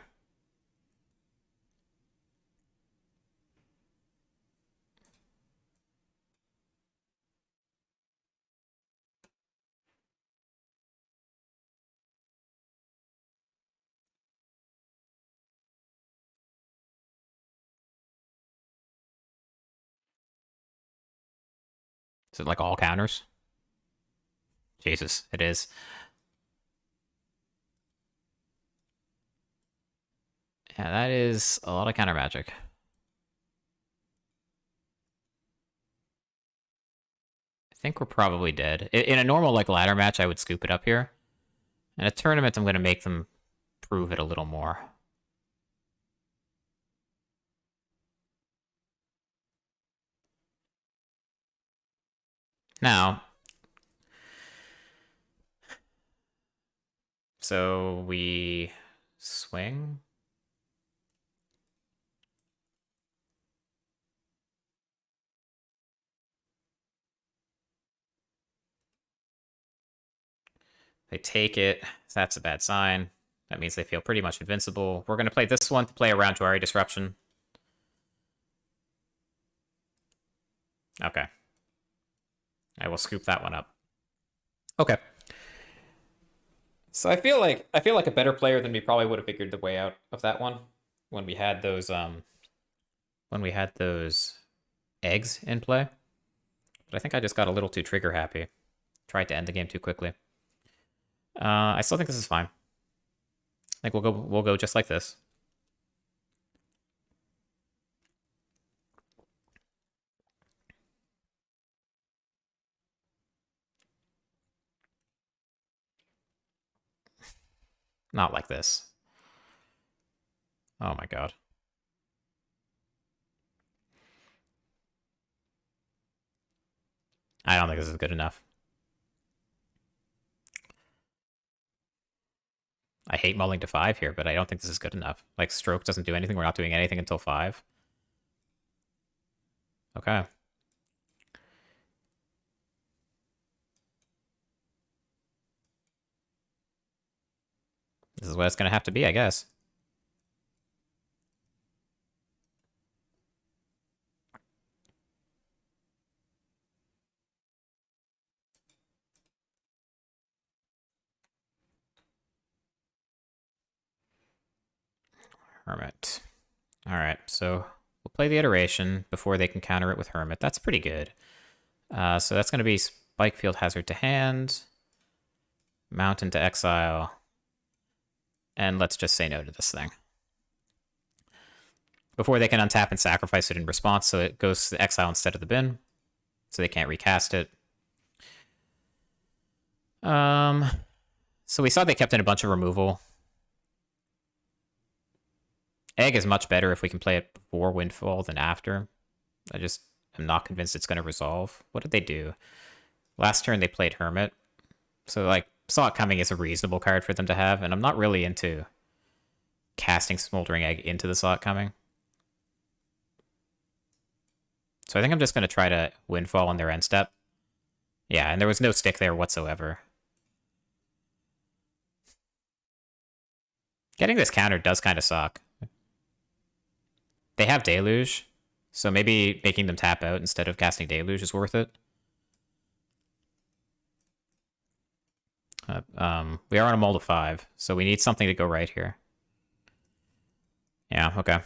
Is it like all counters? Jesus, it is. Yeah, that is a lot of counter magic. I think we're probably dead. In a normal like ladder match, I would scoop it up here. In a tournament, I'm going to make them prove it a little more. Now, so we swing. They take it. That's a bad sign. That means they feel pretty much invincible. We're going to play this one to play around Jwari Disruption. Okay. I will scoop that one up. Okay. So I feel like a better player than me probably would have figured the way out of that one when we had those eggs in play. But I think I just got a little too trigger happy. Tried to end the game too quickly. I still think this is fine. I think we'll go just like this. Not like this. Oh my god. I don't think this is good enough. I hate mulling to 5 here, but I don't think this is good enough. Like, stroke doesn't do anything. We're not doing anything until 5. Okay. This is what it's going to have to be, I guess. Hermit. All right, so we'll play the iteration before they can counter it with Hermit. That's pretty good. So that's going to be Spike Field Hazard to hand, Mountain to exile, and let's just say no to this thing. Before they can untap and sacrifice it in response, so it goes to the exile instead of the bin, so they can't recast it. So we saw they kept in a bunch of removal. Egg is much better if we can play it before Windfall than after. I just am not convinced it's going to resolve. What did they do? Last turn they played Hermit. So, like, Saw It Coming is a reasonable card for them to have, and I'm not really into casting Smoldering Egg into the Saw It Coming. So I think I'm just going to try to Windfall on their end step. Yeah, and there was no stick there whatsoever. Getting this counter does kind of suck. They have Deluge, so maybe making them tap out instead of casting Deluge is worth it. We are on a mull to 5, so we need something to go right here. Yeah, okay.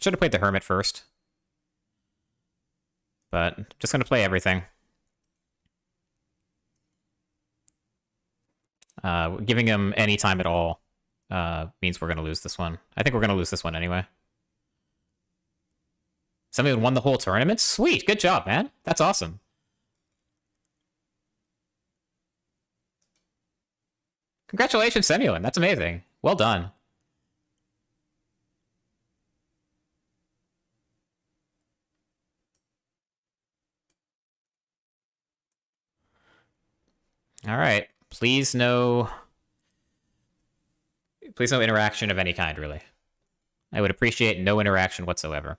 Should have played the Hermit first. But just going to play everything. Giving him any time at all means we're going to lose this one. I think we're going to lose this one anyway. Somebody won the whole tournament? Sweet, good job, man. That's awesome. Congratulations, Semyon. That's amazing. Well done. Alright. Please no interaction of any kind, really. I would appreciate no interaction whatsoever.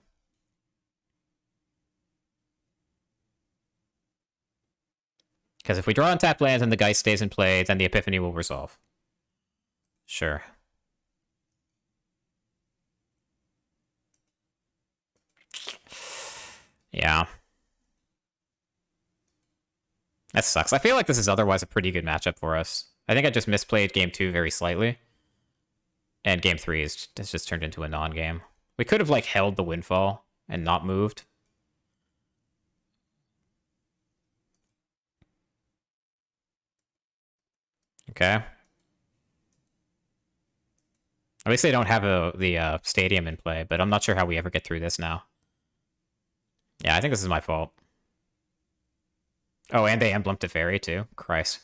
Because if we draw untapped lands and the Geist stays in play, then the Epiphany will resolve. Sure. Yeah. That sucks. I feel like this is otherwise a pretty good matchup for us. I think I just misplayed game 2 very slightly. And game 3 has just turned into a non-game. We could have, like, held the Windfall and not moved. Okay. At least they don't have the stadium in play, but I'm not sure how we ever get through this now. Yeah, I think this is my fault. Oh, and they emblem to Fairy, too. Christ.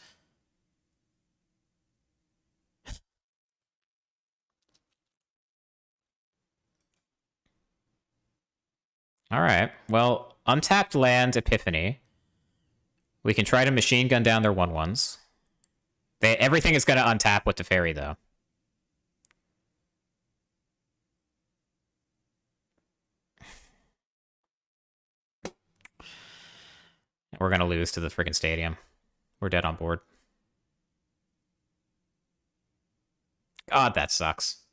Alright, well, untapped land Epiphany. We can try to machine gun down their 1/1s. Everything is going to untap with the Fairy, though. We're going to lose to the freaking stadium. We're dead on board. God, that sucks.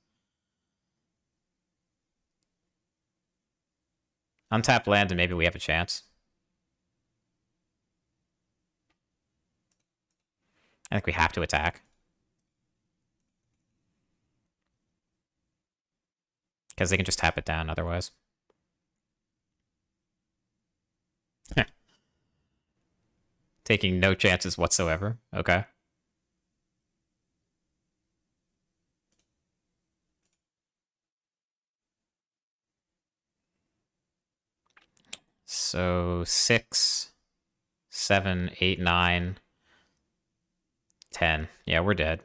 Untap land and maybe we have a chance. I think we have to attack. Because they can just tap it down otherwise. Taking no chances whatsoever. Okay. So 6, 7, 8, 9, 10. Yeah, we're dead.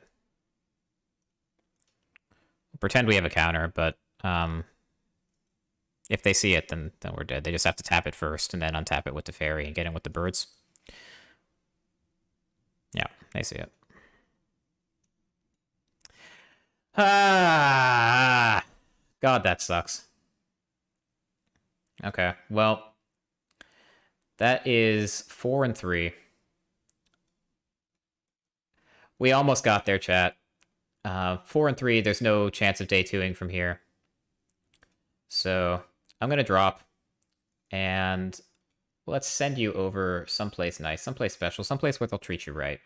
Pretend we have a counter, but if they see it, then we're dead. They just have to tap it first and then untap it with the Fairy and get in with the birds. Yeah, they see it. Ah, God, that sucks. Okay, well, that is 4 and 3. We almost got there, chat. 4 and 3, there's no chance of day 2ing from here. So I'm going to drop, and let's send you over someplace nice, someplace special, someplace where they'll treat you right.